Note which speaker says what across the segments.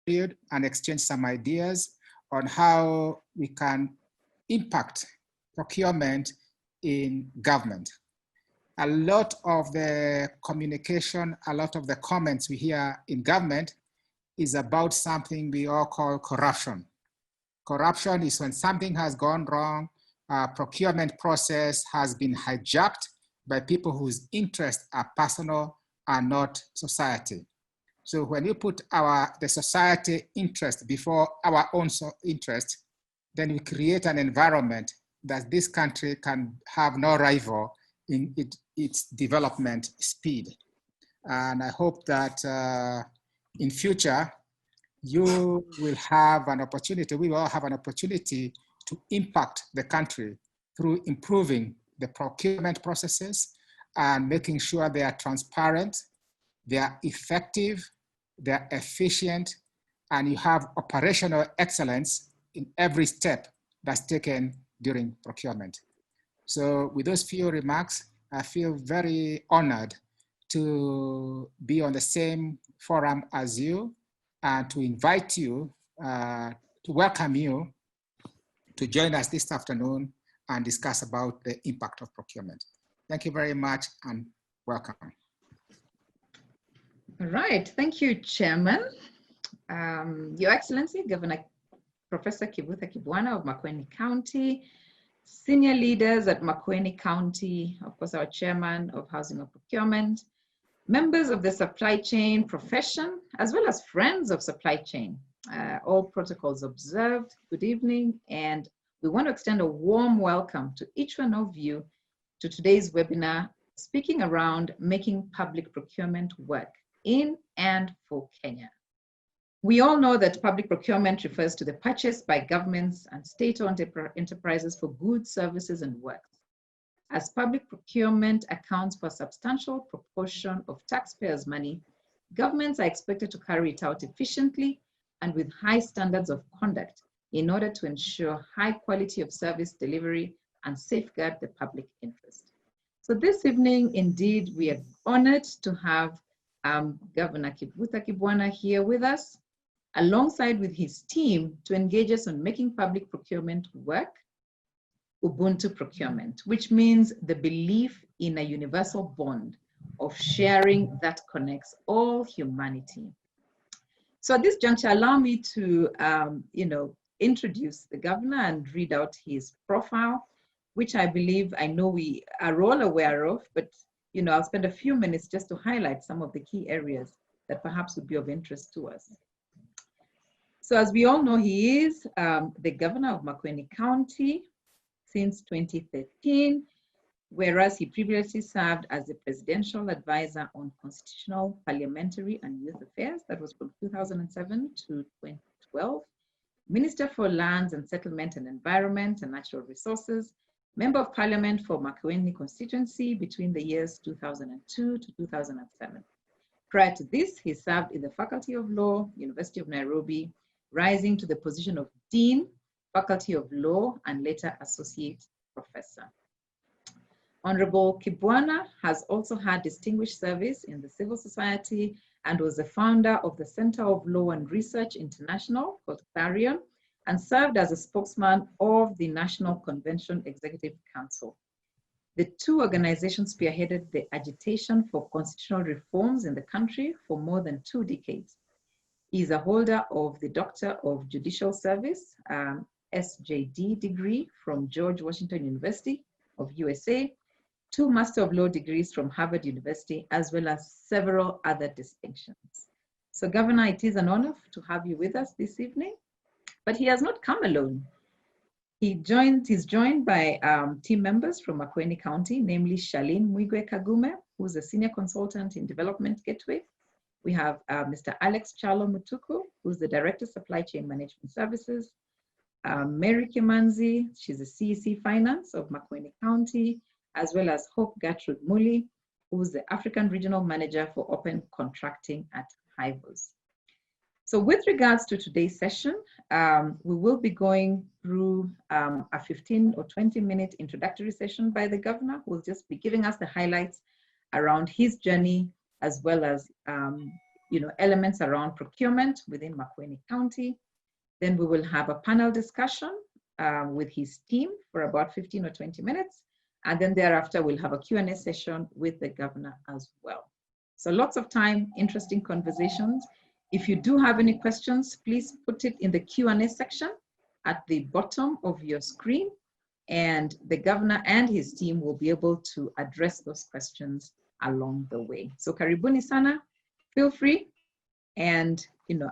Speaker 1: period and exchange some ideas on how we can impact procurement in government. A lot of the communication, a lot of the comments we hear in government is about something we all call corruption. Corruption is when something has gone wrong, a procurement process has been hijacked by people whose interests are personal and not society. So when you put the society interest before our own interest, then we create an environment that this country can have no rival in its development speed. And I hope that in future, you will have an opportunity, we will all have an opportunity to impact the country through improving the procurement processes and making sure they are transparent, they are effective, they are efficient, and you have operational excellence in every step that's taken during procurement. So with those few remarks, I feel very honored to be on the same forum as you and to invite you, to welcome you to join us this afternoon and discuss about the impact of procurement. Thank you very much and welcome.
Speaker 2: All right, thank you, Chairman. Your Excellency, Governor Professor Kivutha Kibwana of Makueni County, senior leaders at Makueni County, of course, our Chairman of Housing and Procurement, members of the supply chain profession, as well as friends of supply chain, all protocols observed. Good evening, and we want to extend a warm welcome to each one of you to today's webinar, speaking around making public procurement work in and for Kenya. We all know that public procurement refers to the purchase by governments and state-owned enterprises for goods, services, and works. As public procurement accounts for a substantial proportion of taxpayers' money, governments are expected to carry it out efficiently and with high standards of conduct in order to ensure high quality of service delivery and safeguard the public interest. So this evening, indeed, we are honored to have Governor Kivutha Kibwana here with us, alongside with his team, to engage us on making public procurement work, UBUNTU procurement, which means the belief in a universal bond of sharing that connects all humanity. So at this juncture, allow me to introduce the governor and read out his profile, which I believe I know we are all aware of, but I'll spend a few minutes just to highlight some of the key areas that perhaps would be of interest to us. So as we all know, he is the governor of Makueni County since 2013, whereas he previously served as the presidential advisor on constitutional, parliamentary, and youth affairs. That was from 2007 to 2012. Minister for Lands and Settlement and Environment and Natural Resources, Member of Parliament for Makueni constituency between the years 2002 to 2007. Prior to this, he served in the Faculty of Law, University of Nairobi, rising to the position of Dean, Faculty of Law, and later Associate Professor. Honorable Kibwana has also had distinguished service in the civil society and was the founder of the Center of Law and Research International, called Clarion, and served as a spokesman of the National Convention Executive Council. The two organizations spearheaded the agitation for constitutional reforms in the country for more than 2 decades. He is a holder of the Doctor of Judicial Service, SJD degree from George Washington University of USA, 2 Master of Law degrees from Harvard University, as well as several other distinctions. So Governor, it is an honor to have you with us this evening, but he has not come alone. He's joined by team members from Makueni County, namely Charlene Mwigwe Kagume, who's a senior consultant in Development Gateway. We have Mr. Alex Chalo Mutuku, who's the Director of Supply Chain Management Services. Mary Kimanzi, she's a CEC Finance of Makueni County, as well as Hope Gertrude Muli, who's the African Regional Manager for Open Contracting at HIVOS. So with regards to today's session, we will be going through a 15 or 20-minute introductory session by the governor, who will just be giving us the highlights around his journey, as well as elements around procurement within Makueni County. Then we will have a panel discussion with his team for about 15 or 20 minutes. And then thereafter, we'll have a Q&A session with the governor as well. So lots of time, interesting conversations. If you do have any questions, please put it in the Q&A section at the bottom of your screen, and the governor and his team will be able to address those questions along the way. So karibuni sana, feel free. And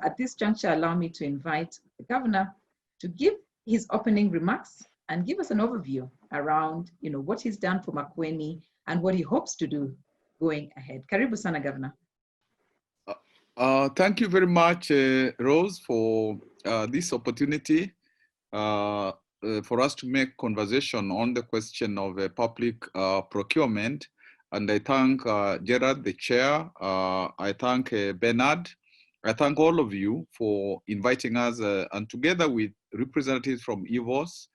Speaker 2: at this juncture, allow me to invite the governor to give his opening remarks and give us an overview around what he's done for Makueni and what he hopes to do going ahead. Karibu sana, Governor.
Speaker 3: Thank you very much, Rose, for this opportunity for us to make conversation on the question of public procurement. And I thank Gerard, the chair. I thank Bernard. I thank all of you for inviting us, and together with representatives from EVOS,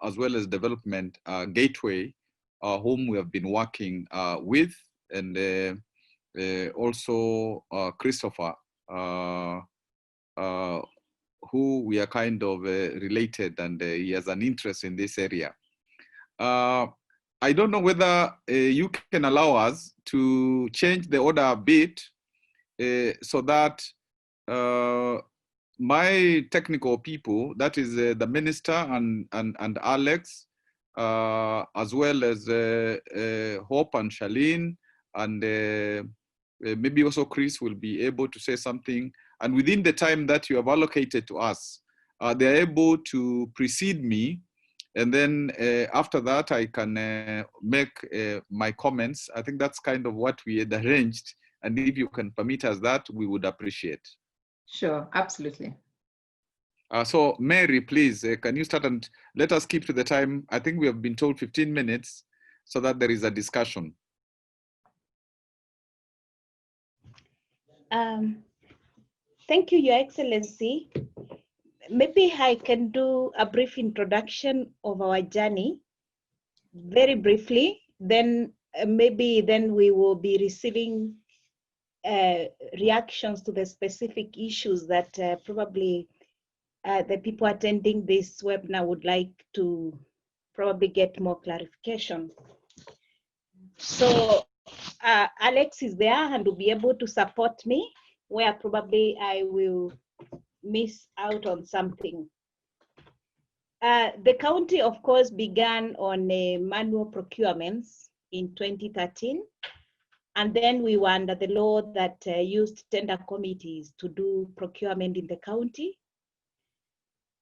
Speaker 3: as well as Development Gateway, whom we have been working with, and also Christopher, who we are kind of related, and he has an interest in this area. I don't know whether you can allow us to change the order a bit so that my technical people, that is the minister and Alex, as well as Hope and Charlene, and maybe also Chris will be able to say something. And within the time that you have allocated to us, they're able to precede me. And then after that, I can make my comments. I think that's kind of what we had arranged. And if you can permit us that, we would appreciate.
Speaker 2: Sure, absolutely.
Speaker 3: So Mary, please, can you start and let us keep to the time? I think we have been told 15 minutes so that there is a discussion.
Speaker 4: Thank you, Your Excellency. Maybe I can do a brief introduction of our journey, very briefly. Then maybe then we will be receiving reactions to the specific issues that probably the people attending this webinar would like to probably get more clarification. So Alex is there and will be able to support me where probably I will miss out on something. The county, of course, began on manual procurements in 2013. And then we were under the law that used tender committees to do procurement in the county.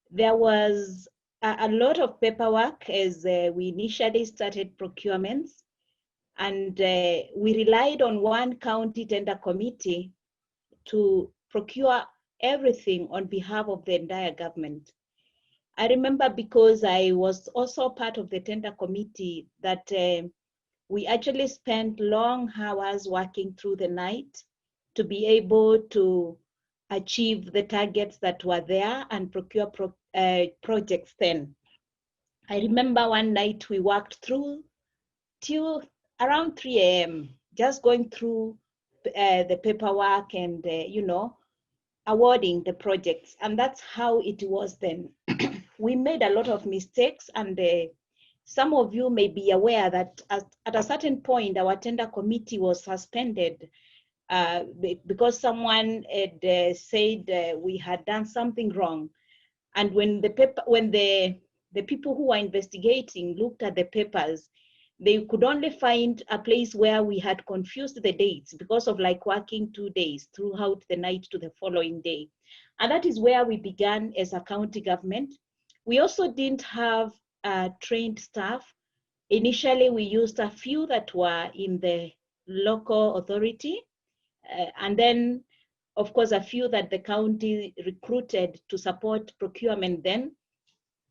Speaker 4: There was a lot of paperwork as we initially started procurements. And we relied on one county tender committee to procure everything on behalf of the entire government. I remember because I was also part of the tender committee that we actually spent long hours working through the night to be able to achieve the targets that were there and procure projects then. I remember one night we worked through till around 3 a.m., just going through the paperwork and, awarding the projects. And that's how it was then. We made a lot of mistakes, and some of you may be aware that at a certain point, our tender committee was suspended because someone had said we had done something wrong. And when the people who were investigating looked at the papers, they could only find a place where we had confused the dates because of working 2 days throughout the night to the following day. And that is where we began as a county government. We also didn't have trained staff. Initially, we used a few that were in the local authority. And then, of course, a few that the county recruited to support procurement then.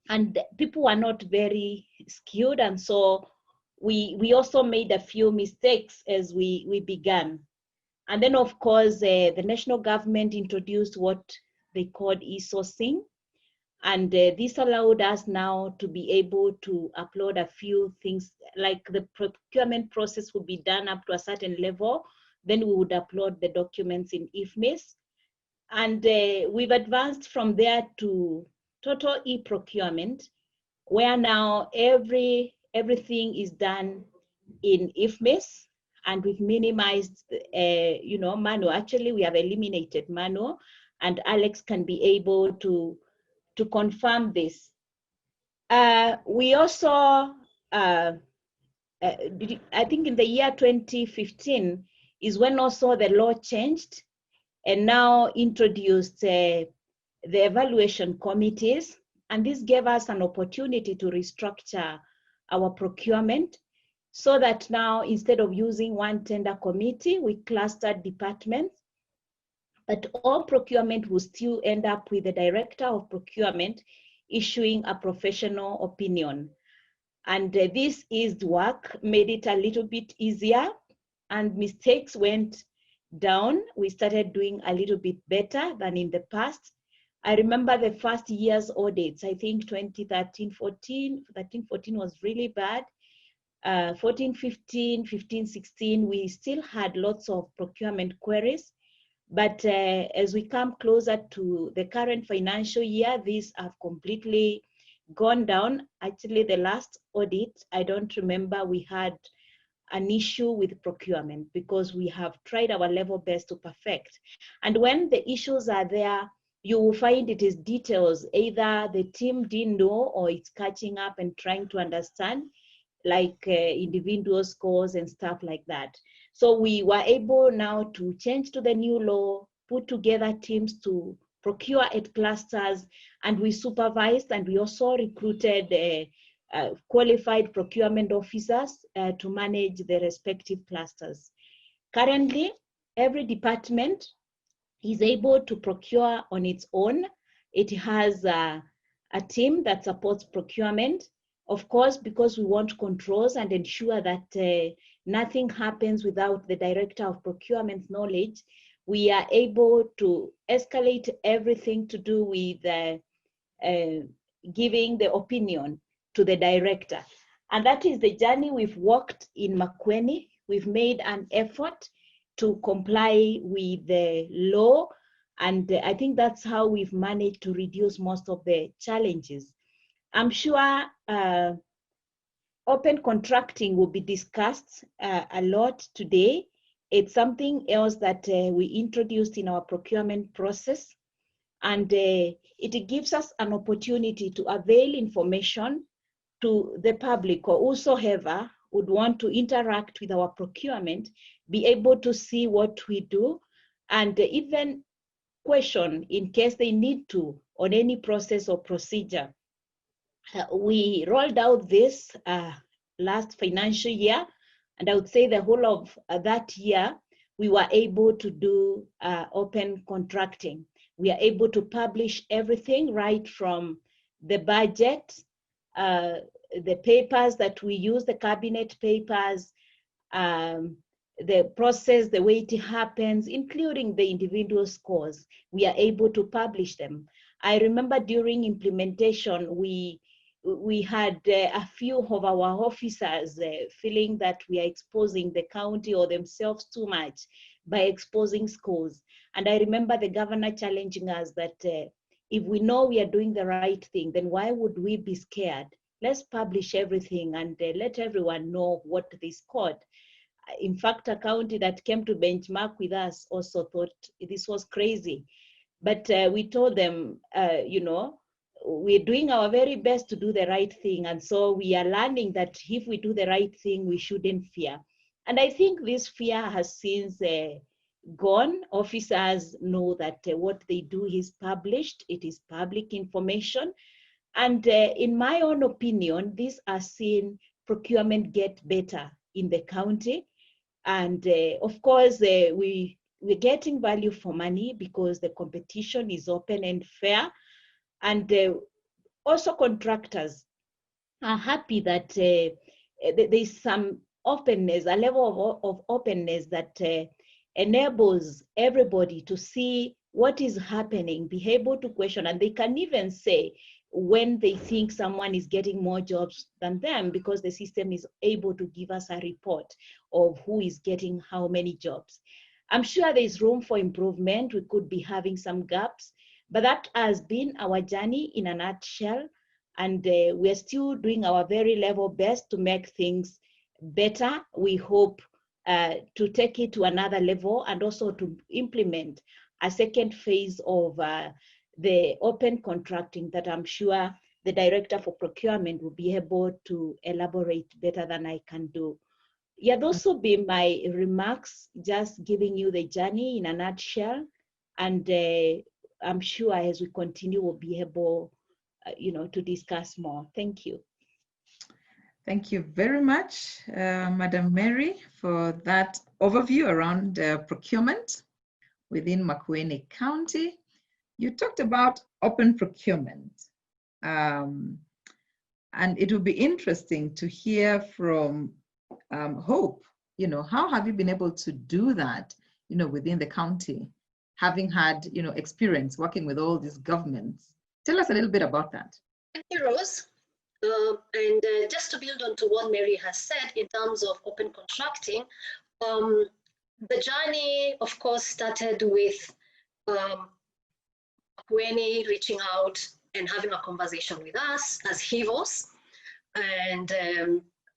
Speaker 4: And people were not very skilled. And so we also made a few mistakes as we began. And then, of course, the national government introduced what they called e-sourcing. And this allowed us now to be able to upload a few things, like the procurement process would be done up to a certain level then we would upload the documents in IFMIS. And we've advanced from there to total e-procurement, where now everything is done in IFMIS, and we've minimized, manual. Actually, we have eliminated manual, and Alex can be able to confirm this. We also, I think in the year 2015 is when also the law changed and now introduced the evaluation committees. And this gave us an opportunity to restructure our procurement so that now instead of using one tender committee, we clustered departments, but all procurement will still end up with the director of procurement issuing a professional opinion. And this eased work, made it a little bit easier, and mistakes went down. We started doing a little bit better than in the past. I remember the first year's audits, I think 2013, 14 was really bad. 14, 15, 15, 16, we still had lots of procurement queries. But as we come closer to the current financial year, these have completely gone down. Actually, the last audit, I don't remember we had an issue with procurement because we have tried our level best to perfect. And when the issues are there, you will find it is details. Either the team didn't know or it's catching up and trying to understand, like individual scores and stuff like that. So we were able now to change to the new law, put together teams to procure at clusters, and we supervised, and we also recruited qualified procurement officers to manage the respective clusters. Currently, every department is able to procure on its own. It has a team that supports procurement. Of course, because we want controls and ensure that nothing happens without the director of procurement's knowledge, we are able to escalate everything to do with giving the opinion to the director. And that is the journey we've walked in Makueni. We've made an effort to comply with the law. And I think that's how we've managed to reduce most of the challenges. I'm sure open contracting will be discussed a lot today. It's something else that we introduced in our procurement process. And it gives us an opportunity to avail information to the public, or whosoever would want to interact with our procurement, be able to see what we do, and even question in case they need to on any process or procedure. We rolled out this last financial year, and I would say the whole of that year, we were able to do open contracting. We are able to publish everything right from the budget, the papers that we use, the cabinet papers, the process, the way it happens, including the individual scores. We are able to publish them. I remember during implementation, we had a few of our officers feeling that we are exposing the county or themselves too much by exposing scores. And I remember the governor challenging us that if we know we are doing the right thing, then why would we be scared? Let's publish everything and let everyone know what they scored. In fact, a county that came to benchmark with us also thought this was crazy. But we told them, we're doing our very best to do the right thing. And so we are learning that if we do the right thing, we shouldn't fear. And I think this fear has since gone. Officers know that what they do is published. It is public information. And in my own opinion, this has seen procurement get better in the county. And of course, we're getting value for money because the competition is open and fair. And also contractors are happy that there's some openness, a level of openness that enables everybody to see what is happening, be able to question, and they can even say, when they think someone is getting more jobs than them, because the system is able to give us a report of who is getting how many jobs. I'm sure there's room for improvement. We could be having some gaps, but that has been our journey in a nutshell. And we're still doing our very level best to make things better. We hope to take it to another level and also to implement a second phase of the open contracting that I'm sure the Director for Procurement will be able to elaborate better than I can do. Yeah, those will be my remarks, just giving you the journey in a nutshell. And I'm sure as we continue, we'll be able to discuss more. Thank you.
Speaker 2: Thank you very much, Madam Mary, for that overview around procurement within Makueni County. You talked about open procurement, and it would be interesting to hear from Hope. How have you been able to do that, within the county, having had, experience working with all these governments? Tell us a little bit about that.
Speaker 5: Thank you, Rose. And just to build on to what Mary has said in terms of open contracting, the journey, of course, started with Makueni reaching out and having a conversation with us as HEVOS. And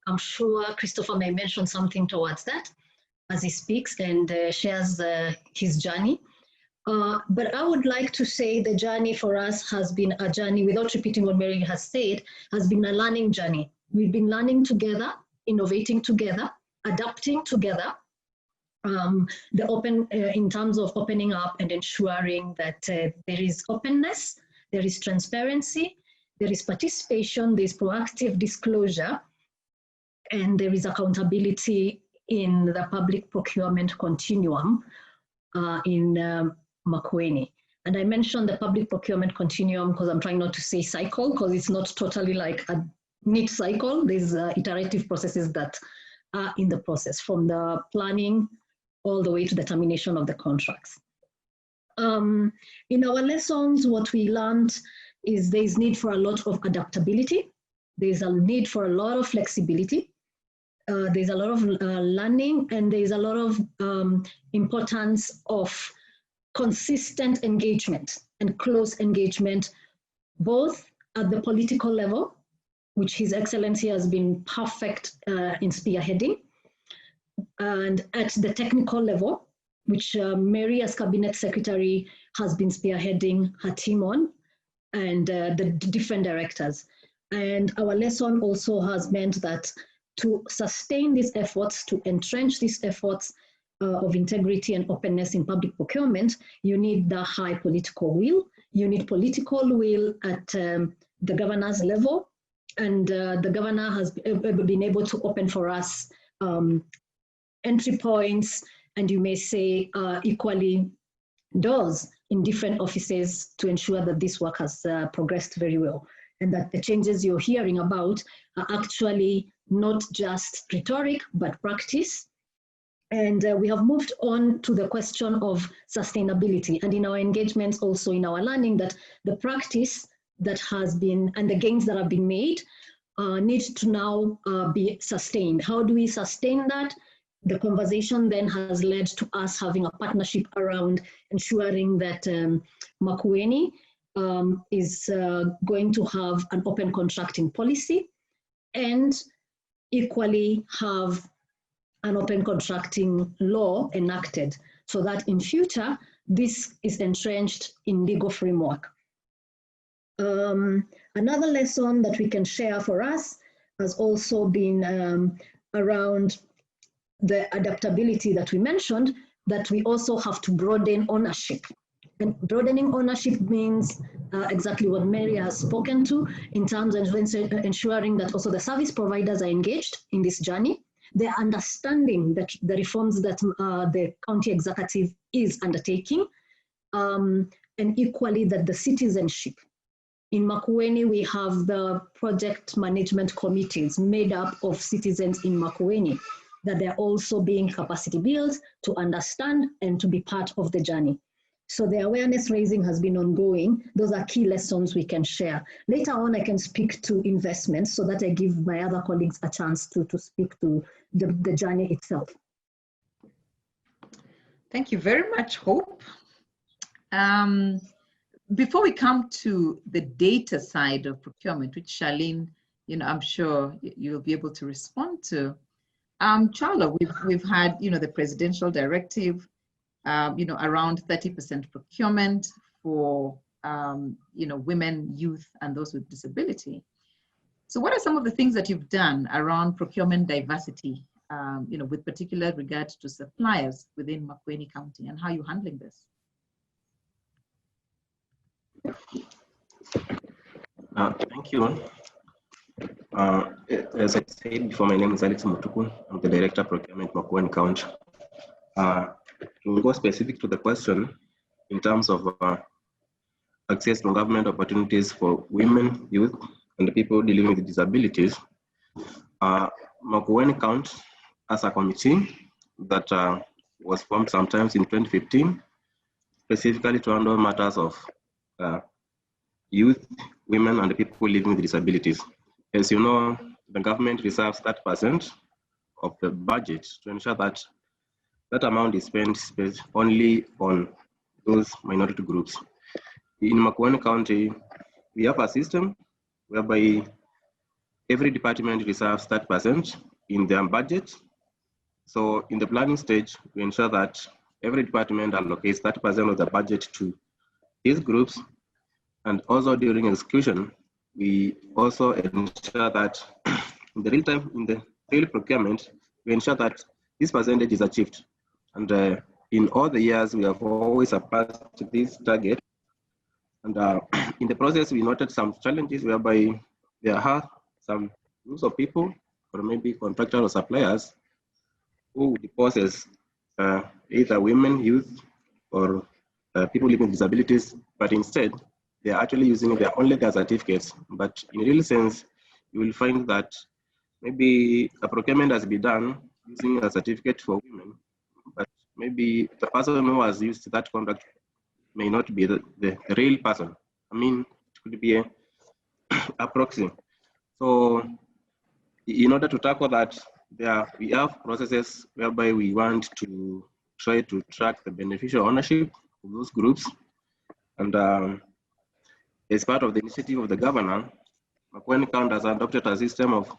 Speaker 5: I'm sure Christopher may mention something towards that as he speaks and shares his journey. But I would like to say the journey for us has been a journey, without repeating what Mary has said, has been a learning journey. We've been learning together, innovating together, adapting together. The open in terms of opening up and ensuring that there is openness, there is transparency, there is participation, there is proactive disclosure, and there is accountability in the public procurement continuum in Makueni. And I mentioned the public procurement continuum because I'm trying not to say cycle, because it's not totally like a neat cycle. There's iterative processes that are in the process, from the planning all the way to the termination of the contracts. In our lessons, what we learned is there's need for a lot of adaptability. There's a need for a lot of flexibility. There's a lot of learning, and there's a lot of importance of consistent engagement and close engagement, both at the political level, which His Excellency has been perfect in spearheading, and at the technical level, which Mary as Cabinet Secretary has been spearheading her team on, and the different directors. And our lesson also has meant that to sustain these efforts, to entrench these efforts of integrity and openness in public procurement, you need the high political will. You need political will at the governor's level. And the governor has been able to open for us entry points, and you may say equally doors in different offices to ensure that this work has progressed very well, and that the changes you're hearing about are actually not just rhetoric, but practice. And we have moved on to the question of sustainability, and in our engagements, also in our learning, that the practice that has been, and the gains that have been made need to now be sustained. How do we sustain that? The conversation then has led to us having a partnership around ensuring that Makueni is going to have an open contracting policy, and equally have an open contracting law enacted, so that in future, this is entrenched in legal framework. Another lesson that we can share for us has also been around the adaptability that we mentioned, that we also have to broaden ownership. And broadening ownership means exactly what Mary has spoken to, in terms of ensuring that also the service providers are engaged in this journey. They're understanding that the reforms that the county executive is undertaking, and equally that the citizenship. In Makueni, we have the project management committees made up of citizens in Makueni, that they're also being capacity built to understand and to be part of the journey. So the awareness raising has been ongoing. Those are key lessons we can share. Later on, I can speak to investments so that I give my other colleagues a chance to speak to the journey itself.
Speaker 2: Thank you very much, Hope. Before we come to the data side of procurement, which Charlene, I'm sure you'll be able to respond to. Charlo, we've had, the presidential directive, around 30% procurement for, women, youth, and those with disability. So what are some of the things that you've done around procurement diversity, with particular regard to suppliers within Makueni County, and how are you handling this?
Speaker 6: Thank you. As I said before, my name is Alex Mutuku. I'm the Director of Procurement, Makueni County. To go specific to the question, in terms of access to government opportunities for women, youth, and the people dealing with disabilities, Makueni County, as a committee that was formed sometimes in 2015, specifically to handle matters of youth, women, and the people living with disabilities. As you know, the government reserves 30% of the budget to ensure that that amount is spent only on those minority groups. In Makueni County, we have a system whereby every department reserves 30% in their budget. So in the planning stage, we ensure that every department allocates 30% of the budget to these groups. And also during execution, we also ensure that in the real time, in the real procurement, we ensure that this percentage is achieved. And in all the years, we have always surpassed this target. And in the process, we noted some challenges whereby there are some groups of people, or maybe contractors or suppliers, who deposit either women, youth, or people living with disabilities, but instead, they are actually using only their certificates. But in a real sense, you will find that maybe a procurement has been done using a certificate for women, but maybe the person who has used that contract may not be the real person. I mean, it could be a proxy. So in order to tackle that, we have processes whereby we want to try to track the beneficial ownership of those groups. And as part of the initiative of the governor, Makueni County has adopted a system of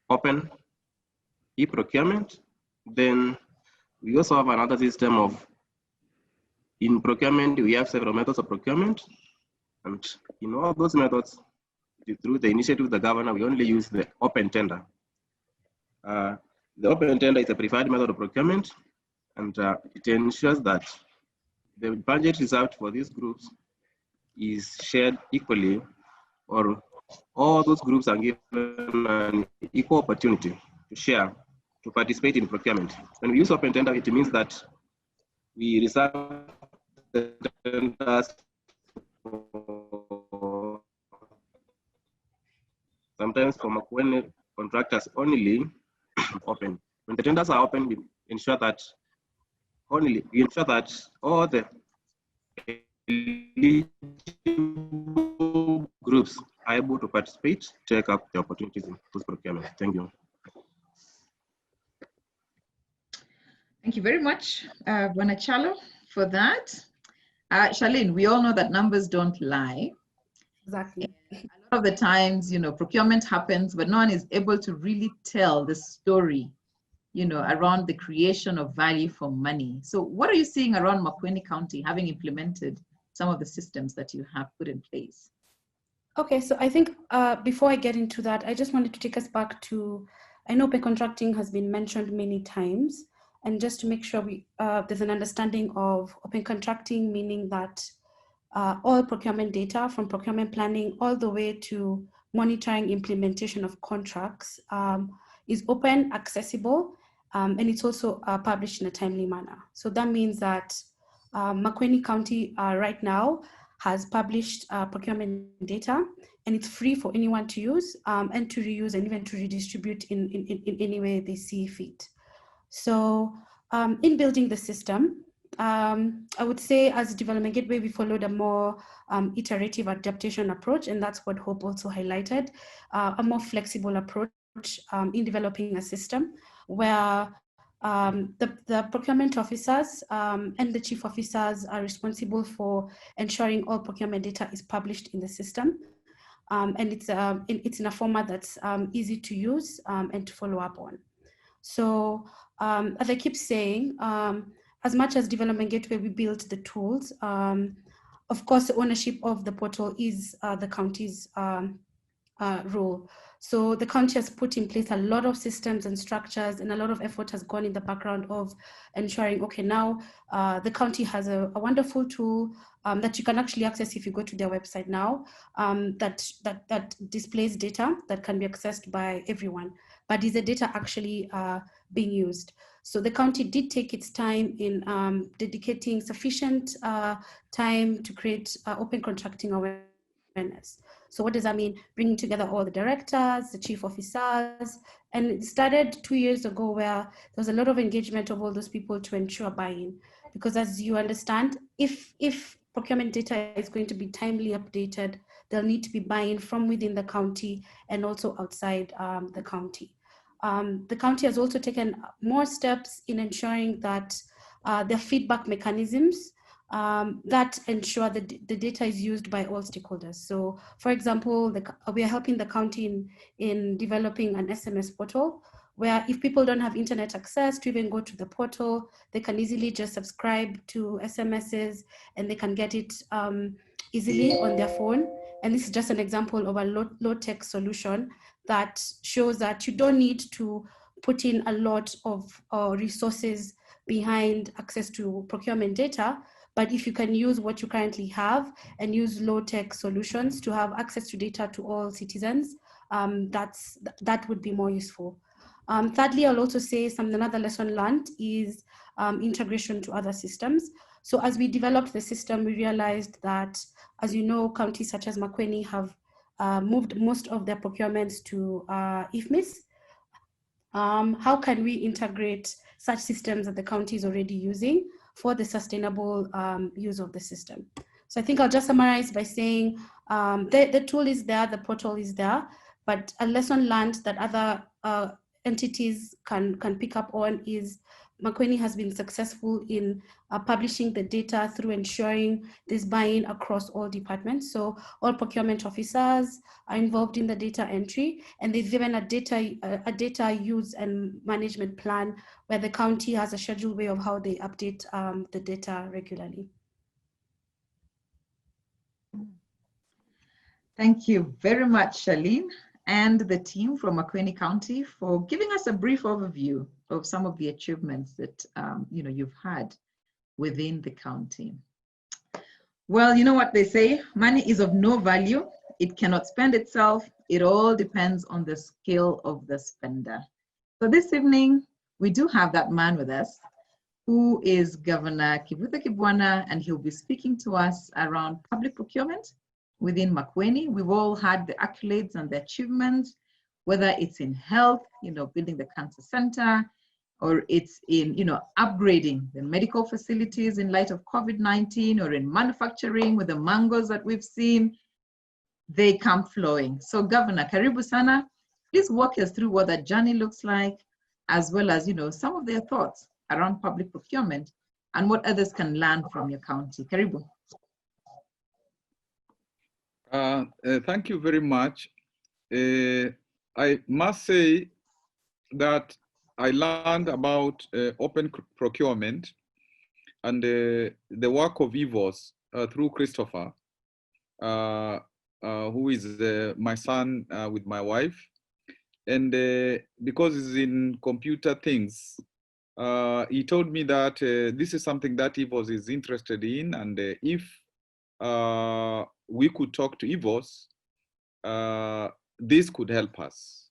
Speaker 6: open e-procurement. Then we also have another system of, in procurement, we have several methods of procurement. And in all those methods, through the initiative of the governor, we only use the open tender. The open tender is a preferred method of procurement, and it ensures that the budget reserved for these groups is shared equally, or all those groups are given an equal opportunity to share, to participate in procurement. When we use open tender, it means that we reserve the tenders for, sometimes for Makueni contractors only open. When the tenders are open, we ensure that all the groups are able to participate, take up the opportunities in those procurement. Thank you.
Speaker 2: Thank you very much, Bwana Charlo, for that. Charlene, we all know that numbers don't lie.
Speaker 7: Exactly.
Speaker 2: A lot of the times, procurement happens, but no one is able to really tell the story, around the creation of value for money. So what are you seeing around Makueni County, having implemented some of the systems that you have put in place?
Speaker 7: Okay, so I think before I get into that, I just wanted to take us back to, I know open contracting has been mentioned many times, and just to make sure there's an understanding of open contracting, meaning that all procurement data from procurement planning all the way to monitoring implementation of contracts is open, accessible, and it's also published in a timely manner. So that means that Makueni County right now has published procurement data, and it's free for anyone to use and to reuse and even to redistribute in any way they see fit. So in building the system, I would say as Development Gateway, we followed a more iterative adaptation approach, and that's what Hope also highlighted, a more flexible approach in developing a system where the procurement officers and the chief officers are responsible for ensuring all procurement data is published in the system. And it's in a format that's easy to use and to follow up on. So as I keep saying, as much as Development Gateway, we built the tools. Of course, the ownership of the portal is the county's role. So the county has put in place a lot of systems and structures, and a lot of effort has gone in the background of ensuring, okay, now the county has a wonderful tool that you can actually access if you go to their website now, that displays data that can be accessed by everyone. But is the data actually being used? So the county did take its time in dedicating sufficient time to create open contracting awareness. So what does that mean? Bringing together all the directors, the chief officers, and it started 2 years ago where there was a lot of engagement of all those people to ensure buy-in. Because as you understand, if procurement data is going to be timely updated, there'll need to be buy-in from within the county and also outside the county. The county has also taken more steps in ensuring that the feedback mechanisms that ensure that the data is used by all stakeholders. So for example, we are helping the county in developing an SMS portal where if people don't have internet access to even go to the portal, they can easily just subscribe to SMSs and they can get it easily on their phone. And this is just an example of a low-tech solution that shows that you don't need to put in a lot of resources behind access to procurement data. But if you can use what you currently have and use low-tech solutions to have access to data to all citizens, that would be more useful. Thirdly, I'll also say another lesson learned is integration to other systems. So as we developed the system, we realized that, as you know, counties such as Makueni have moved most of their procurements to IFMIS. How can we integrate such systems that the county is already using for the sustainable use of the system? So I think I'll just summarize by saying the tool is there, the portal is there, but a lesson learned that other entities can pick up on is Makueni has been successful in publishing the data through ensuring there's buy-in across all departments. So all procurement officers are involved in the data entry, and there's even a data use and management plan where the county has a scheduled way of how they update the data regularly.
Speaker 2: Thank you very much, Charlene, and the team from Makueni County for giving us a brief overview of some of the achievements that you've had within the county. Well, you know what they say, money is of no value. It cannot spend itself. It all depends on the skill of the spender. So this evening, we do have that man with us, who is Governor Kivutha Kibwana, and he'll be speaking to us around public procurement within Makueni. We've all had the accolades and the achievements, whether it's in health, building the cancer center, or it's in, upgrading the medical facilities in light of COVID-19, or in manufacturing with the mangoes that we've seen, they come flowing. So Governor, karibu sana, please walk us through what that journey looks like, as well as, some of their thoughts around public procurement and what others can learn from your county. Karibu.
Speaker 3: Thank you very much. I must say that I learned about open procurement and the work of EVOS through Christopher, who is my son with my wife. And because he's in computer things, he told me that this is something that EVOS is interested in, and if we could talk to EVOS, this could help us.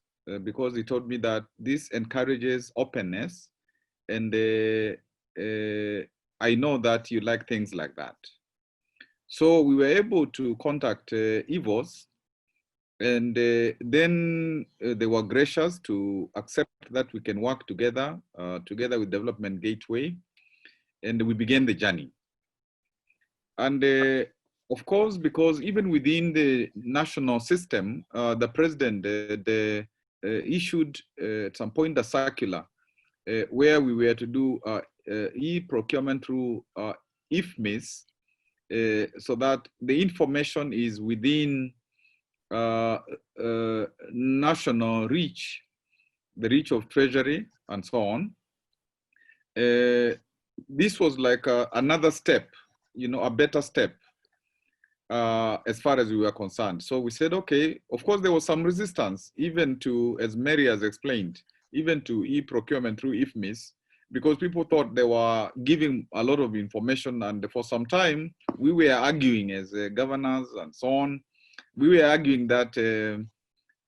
Speaker 3: Because he told me that this encourages openness, and I know that you like things like that. So we were able to contact EVOS, and then they were gracious to accept that we can work together, together with Development Gateway. and we began the journey. And of course, because even within the national system, the president issued at some point a circular where we were to do e-procurement through IFMIS, so that the information is within national reach, the reach of Treasury and so on. This was like another step, you know, a better step as far as we were concerned. So we said, okay, of course there was some resistance, even to, as Mary has explained, even to e-procurement through IFMIS, because people thought they were giving a lot of information, and for some time we were arguing as governors and so on. We were arguing that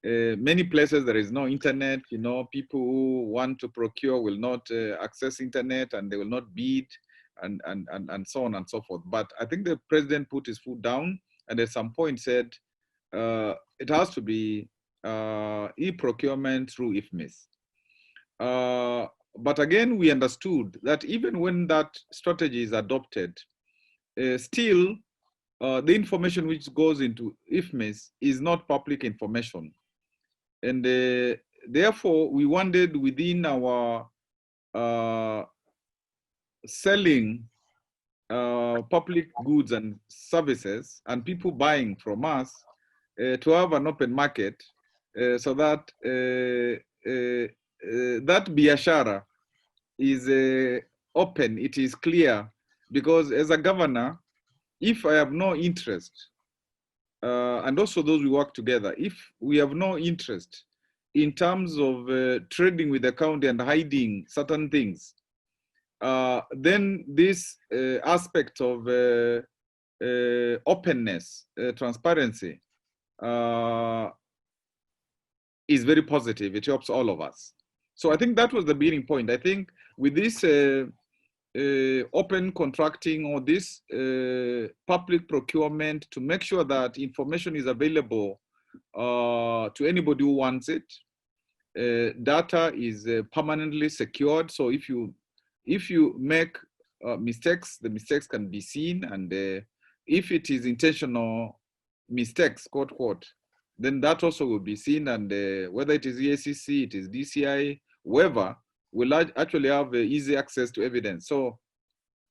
Speaker 3: many places there is no internet, you know, people who want to procure will not access internet, and they will not bid, and so on and so forth. But I think the president put his foot down and at some point said it has to be e-procurement through IFMIS. But again, we understood that even when that strategy is adopted, still the information which goes into IFMIS is not public information. And therefore, we wanted within our selling public goods and services and people buying from us to have an open market, so that that biashara is open, it is clear. Because as a governor, if I have no interest, and also those we work together, if we have no interest in terms of trading with the county and hiding certain things, then this aspect of openness, transparency, is very positive. It helps all of us. So I think that was the beginning point. I think with this open contracting or this public procurement, to make sure that information is available to anybody who wants it, data is permanently secured. So if you make mistakes, the mistakes can be seen, and if it is intentional mistakes, quote, quote, then that also will be seen, and whether it is EACC, it is DCI, whoever, will actually have easy access to evidence. So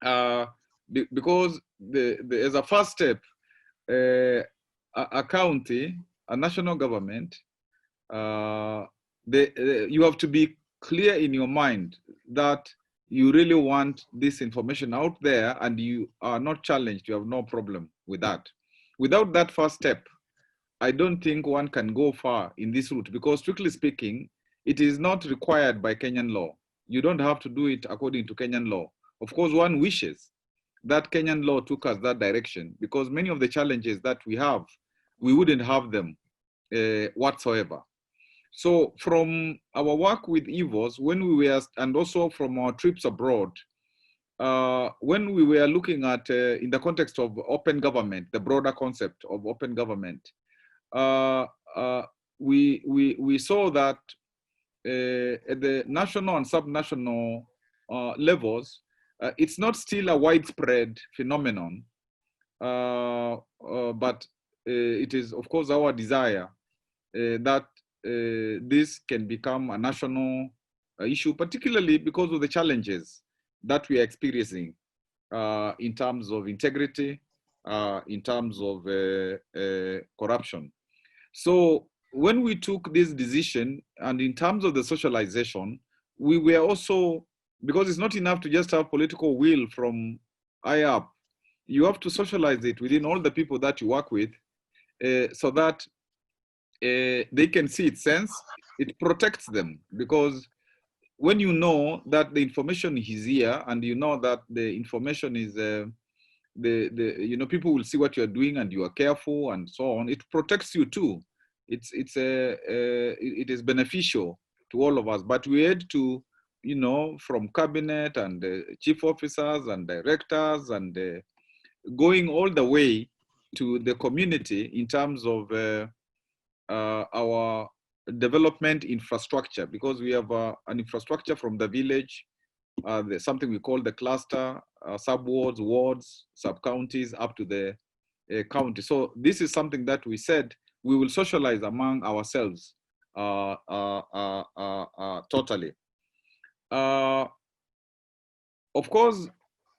Speaker 3: because as a first step, a county, a national government, you have to be clear in your mind that you really want this information out there, and you are not challenged, you have no problem with that. Without that first step, I don't think one can go far in this route, because strictly speaking, it is not required by Kenyan law. You don't have to do it according to Kenyan law. Of course, one wishes that Kenyan law took us that direction, because many of the challenges that we have, we wouldn't have them whatsoever. So from our work with EVOS, when we were, and also from our trips abroad, when we were looking at, in the context of open government, the broader concept of open government, we saw that at the national and subnational levels, it's not still a widespread phenomenon, but it is, of course, our desire that this can become a national issue, particularly because of the challenges that we are experiencing in terms of integrity, in terms of corruption. So when we took this decision, and in terms of the socialization, we were also, because it's not enough to just have political will from high up, you have to socialize it within all the people that you work with, so that they can see its sense. It protects them, because when you know that the information is here, and you know that the information is you know, people will see what you're doing, and you are careful and so on, it protects you too. It is beneficial to all of us. But we had to, you know, from cabinet and chief officers and directors, and going all the way to the community in terms of our development infrastructure, because we have an infrastructure from the village something we call the cluster, sub-wards, wards, sub-counties, up to the county. So this is something that we said we will socialize among ourselves totally. Of course,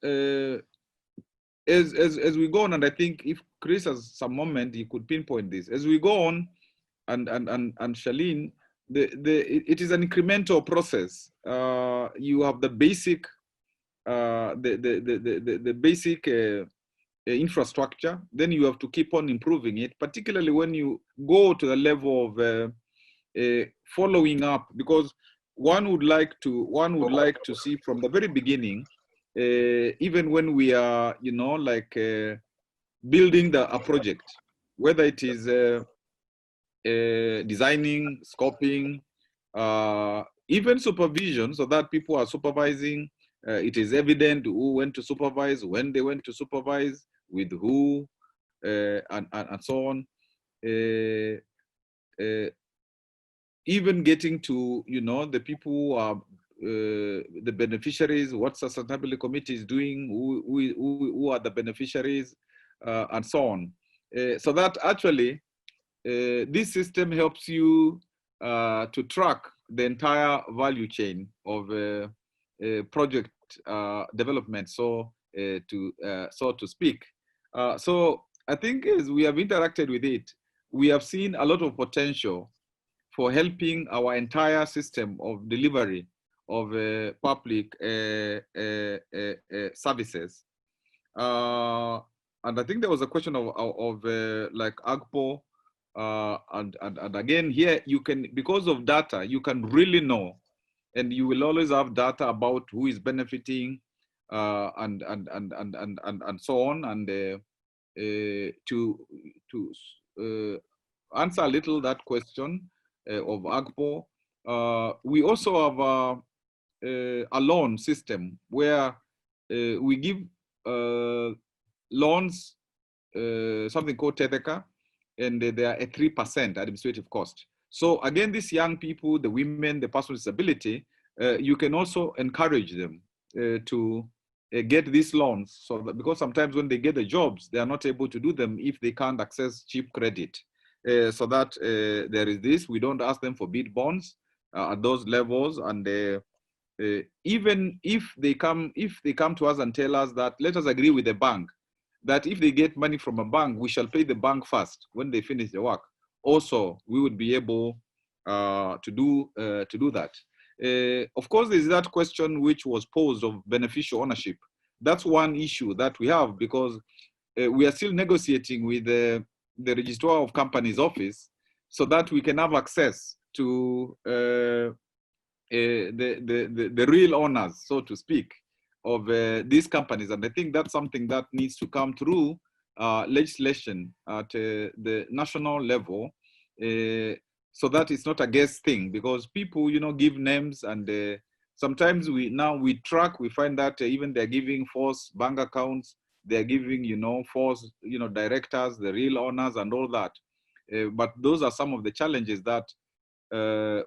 Speaker 3: as we go on, and I think if Chris has some moment, he could pinpoint this. As we go on, and Charlene, it is an incremental process. You have the basic, the basic infrastructure. Then you have to keep on improving it, particularly when you go to the level of following up, because one would like to see from the very beginning, even when we are, you know, like building a project, whether it is designing, scoping, even supervision, so that people are supervising. It is evident who went to supervise, when they went to supervise, with who, and so on. Even getting to, you know, the people who are the beneficiaries, what sustainability committee is doing, who are the beneficiaries, and so on. So that actually this system helps you to track the entire value chain of project development, so to speak. So I think as we have interacted with it, we have seen a lot of potential for helping our entire system of delivery of public services. And I think there was a question of like AGPO, and again here you can, because of data, you can really know, and you will always have data about who is benefiting, and so on, and to answer a little that question of AGPO, we also have a loan system where we give loans, something called TEDECA, and they are at 3% administrative cost. So again, these young people, the women, the person with disability, you can also encourage them to get these loans, so that, because sometimes when they get the jobs, they are not able to do them if they can't access cheap credit. So that there is this, we don't ask them for bid bonds at those levels, and even if they come to us and tell us that, let us agree with the bank that if they get money from a bank, we shall pay the bank first when they finish the work. Also, we would be able to do that. Of course, there's that question which was posed of beneficial ownership. That's one issue that we have, because we are still negotiating with the Registrar of Companies office, so that we can have access to the real owners, so to speak, of these companies. And I think that's something that needs to come through legislation at the national level, so that it's not a guess thing, because people, you know, give names, and sometimes we track, we find that even they're giving false bank accounts, they're giving, you know, false, you know, directors, the real owners, and all that. But those are some of the challenges that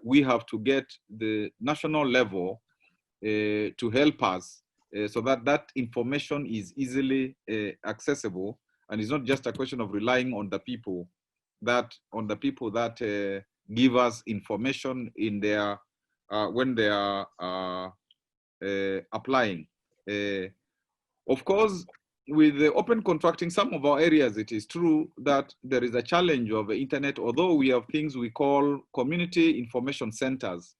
Speaker 3: we have to get the national level to help us, so that that information is easily accessible, and it's not just a question of relying on the people that give us information in their when they are applying. Of course, with the open contracting, some of our areas, it is true that there is a challenge of the internet, although we have things we call community information centers.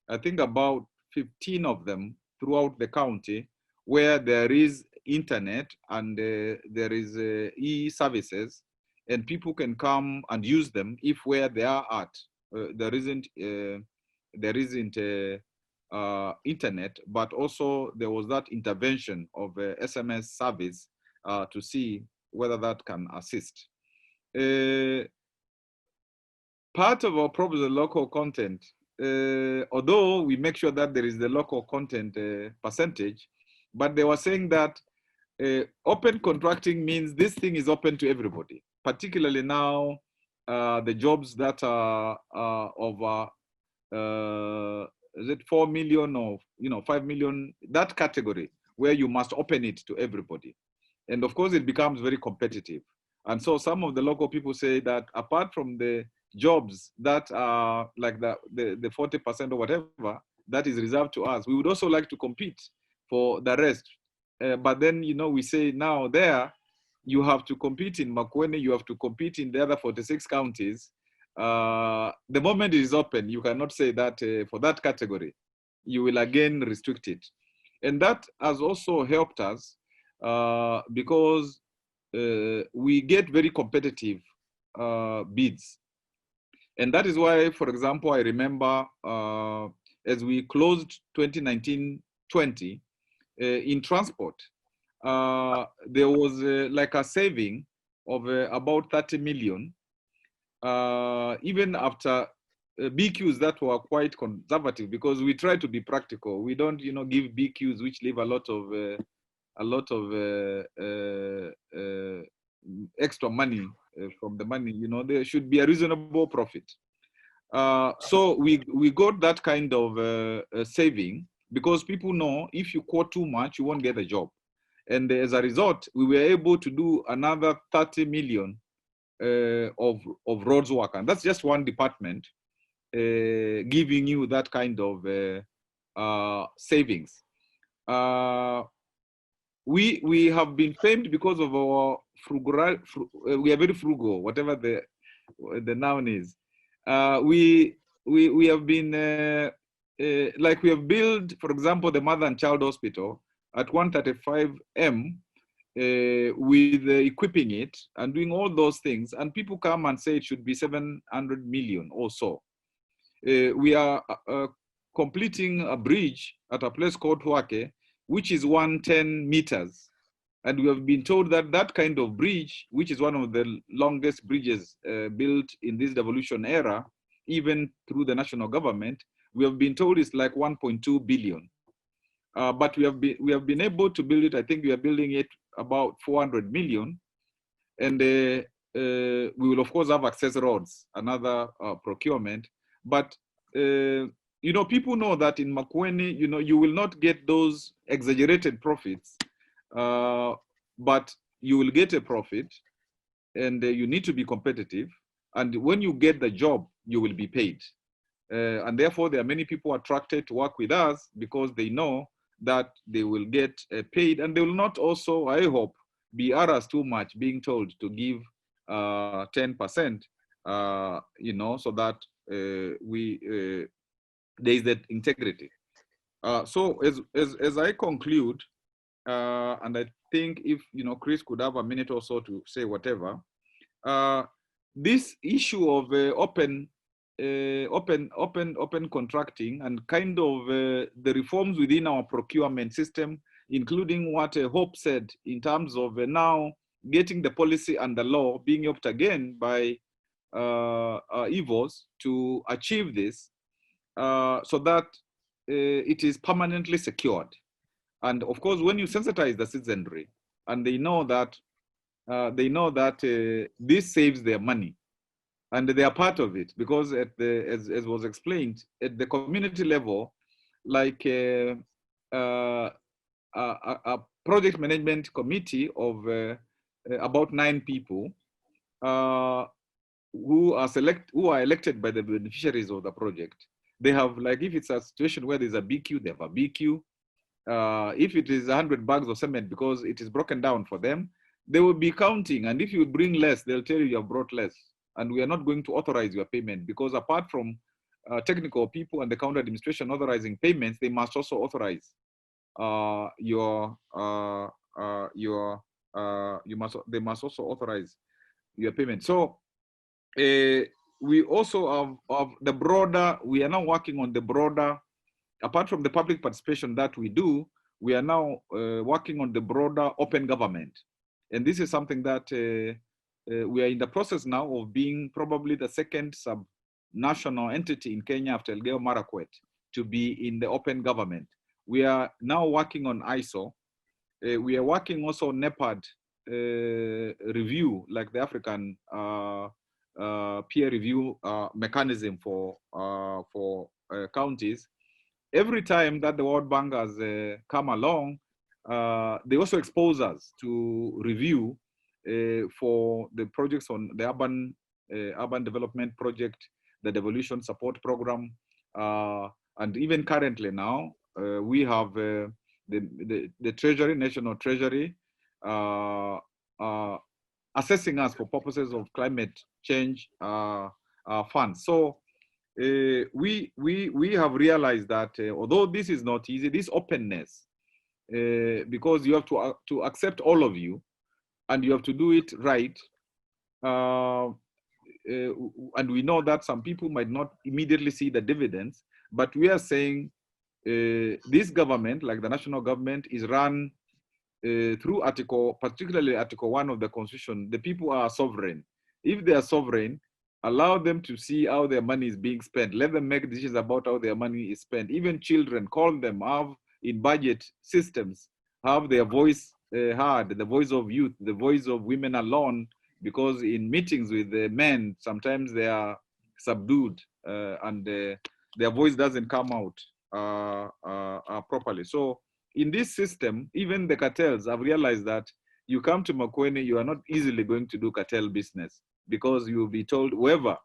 Speaker 3: I think about 15 of them throughout the county, where there is internet and there is e-services, and people can come and use them if where they are at there isn't internet. But also there was that intervention of SMS service to see whether that can assist. Part of our problem is the local content. Although we make sure that there is the local content percentage, but they were saying that open contracting means this thing is open to everybody, particularly now the jobs that are of is it 4 million or 5 million, that category where you must open it to everybody. And of course, it becomes very competitive. And so some of the local people say that apart from the jobs that are like the 40% or whatever that is reserved to us, we would also like to compete for the rest. But then, we say now there, you have to compete in Makueni, you have to compete in the other 46 counties. The moment it is open, you cannot say that for that category, you will again restrict it. And that has also helped us because we get very competitive bids. And that is why, for example, I remember as we closed 2019-20 in transport, there was like a saving of about 30 million, even after BQs that were quite conservative, because we try to be practical. We don't, give BQs which leave a lot of extra money from the money. There should be a reasonable profit. So we got that kind of saving, because people know if you quote too much, you won't get a job. And as a result, we were able to do another 30 million of roads work. And that's just one department giving you that kind of savings. We have been famed because of our frugal, we are very frugal, whatever the noun is. We have been, like we have built, for example, the Mother and Child Hospital at 135M with equipping it and doing all those things. And people come and say it should be 700 million or so. We are completing a bridge at a place called Huake, which is 110 meters. And we have been told that that kind of bridge, which is one of the longest bridges built in this devolution era, even through the national government, we have been told it's like 1.2 billion. But we have been able to build it. I think we are building it about 400 million. And we will of course have access roads, another procurement. But people know that in Makueni, you will not get those exaggerated profits, but you will get a profit, and you need to be competitive. And when you get the job, you will be paid. And therefore, there are many people attracted to work with us because they know that they will get paid, and they will not also, I hope, be harassed too much being told to give 10%, so that there is that integrity. So as I conclude, and I think if Chris could have a minute or so to say whatever, this issue of open contracting and kind of the reforms within our procurement system, including what Hope said in terms of now getting the policy and the law being upped again by EVOS to achieve this, so that it is permanently secured. And of course, when you sensitize the citizenry and they know that this saves their money, and they are part of it, because at as was explained, at the community level, like a project management committee of about 9 people who are elected by the beneficiaries of the project. They have, like, if it's a situation where there's a BQ, they have a BQ. If it is 100 bags of cement, because it is broken down for them, they will be counting. And if you bring less, they'll tell you have brought less. And we are not going to authorize your payment, because apart from technical people and the county administration authorizing payments, they must also authorize they must also authorize your payment. So we also have the broader, we are now working on the broader, apart from the public participation that we do, we are now working on the broader open government. And this is something that we are in the process now of being probably the second sub-national entity in Kenya after Elgeyo Marakwet to be in the open government. We are now working on ISO. We are working also on NEPAD review, like the African peer review mechanism for counties. every time that the World Bank has come along, they also expose us to review for the projects on the urban development project, the devolution support program, and even currently now we have the Treasury, National Treasury, assessing us for purposes of climate change funds. So we have realized that although this is not easy, this openness, because you have to accept all of you, and you have to do it right. And we know that some people might not immediately see the dividends, but we are saying this government, like the national government, is run through particularly Article 1 of the Constitution. The people are sovereign. If they are sovereign, allow them to see how their money is being spent. Let them make decisions about how their money is spent. Even children, call them, have in budget systems, have their voice heard, the voice of youth, the voice of women alone, because in meetings with the men, sometimes they are subdued and their voice doesn't come out properly. So in this system, even the cartels have realized that you come to Makueni, you are not easily going to do cartel business, because you'll be told, whoever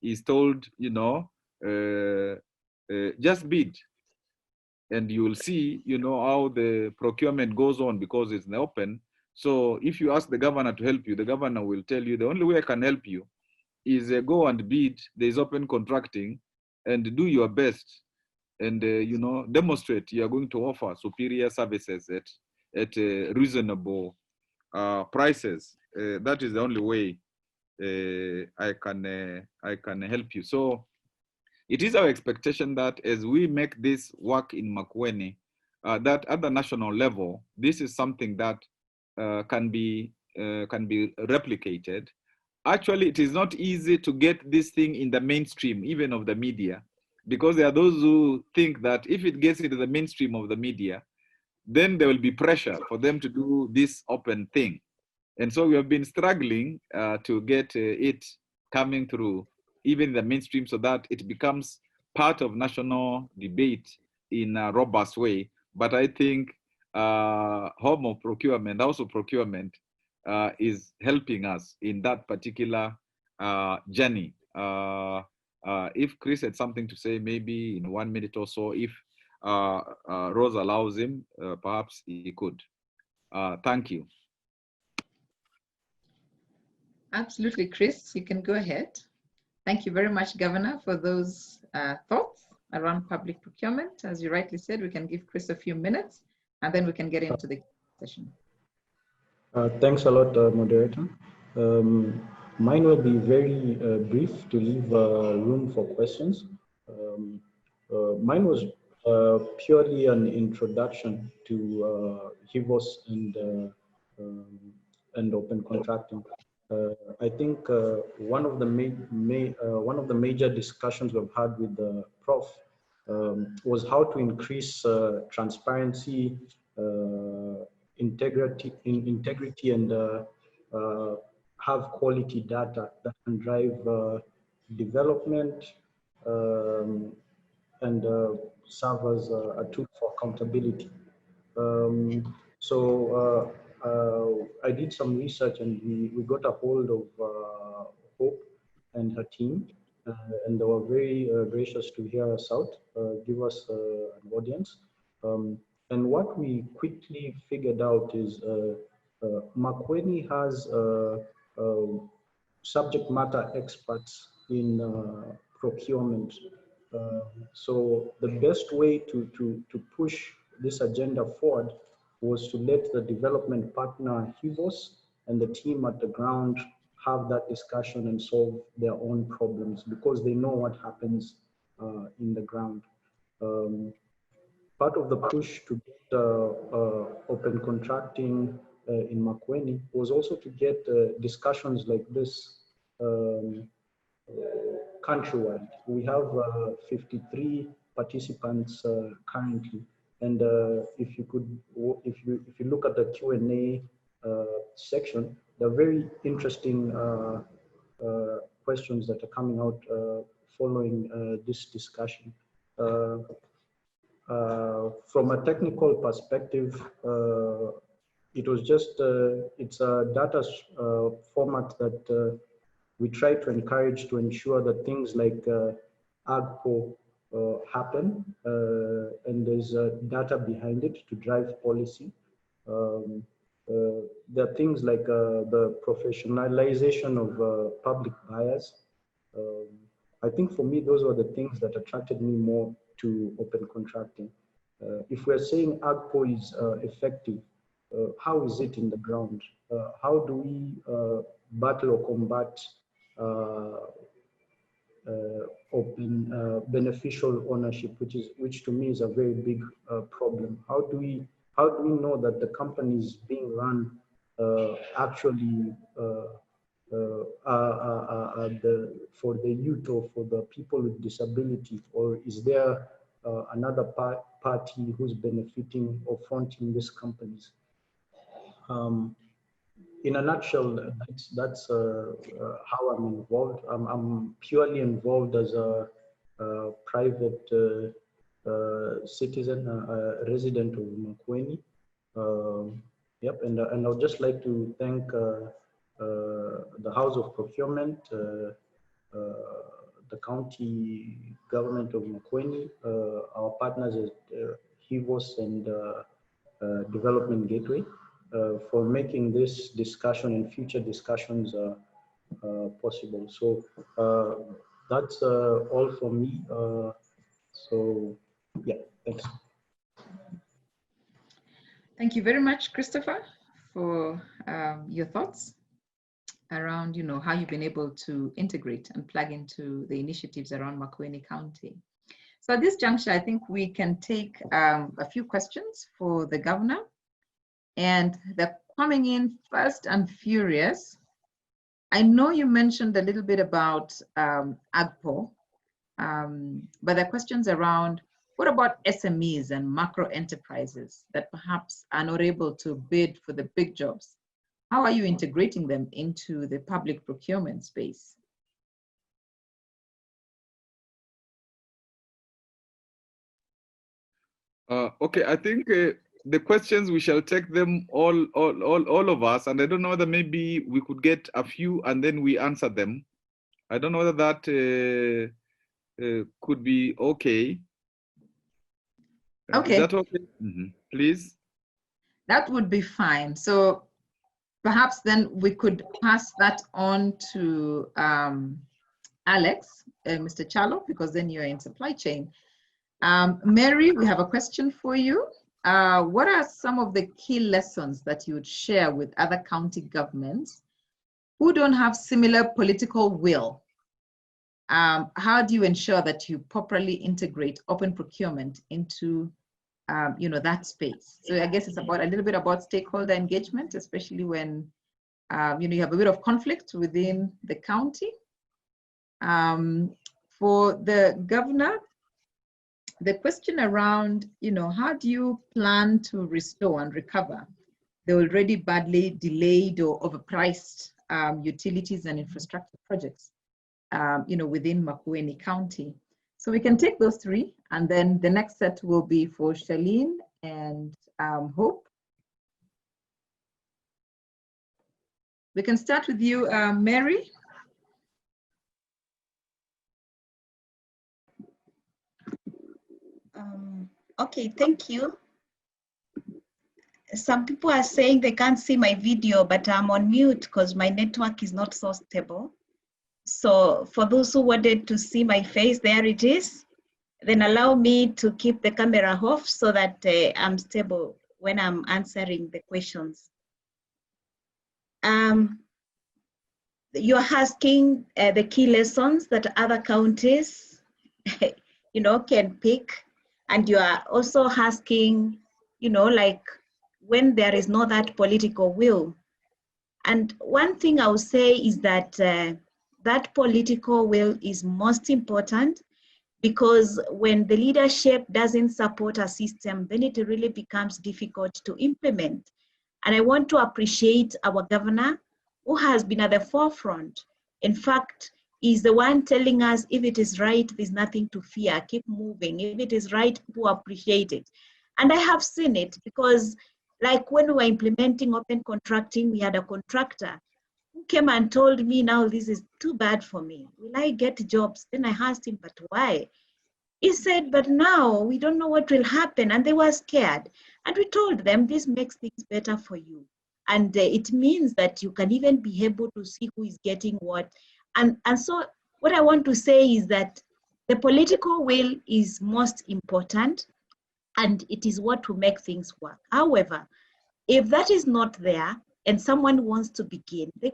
Speaker 3: is told, you know, just bid. And you will see, you know, how the procurement goes on, because it's in the open. So if you ask the governor to help you, the governor will tell you, the only way I can help you is go and bid, there's open contracting, and do your best. And, you know, demonstrate you are going to offer superior services at reasonable prices. That is the only way I can help you. So it is our expectation that as we make this work in Makueni, that at the national level, this is something that can be replicated. Actually, it is not easy to get this thing in the mainstream, even of the media, because there are those who think that if it gets into the mainstream of the media, then there will be pressure for them to do this open thing. And so we have been struggling to get it coming through even the mainstream, so that it becomes part of national debate in a robust way. But I think Home of Procurement, House of Procurement, is helping us in that particular journey. If Chris had something to say, maybe in 1 minute or so, if Rose allows him, perhaps he could. Thank you.
Speaker 2: Absolutely, Chris, you can go ahead. Thank you very much, Governor, for those thoughts around public procurement. As you rightly said, we can give Chris a few minutes, and then we can get into the session.
Speaker 8: Thanks a lot, moderator. Mine will be very brief to leave room for questions. Mine was purely an introduction to HIVOS and open contracting. I think one of the major discussions we've had with the Prof was how to increase transparency, integrity, and have quality data that can drive development and serve as a tool for accountability. I did some research, and we got a hold of Hope and her team, and they were very gracious to hear us out, give us an audience. And what we quickly figured out is Makueni has subject matter experts in procurement. So the best way to push this agenda forward was to let the development partner HIVOS and the team at the ground have that discussion and solve their own problems, because they know what happens in the ground. Part of the push to get open contracting in Makueni was also to get discussions like this countrywide. We have 53 participants currently, and if you look at the Q&A section, there are very interesting questions that are coming out following this discussion. From a technical perspective, it was just, it's a data format that we try to encourage to ensure that things like AGPO happen, and there's data behind it to drive policy. There are things like the professionalization of public buyers. I think for me, those were the things that attracted me more to open contracting. If we're saying AGPO is effective, how is it in the ground? How do we battle or combat open beneficial ownership, which to me is a very big problem? How do we know that the company is being run actually for the youth or for the people with disability, or is there another party who's benefiting or fronting these companies? In a nutshell, that's how I'm involved. I'm purely involved as a private citizen, a resident of Makueni. Yep, and I would just like to thank the House of Procurement, the county government of Makueni, our partners at HIVOS and Development Gateway, for making this discussion and future discussions possible. So that's all for me. So yeah, thanks.
Speaker 2: Thank you very much, Christopher, for your thoughts around, how you've been able to integrate and plug into the initiatives around Makueni County. So at this juncture, I think we can take a few questions for the governor, and they're coming in fast and furious. I know you mentioned a little bit about AGPO, but the questions around, what about SMEs and macro enterprises that perhaps are not able to bid for the big jobs? How are you integrating them into the public procurement space?
Speaker 3: Okay, I think the questions, we shall take them all of us, and I don't know whether maybe we could get a few and then we answer them. I don't know whether that could be okay.
Speaker 2: Okay.
Speaker 3: Is that okay? Mm-hmm. Please.
Speaker 2: That would be fine. So perhaps then we could pass that on to Alex, Mr. Chalo, because then you're in supply chain. Mary, we have a question for you. What are some of the key lessons that you would share with other county governments who don't have similar political will? How do you ensure that you properly integrate open procurement into that space? So I guess it's about a little bit about stakeholder engagement, especially when you have a bit of conflict within the county. For the governor, the question around, how do you plan to restore and recover the already badly delayed or overpriced utilities and infrastructure projects, within Makueni County? So we can take those three, and then the next set will be for Charlene and Hope. We can start with you, Mary.
Speaker 9: Okay, thank you. Some people are saying they can't see my video, but I'm on mute because my network is not so stable. So for those who wanted to see my face, there it is. Then allow me to keep the camera off so that I'm stable when I'm answering the questions. You're asking the key lessons that other counties, can pick. And you are also asking, like when there is not that political will. And one thing I would say is that that political will is most important, because when the leadership doesn't support a system, then it really becomes difficult to implement. And I want to appreciate our governor, who has been at the forefront. In fact, is the one telling us if it is right, there's nothing to fear, keep moving. If it is right, people appreciate it. And I have seen it because like when we were implementing open contracting, we had a contractor who came and told me, now this is too bad for me. Will I get jobs? Then I asked him, but why? He said, but now we don't know what will happen. And they were scared. And we told them, this makes things better for you. And it means that you can even be able to see who is getting what. And so what I want to say is that the political will is most important, and it is what will make things work. However, if that is not there and someone wants to begin, they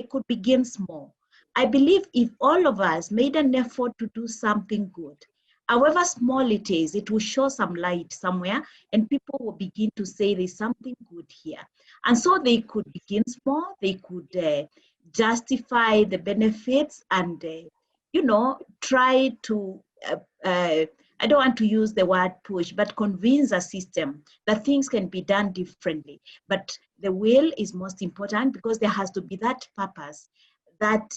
Speaker 9: could begin small. I believe if all of us made an effort to do something good, however small it is, it will show some light somewhere and people will begin to say there's something good here. And so they could begin small, they could justify the benefits and, try to, I don't want to use the word push, but convince a system that things can be done differently. But the will is most important because there has to be that purpose that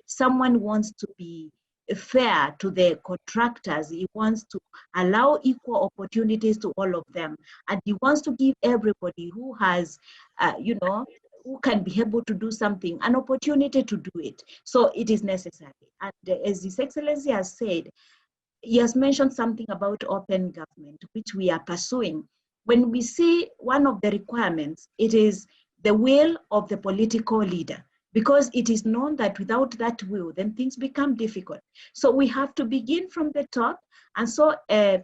Speaker 9: someone wants to be fair to the contractors. He wants to allow equal opportunities to all of them. And he wants to give everybody who has, who can be able to do something, an opportunity to do it. So it is necessary. And as His Excellency has said, he has mentioned something about open government, which we are pursuing. When we see one of the requirements, it is the will of the political leader, because it is known that without that will, then things become difficult. So we have to begin from the top. And so I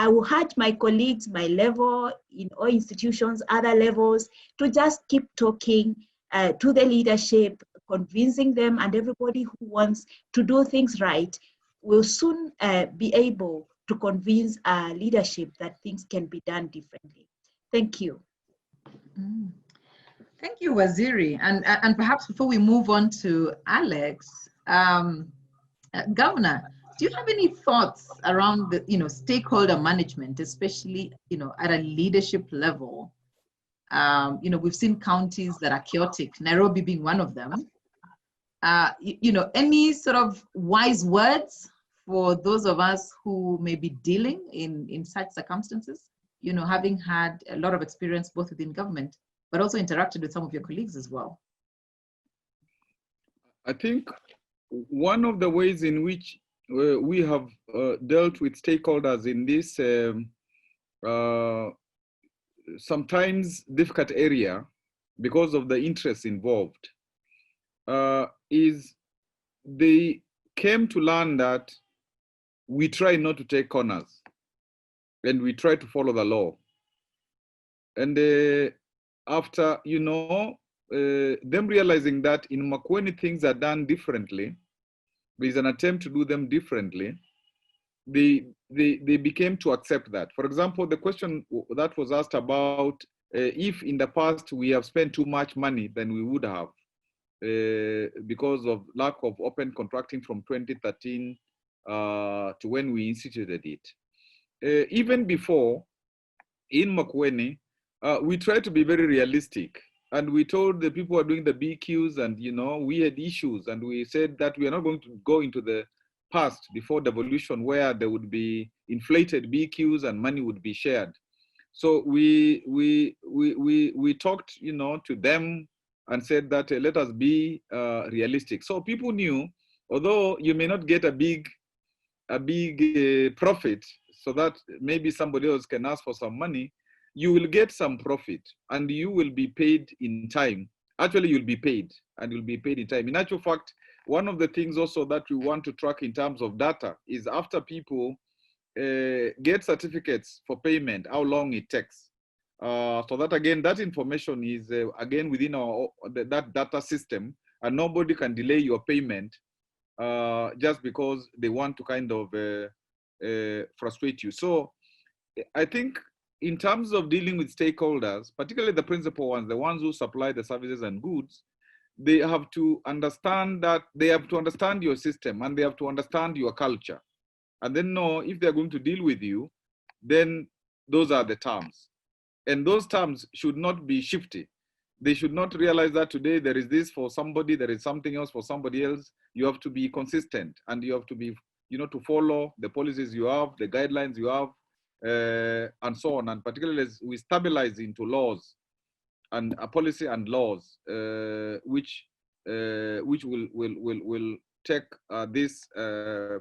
Speaker 9: will urge my colleagues, my level, in all institutions, other levels, to just keep talking to the leadership, convincing them, and everybody who wants to do things right will soon be able to convince leadership that things can be done differently. Thank you.
Speaker 2: Thank you, Waziri. And perhaps before we move on to Alex, Governor, do you have any thoughts around the stakeholder management, especially at a leadership level? We've seen counties that are chaotic, Nairobi being one of them. Any sort of wise words for those of us who may be dealing in such circumstances, having had a lot of experience both within government, but also interacted with some of your colleagues as well?
Speaker 3: I think one of the ways in which we have dealt with stakeholders in this sometimes difficult area because of the interests involved is they came to learn that we try not to take corners and we try to follow the law. And after, them realizing that in Makueni things are done differently, there's an attempt to do them differently, they became to accept that. For example, the question that was asked about if in the past we have spent too much money than we would have because of lack of open contracting from 2013 to when we instituted it. Even before, in Makueni, we tried to be very realistic. And we told the people who are doing the BQs and, we had issues, and we said that we are not going to go into the past before devolution where there would be inflated BQs and money would be shared. So we talked, to them and said that let us be realistic. So people knew, although you may not get a big profit, so that maybe somebody else can ask for some money, you will get some profit and you will be paid in time. Actually, you'll be paid and you'll be paid in time. In actual fact, one of the things also that we want to track in terms of data is after people get certificates for payment, how long it takes. So that again, that information is again within that data system, and nobody can delay your payment just because they want to kind of frustrate you. So I think in terms of dealing with stakeholders, particularly the principal ones, the ones who supply the services and goods, they have to understand that they have to understand your system and they have to understand your culture. And then know if they're going to deal with you, then those are the terms. And those terms should not be shifty, They should not realize that today there is this for somebody, there is something else for somebody else. You have to be consistent, and you have to be, to follow the policies you have, the guidelines you have, and so on. And particularly as we stabilize into laws and a policy and laws, which will take this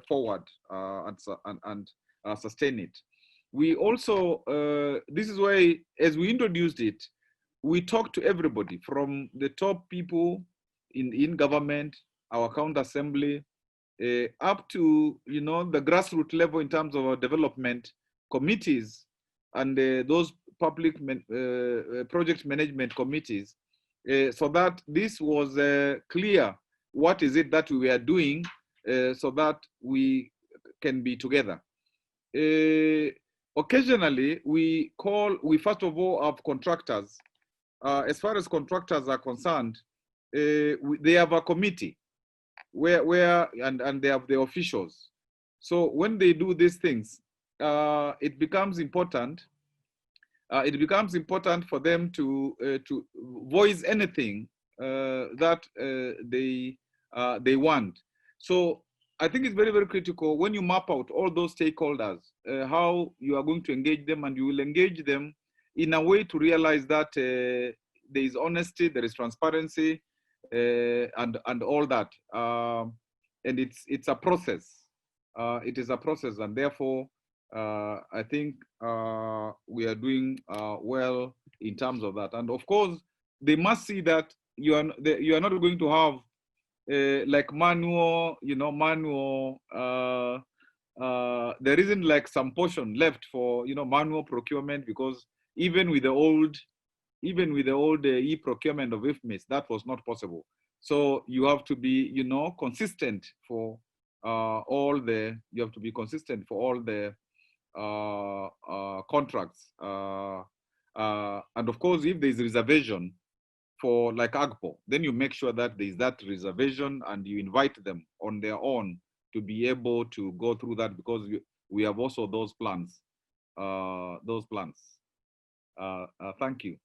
Speaker 3: forward and sustain it. We also, this is why, as we introduced it, we talk to everybody from the top people in government, our county assembly, up to the grassroots level in terms of our development committees and those public project management committees, so that this was clear. What is it that we are doing so that we can be together? Occasionally, we first of all have contractors. As far as contractors are concerned, they have a committee and they have the officials. So when they do these things, it becomes important. It becomes important for them to voice anything that they want. So I think it's very, very critical when you map out all those stakeholders, how you are going to engage them, and you will engage them in a way to realize that there is honesty, there is transparency, and all that. And it's a process. It is a process, and therefore, I think we are doing well in terms of that. And of course, they must see that you are not going to have like manual, there isn't like some portion left for manual procurement, because even with the old e-procurement of IFMIS, that was not possible. So you have to be consistent for all the contracts, and of course, if there is reservation for like AGPO, then you make sure that there is that reservation and you invite them on their own to be able to go through that, because we have also those plans. Thank you.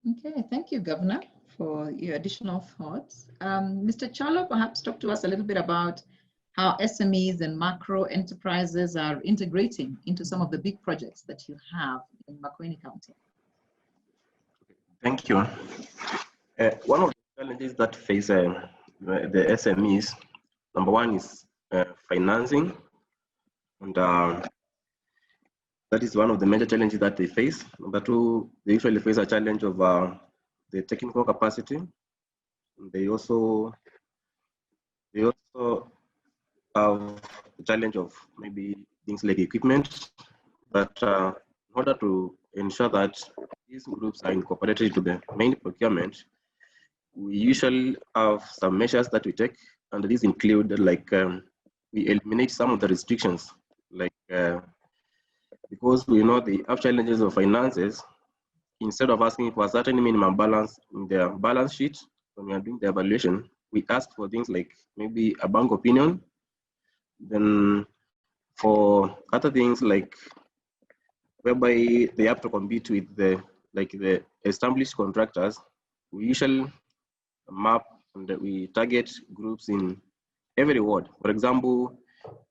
Speaker 2: Okay, thank you, Governor, for your additional thoughts. Mr. Chalo, perhaps talk to us a little bit about how SMEs and macro enterprises are integrating into some of the big projects that you have in Makueni County.
Speaker 6: Thank you. One of the challenges that face the SMEs, number one is financing, and that is one of the major challenges that they face. Number two, they usually face a challenge of the technical capacity. They also have the challenge of maybe things like equipment. But in order to ensure that these groups are incorporated to the main procurement, we usually have some measures that we take, and these include like we eliminate some of the restrictions, like because we know they have challenges of finances. Instead of asking for a certain minimum balance in their balance sheet when we are doing the evaluation, we ask for things like maybe a bank opinion. Then for other things like whereby they have to compete with the established contractors, we usually map and we target groups in every ward. For example,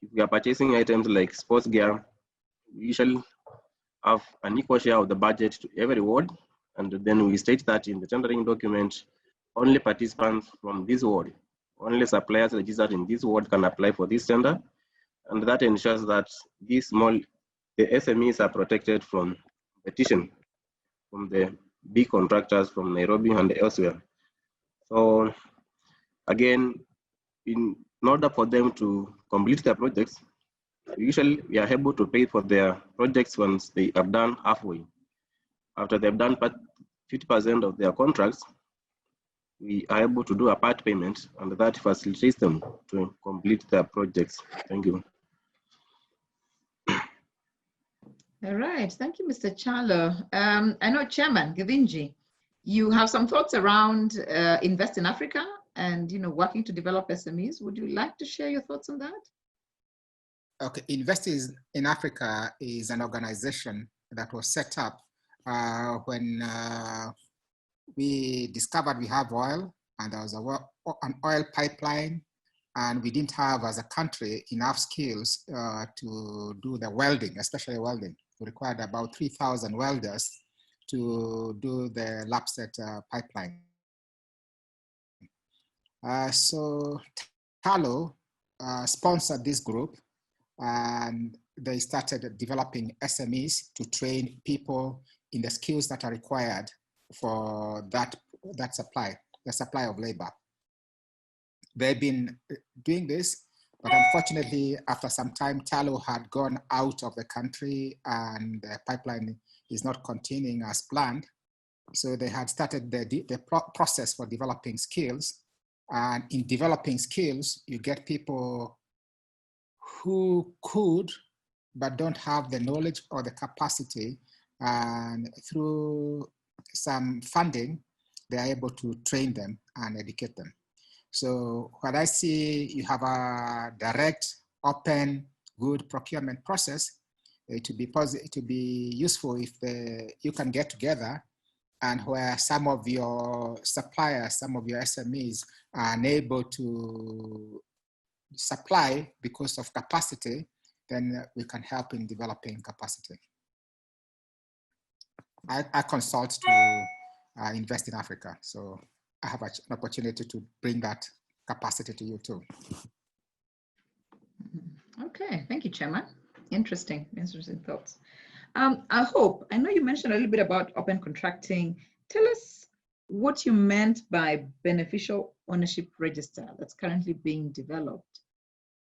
Speaker 6: if we are purchasing items like sports gear, we usually have an equal share of the budget to every ward, and then we state that in the tendering document, only participants from this ward, only suppliers registered in this ward can apply for this tender, and that ensures that the SMEs are protected from competition from the big contractors from Nairobi and elsewhere. So again, in order for them to complete their projects, usually we are able to pay for their projects once they have done halfway. After they've done 50% of their contracts, we are able to do a part payment, and that facilitates them to complete their projects. Thank you.
Speaker 2: All right, thank you, Mr. Chalo. I know Chairman Givinji, you have some thoughts around Invest in Africa and working to develop SMEs. Would you like to share your thoughts on that?
Speaker 1: Okay, Invest in Africa is an organization that was set up when we discovered we have oil, and there was an oil pipeline, and we didn't have, as a country, enough skills to do the welding, especially welding. We required about 3,000 welders to do the Lapset pipeline. So Talo sponsored this group, and they started developing SMEs to train people in the skills that are required for that supply, the supply of labor. They've been doing this, but unfortunately, after some time, Talo had gone out of the country and the pipeline is not continuing as planned. So they had started the process for developing skills. And in developing skills, you get people who could, but don't have the knowledge or the capacity. And through some funding, they are able to train them and educate them. So what I see, you have a direct, open, good procurement process. To be useful if you can get together, and where some of your suppliers, some of your SMEs are unable to supply because of capacity, then we can help in developing capacity. I consult to invest in Africa, so I have an opportunity to bring that capacity to you too.
Speaker 2: Okay, thank you, Chairman. Interesting thoughts. I know you mentioned a little bit about open contracting. Tell us what you meant by beneficial ownership register that's currently being developed.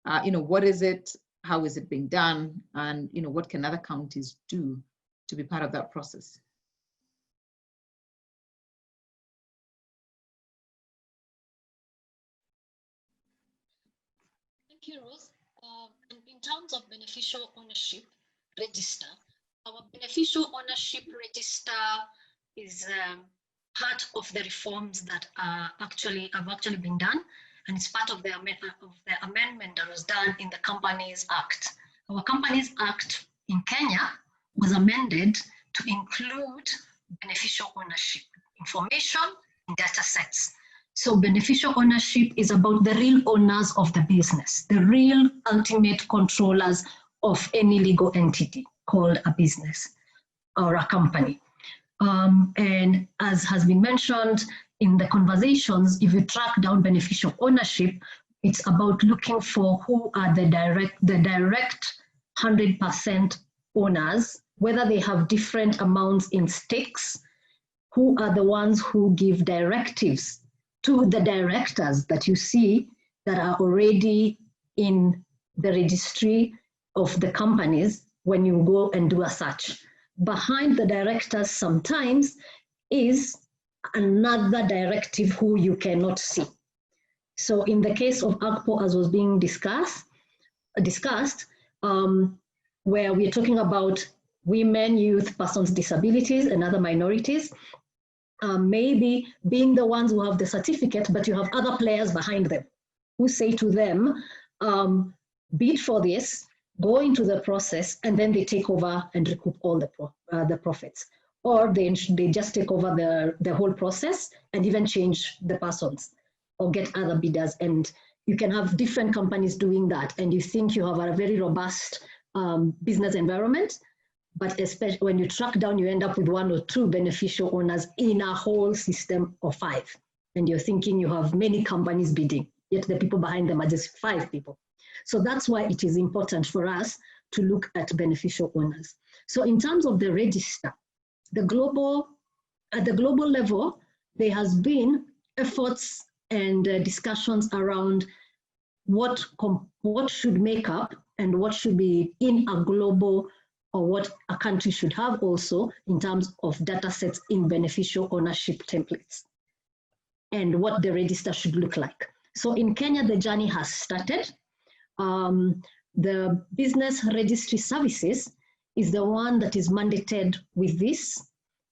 Speaker 2: What is it? How is it being done? And what can other counties do to be part of that process?
Speaker 5: Thank you, Rose. In terms of beneficial ownership register, our beneficial ownership register is part of the reforms that have actually been done, and it's part of the amendment that was done in the Companies Act. Our Companies Act in Kenya was amended to include beneficial ownership information in data sets. So beneficial ownership is about the real owners of the business, the real ultimate controllers of any legal entity called a business or a company. And as has been mentioned in the conversations, if you track down beneficial ownership, it's about looking for who are the direct 100% owners, whether they have different amounts in stakes, who are the ones who give directives to the directors that you see that are already in the registry of the companies when you go and do a search. Behind the directors sometimes is another directive who you cannot see. So in the case of AGPO, as was being discussed, where we're talking about women, youth, persons, disabilities, and other minorities, maybe being the ones who have the certificate, but you have other players behind them who say to them, bid for this, go into the process, and then they take over and recoup all the profits. Or they just take over the whole process and even change the persons or get other bidders. And you can have different companies doing that. And you think you have a very robust business environment, but especially when you track down, you end up with 1 or 2 beneficial owners in a whole system of 5. And you're thinking you have many companies bidding, yet the people behind them are just 5 people. So that's why it is important for us to look at beneficial owners. So in terms of the register, at the global level, there has been efforts and discussions around what should make up and what should be in a global, or what a country should have also in terms of data sets in beneficial ownership templates, and what the register should look like. So in Kenya, the journey has started. The Business Registry Services is the one that is mandated with this,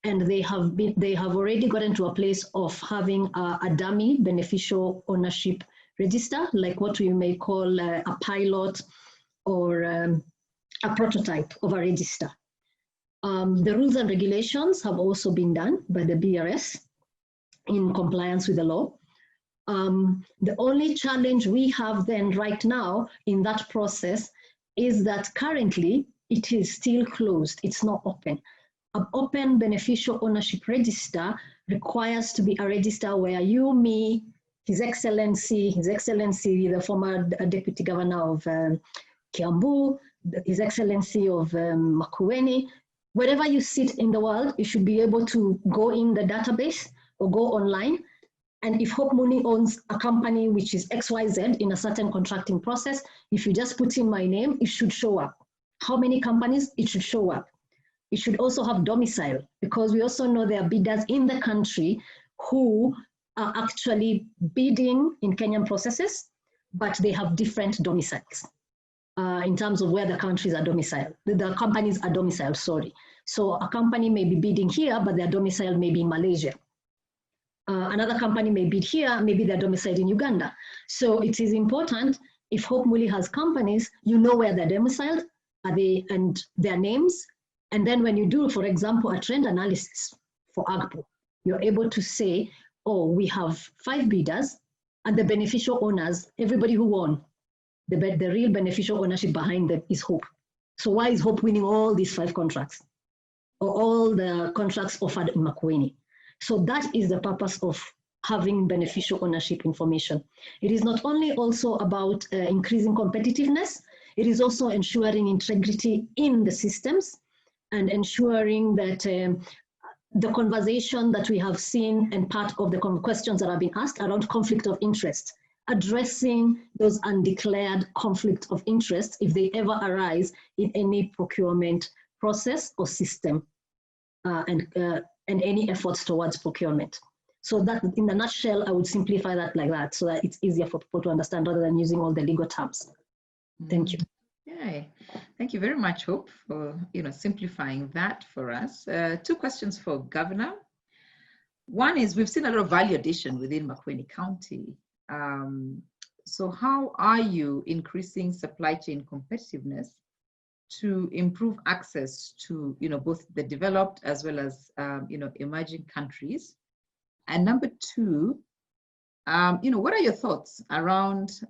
Speaker 5: and they have already gotten to a place of having a dummy beneficial ownership register, like what we may call a pilot or a prototype of a register. The rules and regulations have also been done by the BRS in compliance with the law. The only challenge we have then right now in that process is that currently it is still closed. It's not open. An open beneficial ownership register requires to be a register where you, me, His Excellency, the former Deputy Governor of Kiambu, His Excellency of Makueni, wherever you sit in the world, you should be able to go in the database or go online. And if Hope Mooney owns a company which is XYZ in a certain contracting process, if you just put in my name, it should show up. How many companies? It should show up. It should also have domicile, because we also know there are bidders in the country who are actually bidding in Kenyan processes, but they have different domiciles in terms of where the countries are domiciled. The companies are domiciled, sorry. So a company may be bidding here, but their domicile may be in Malaysia. Another company may bid here, maybe they're domiciled in Uganda. So it is important, if Hope Muli has companies, you know where they're domiciled, are they, and their names. And then when you do, for example, a trend analysis for AGPO, you're able to say, oh, we have 5 bidders and the beneficial owners, everybody who won, the real beneficial ownership behind them is Hope. So why is Hope winning all these 5 contracts or all the contracts offered in Makueni? So that is the purpose of having beneficial ownership information. It is not only also about increasing competitiveness, it is also ensuring integrity in the systems and ensuring that the conversation that we have seen and part of the questions that have been asked around conflict of interest, addressing those undeclared conflict of interest if they ever arise in any procurement process or system and any efforts towards procurement. So that, in a nutshell, I would simplify that like that so that it's easier for people to understand rather than using all the legal terms. Thank you.
Speaker 2: Okay, thank you very much, Hope, for simplifying that for us. 2 questions for Governor. One is, we've seen a lot of value addition within Makueni County. So how are you increasing supply chain competitiveness to improve access to both the developed as well as emerging countries? And number 2, what are your thoughts around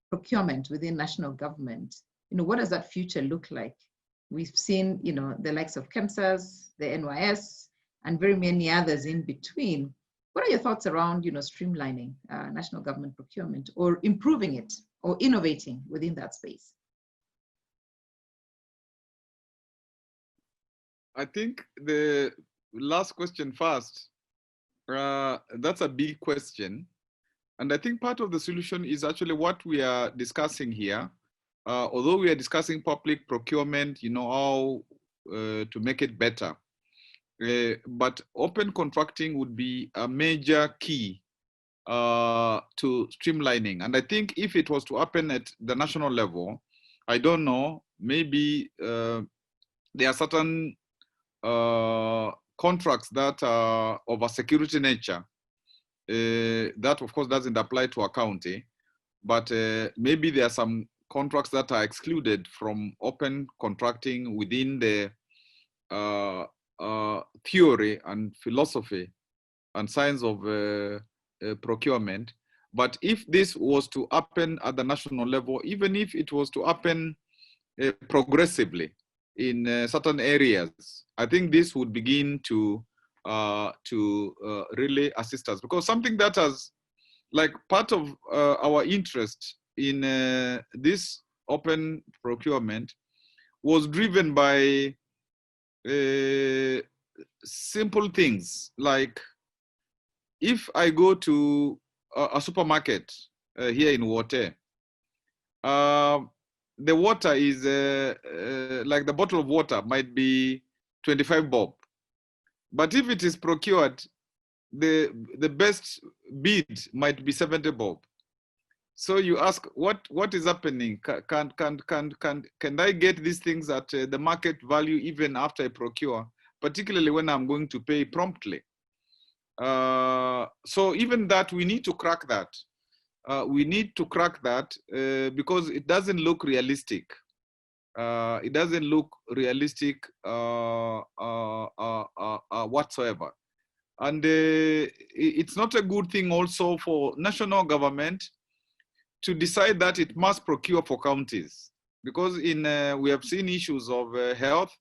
Speaker 2: procurement within national government? What does that future look like? We've seen the likes of KEMSAS, the NYS, and very many others in between. What are your thoughts around streamlining national government procurement, or improving it, or innovating within that space?
Speaker 3: I think the last question first, that's a big question. And I think part of the solution is actually what we are discussing here. Although we are discussing public procurement, how to make it better. But open contracting would be a major key to streamlining. And I think if it was to happen at the national level, I don't know, maybe there are certain contracts that are of a security nature. That, of course, doesn't apply to a county, but maybe there are some contracts that are excluded from open contracting within the theory and philosophy and science of procurement. But if this was to happen at the national level, even if it was to happen progressively in certain areas, I think this would begin to really assist us, because something that has, like, part of our interest in this open procurement was driven by simple things. Like, if I go to a supermarket here in Wote, the water is like, the bottle of water might be 25 bob. But if it is procured, the best bid might be 70 bob. So you ask, what is happening? Can I get these things at the market value even after I procure, particularly when I'm going to pay promptly? So even that, we need to crack that. We need to crack that because it doesn't look realistic. It doesn't look realistic whatsoever. And it's not a good thing also for national government to decide that it must procure for counties, because we have seen issues of health,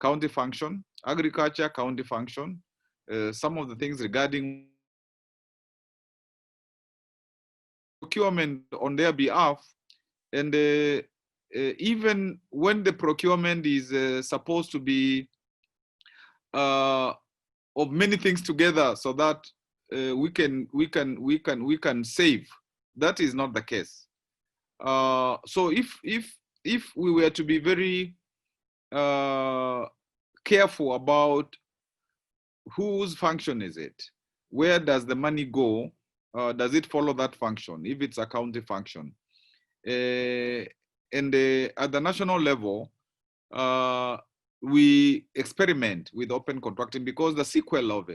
Speaker 3: county function, agriculture, county function, some of the things regarding procurement on their behalf. And even when the procurement is supposed to be of many things together so that we can save, that is not the case. So if we were to be very careful about whose function is it, where does the money go, does it follow that function, if it's a county function, and at the national level, we experiment with open contracting, because the sequel of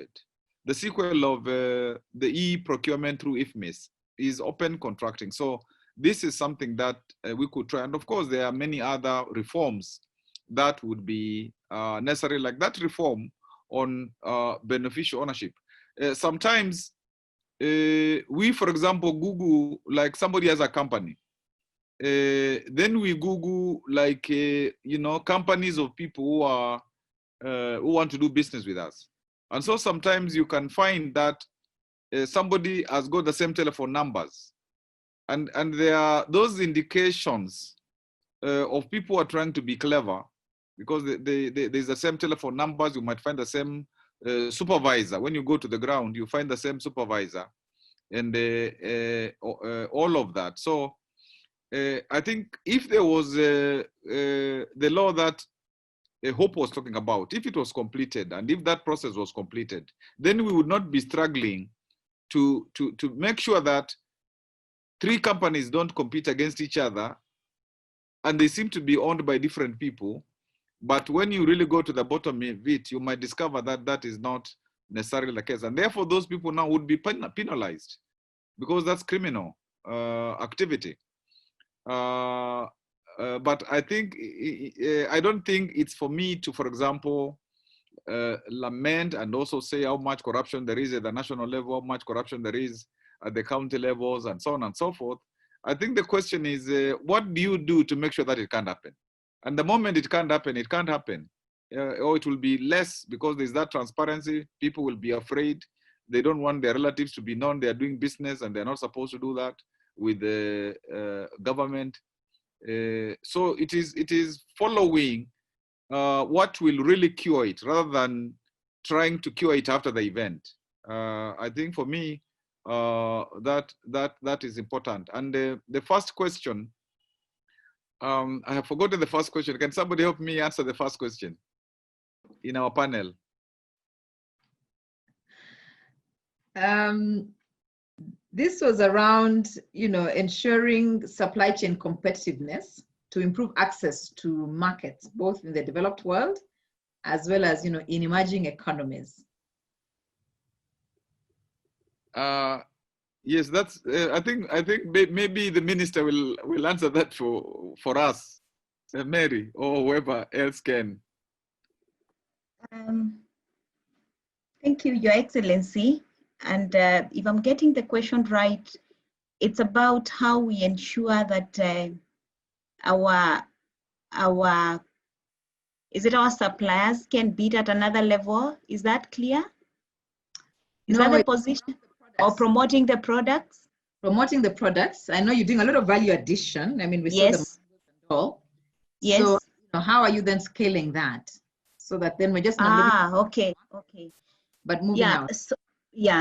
Speaker 3: the e-procurement through IFMIS is open contracting. So this is something that we could try. And of course, there are many other reforms that would be necessary, like that reform on beneficial ownership. Sometimes we, for example, Google, like somebody has a company. Then we Google like, companies of people who are who want to do business with us. And so sometimes you can find that somebody has got the same telephone numbers. And there are those indications of people who are trying to be clever, because there's the same telephone numbers. You might find the same supervisor. When you go to the ground, you find the same supervisor, and all of that. So I think if there was the law that Hope was talking about, if it was completed, and if that process was completed, then we would not be struggling to make sure that 3 companies don't compete against each other, and they seem to be owned by different people. But when you really go to the bottom of it, you might discover that that is not necessarily the case. And therefore, those people now would be penalized, because that's criminal activity. But I think, I don't think it's for me to, for example, lament and also say how much corruption there is at the national level, how much corruption there is at the county levels, and so on and so forth. I think the question is, what do you do to make sure that it can't happen? And the moment it can't happen, it can't happen. Or it will be less, because there's that transparency. People will be afraid. They don't want their relatives to be known they're doing business, and they're not supposed to do that with the government. So it is following what will really cure it, rather than trying to cure it after the event. I think for me, that is important. And the first question, I have forgotten the first question. Can somebody help me answer the first question in our panel?
Speaker 2: This was around, ensuring supply chain competitiveness to improve access to markets, both in the developed world as well as, in emerging economies.
Speaker 3: Yes, that's. I think maybe the minister will answer that for us, Mary, or whoever else can.
Speaker 9: Thank you, Your Excellency. And if I'm getting the question right, it's about how we ensure that our suppliers can bid at another level. Is that clear? Is that the position? Or promoting the products?
Speaker 2: Promoting the products. I know you're doing a lot of value addition. I mean, we saw the all.
Speaker 9: Yes.
Speaker 2: So how are you then scaling that? So that then we're just not
Speaker 9: okay.
Speaker 2: But moving out.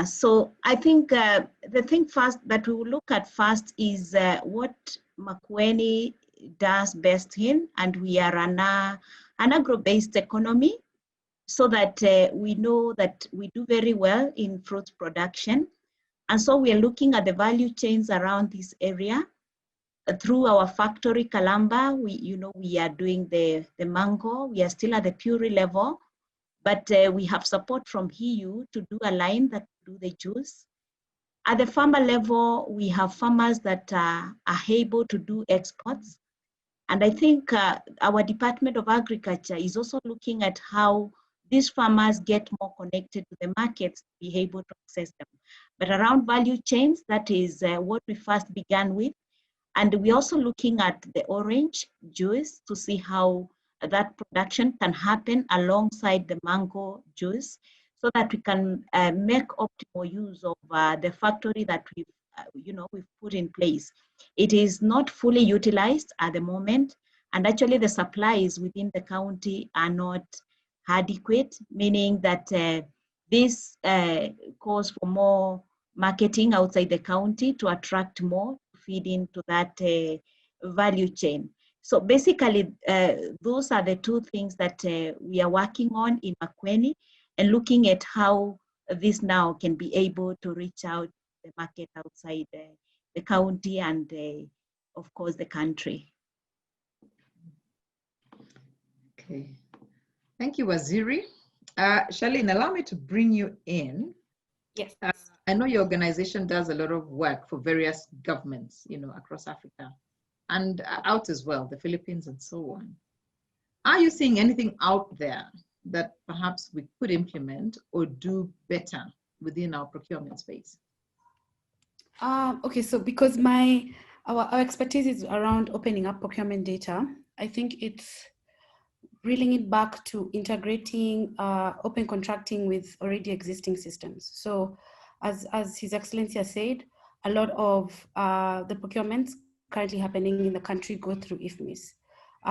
Speaker 9: So I think the thing first that we will look at first is what Makueni does best in, and we are an agro-based economy, so that we know that we do very well in fruit production. And so we are looking at the value chains around this area. Through our factory, Kalamba, we are doing the mango. We are still at the puree level, but we have support from HEU to do a line that do the juice. At the farmer level, we have farmers that are able to do exports. And I think our Department of Agriculture is also looking at how these farmers get more connected to the markets to be able to access them. But around value chains, that is what we first began with. And we're also looking at the orange juice to see how that production can happen alongside the mango juice, so that we can make optimal use of the factory that we've put in place. It is not fully utilized at the moment, and actually the supplies within the county are not adequate, meaning that this calls for more marketing outside the county to attract more, to feed into that value chain. So basically, those are the two things that we are working on in Makueni, and looking at how this now can be able to reach out the market outside the county and, of course, the country.
Speaker 2: Okay. Thank you, Waziri. Charlene, allow me to bring you in.
Speaker 7: Yes.
Speaker 2: I know your organization does a lot of work for various governments, across Africa and out as well, the Philippines and so on. Are you seeing anything out there that perhaps we could implement or do better within our procurement space?
Speaker 7: Okay, so because our expertise is around opening up procurement data, I think it's reeling it back to integrating open contracting with already existing systems. So as His Excellency has said, a lot of the procurements currently happening in the country go through IFMIS.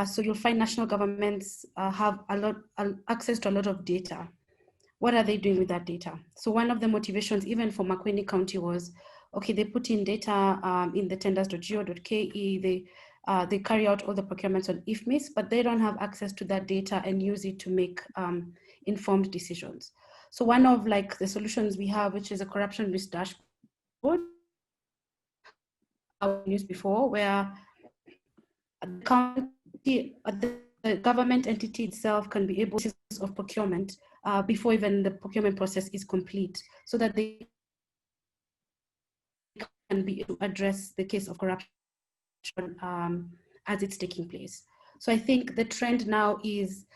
Speaker 7: So you'll find national governments have access to a lot of data. What are they doing with that data? So one of the motivations, even for Makueni County, was, okay, they put in data in the tenders.go.ke, they carry out all the procurements on IFMIS, but they don't have access to that data and use it to make informed decisions. So one of the solutions we have, which is a corruption risk dashboard, I've used before, where the government entity itself can be able to of procurement before even the procurement process is complete, so that they can be able to address the case of corruption as it's taking place. So I think the trend now is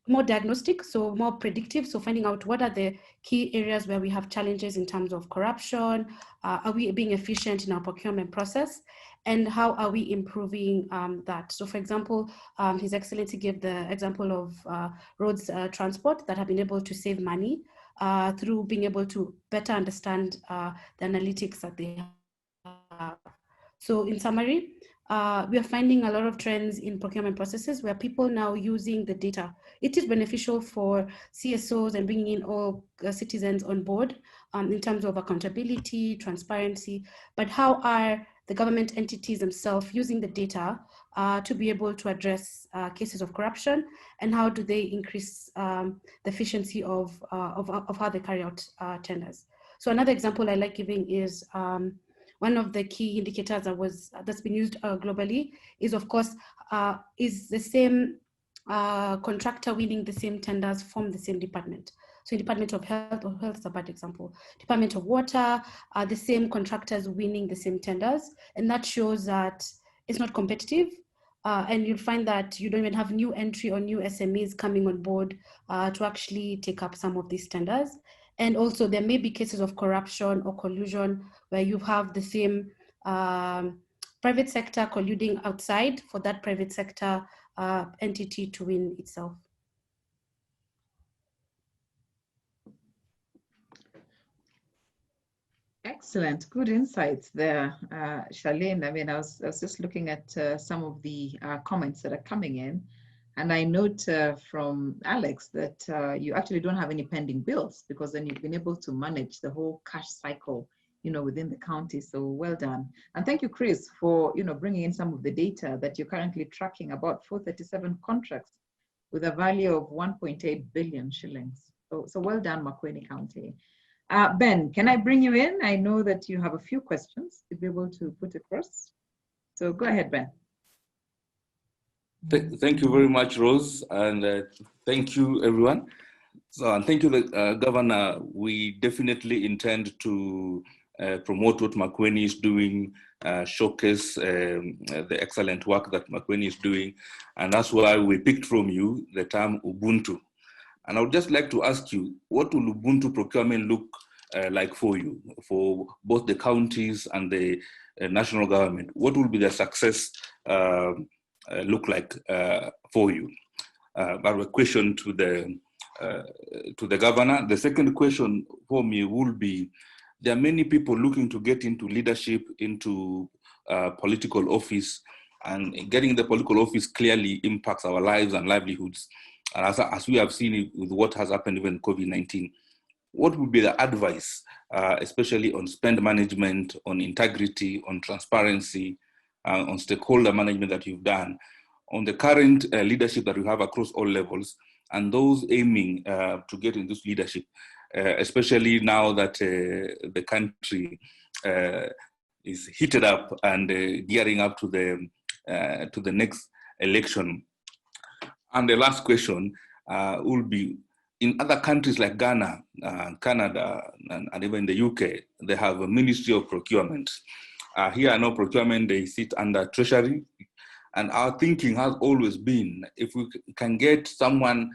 Speaker 7: more diagnostic, so more predictive, so finding out what are the key areas where we have challenges in terms of corruption, are we being efficient in our procurement process, and how are we improving that. So for example, His Excellency gave the example of roads transport that have been able to save money through being able to better understand the analytics that they have. So in summary, we are finding a lot of trends in procurement processes where people now using the data. It is beneficial for CSOs and bringing in all citizens on board in terms of accountability, transparency, but how are the government entities themselves using the data to be able to address cases of corruption, and how do they increase the efficiency of how they carry out tenders. So another example I like giving is one of the key indicators that's been used globally is, of course, is the same contractor winning the same tenders from the same department. So Department of Health, or Health is a bad example, Department of Water, are the same contractors winning the same tenders. And that shows that it's not competitive. And you'll find that you don't even have new entry or new SMEs coming on board to actually take up some of these tenders. And also there may be cases of corruption or collusion where you have the same private sector colluding outside for that private sector entity to win itself.
Speaker 2: Excellent, good insights there, Charlene. I mean, I was just looking at some of the comments that are coming in, and I note from Alex that you actually don't have any pending bills, because then you've been able to manage the whole cash cycle, within the county. So well done. And thank you, Chris, for, bringing in some of the data that you're currently tracking, about 437 contracts with a value of 1.8 billion shillings. So well done, Makueni County. Ben, can I bring you in? I know that you have a few questions to be able to put across. So go ahead, Ben.
Speaker 10: Thank you very much, Rose, and thank you, everyone. So, and thank you, Governor. We definitely intend to promote what Makueni is doing, showcase the excellent work that Makueni is doing. And that's why we picked from you the term Ubuntu. And I would just like to ask you, what will Ubuntu procurement look like for you, for both the counties and the national government? What will be the success look like for you? I have a question to the governor. The second question for me will be, there are many people looking to get into leadership, into political office, and getting the political office clearly impacts our lives and livelihoods. And as we have seen it with what has happened even COVID-19, what would be the advice, especially on spend management, on integrity, on transparency, on stakeholder management that you've done, on the current leadership that we have across all levels, and those aiming to get into this leadership, especially now that the country is heated up and gearing up to the next election? And the last question will be, in other countries like Ghana, Canada, and even the UK, they have a Ministry of Procurement. Here I know procurement, they sit under Treasury. And our thinking has always been, if we can get someone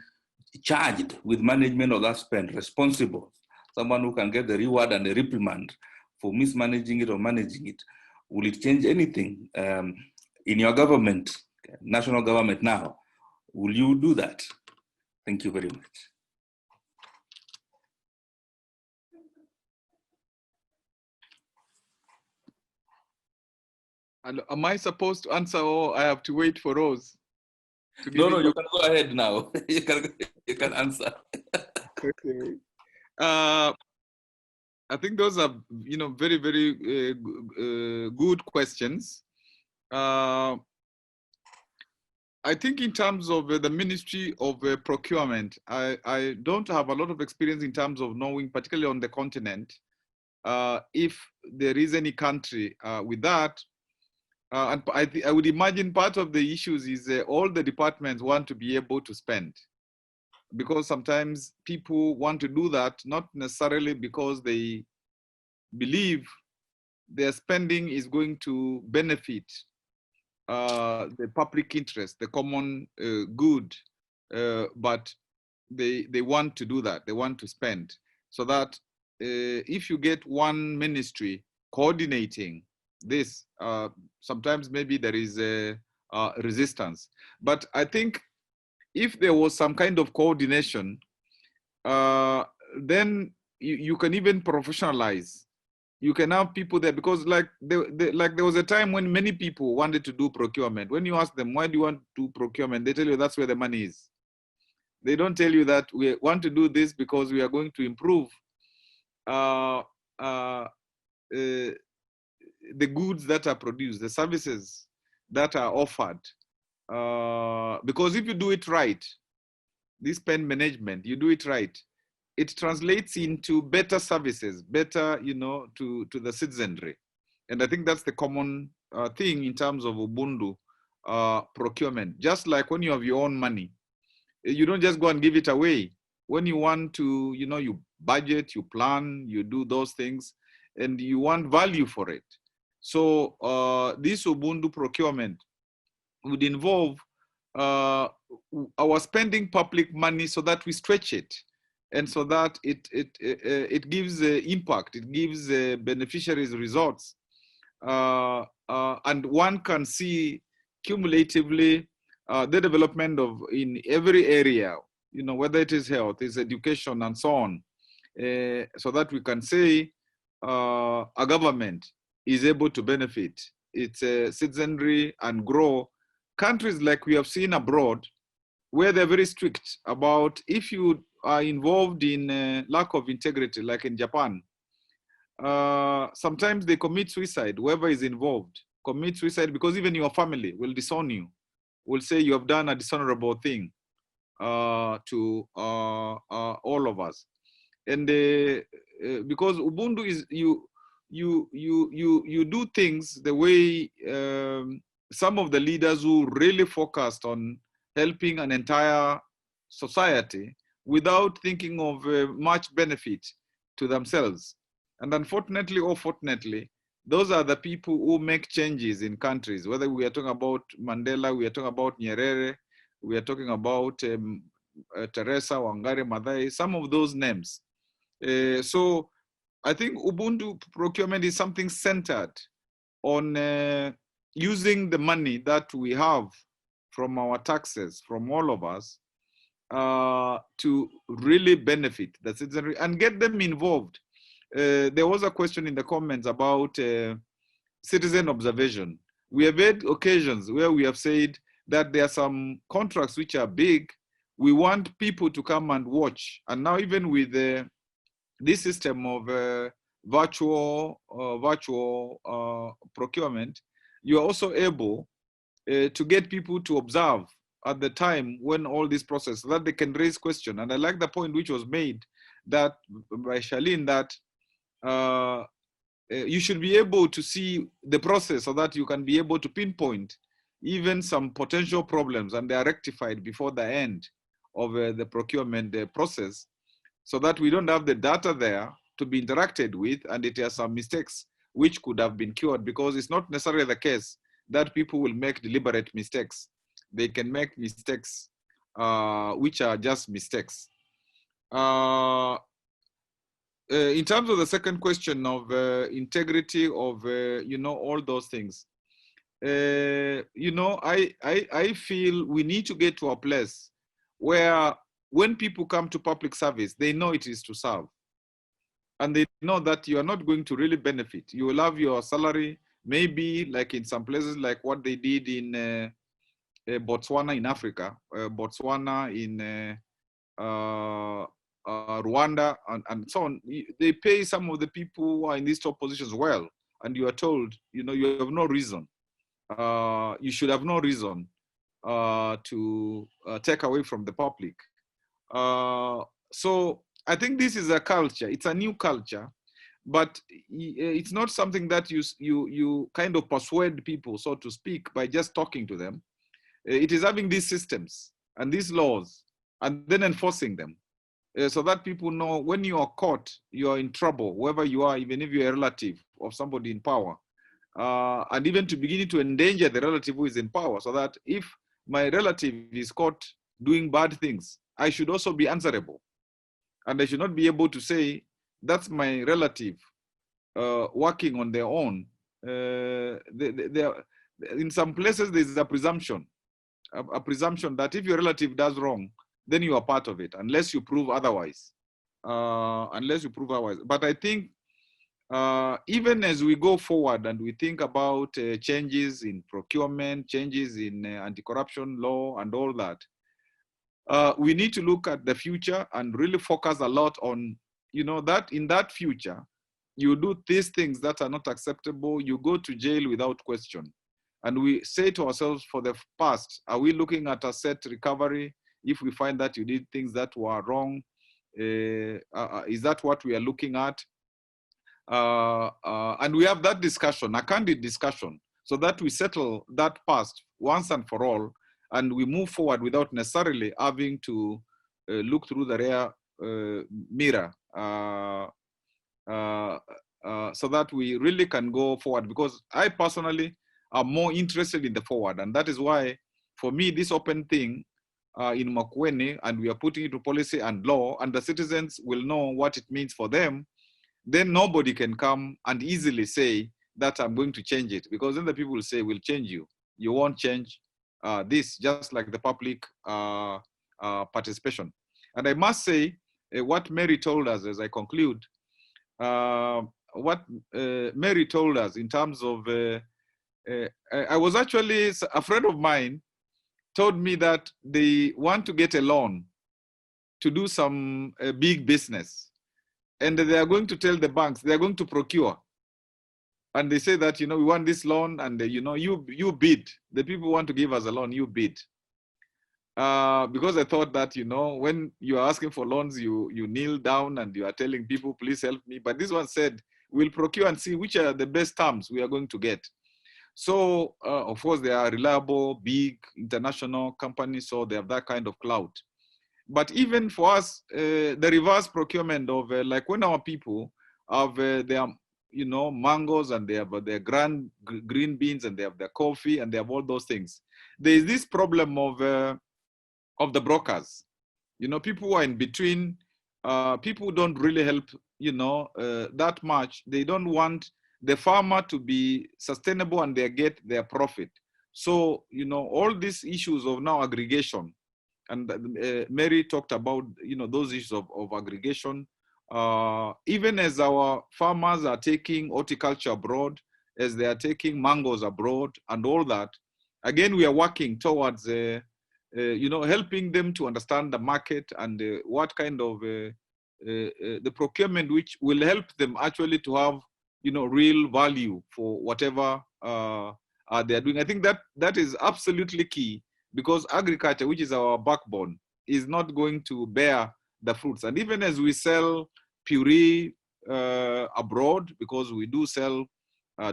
Speaker 10: charged with management of that spend, responsible, someone who can get the reward and the reprimand for mismanaging it or managing it, will it change anything in your government, national government now? Will you do that? Thank you very much.
Speaker 3: Am I supposed to answer, or I have to wait for Rose?
Speaker 10: No, you can go ahead now. you can answer.
Speaker 3: Okay. I think those are, very, very good questions. I think in terms of the Ministry of Procurement, I don't have a lot of experience in terms of knowing, particularly on the continent, if there is any country with that. And I would imagine part of the issues is all the departments want to be able to spend, because sometimes people want to do that, not necessarily because they believe their spending is going to benefit the public interest, the common good, but they want to do that. They want to spend, so that if you get one ministry coordinating this, sometimes maybe there is a resistance. But I think if there was some kind of coordination, then you can even professionalize. You can have people there, because like there was a time when many people wanted to do procurement. When you ask them, why do you want to do procurement? They tell you that's where the money is. They don't tell you that we want to do this because we are going to improve the goods that are produced, the services that are offered. Because if you do it right, this spend management, you do it right, it translates into better services, better, to the citizenry. And I think that's the common thing in terms of Ubuntu procurement. Just like when you have your own money, you don't just go and give it away. When you want to, you budget, you plan, you do those things, and you want value for it. So this Ubuntu procurement would involve our spending public money so that we stretch it, and so that it gives impact, it gives beneficiaries results, and one can see cumulatively the development of in every area, whether it is health, is education, and so on, so that we can say a government is able to benefit its citizenry and grow. Countries like we have seen abroad, where they're very strict about if you are involved in lack of integrity, like in Japan, sometimes they commit suicide. Whoever is involved commits suicide, because even your family will disown you, will say you have done a dishonorable thing to all of us. And because Ubuntu is you do things the way some of the leaders who really focused on helping an entire society without thinking of much benefit to themselves. And unfortunately or fortunately, those are the people who make changes in countries, whether we are talking about Mandela, we are talking about Nyerere, we are talking about Teresa, Wangari Maathai, some of those names. So I think Ubuntu procurement is something centered on using the money that we have from our taxes, from all of us, to really benefit the citizenry and get them involved. There was a question in the comments about citizen observation. We have had occasions where we have said that there are some contracts which are big. We want people to come and watch. And now even with this system of virtual procurement, you are also able to get people to observe at the time when all this process, so that they can raise questions. And I like the point which was made that by Charlene, that you should be able to see the process so that you can be able to pinpoint even some potential problems, and they are rectified before the end of the procurement process, so that we don't have the data there to be interacted with, and it has some mistakes which could have been cured, because it's not necessarily the case that people will make deliberate mistakes. They can make mistakes which are just mistakes. In terms of the second question of integrity of, all those things, I feel we need to get to a place where when people come to public service, they know it is to serve. And they know that you are not going to really benefit. You will have your salary, maybe like in some places like what they did in Botswana in Africa, Botswana in Rwanda, and so on. They pay some of the people who are in these top positions well, and you are told, you have no reason. You should have no reason to take away from the public. So I think this is a culture. It's a new culture, but it's not something that you kind of persuade people, so to speak, by just talking to them. It is having these systems and these laws and then enforcing them, so that people know when you are caught, you are in trouble, wherever you are, even if you're a relative of somebody in power. And even to begin to endanger the relative who is in power, so that if my relative is caught doing bad things, I should also be answerable. And I should not be able to say, that's my relative working on their own. In some places, there's a presumption that if your relative does wrong, then you are part of it, unless you prove otherwise. But I think even as we go forward and we think about changes in procurement, changes in anti-corruption law and all that, we need to look at the future and really focus a lot on, that in that future, you do these things that are not acceptable, you go to jail without question. And we say to ourselves, for the past, are we looking at asset recovery? If we find that you did things that were wrong, is that what we are looking at? And we have that discussion, a candid discussion, so that we settle that past once and for all, and we move forward without necessarily having to look through the rear mirror, so that we really can go forward. Because I personally am more interested in the forward, and that is why, for me, this open thing in Makueni, and we are putting it to policy and law, and the citizens will know what it means for them, then nobody can come and easily say that I'm going to change it, because then the people will say, we'll change you. You won't change this, just like the public participation. And I must say, what Mary told us as I conclude, what Mary told us in terms of, I was actually, a friend of mine told me that they want to get a loan to do some big business. And they are going to tell the banks, they are going to procure. And they say that, we want this loan, and you bid. The people want to give us a loan, you bid. Because I thought that, when you are asking for loans, you kneel down and you are telling people, please help me. But this one said, we'll procure and see which are the best terms we are going to get. So, of course, they are reliable, big, international companies, so they have that kind of clout. But even for us, the reverse procurement of, like when our people have their, you know, mangoes, and they have their green beans, and they have their coffee, and they have all those things. There is this problem of the brokers. You know, people who are in between, people who don't really help, you know, that much. They don't want the farmer to be sustainable and they get their profit. So, you know, all these issues of now aggregation, and Mary talked about, you know, those issues of aggregation. Even as our farmers are taking horticulture abroad, as they are taking mangoes abroad and all that, again, we are working towards, you know, helping them to understand the market and what kind of the procurement which will help them actually to have, you know, real value for whatever they are doing. I think that is absolutely key, because agriculture, which is our backbone, is not going to bear the fruits. And even as we sell puree abroad, because we do sell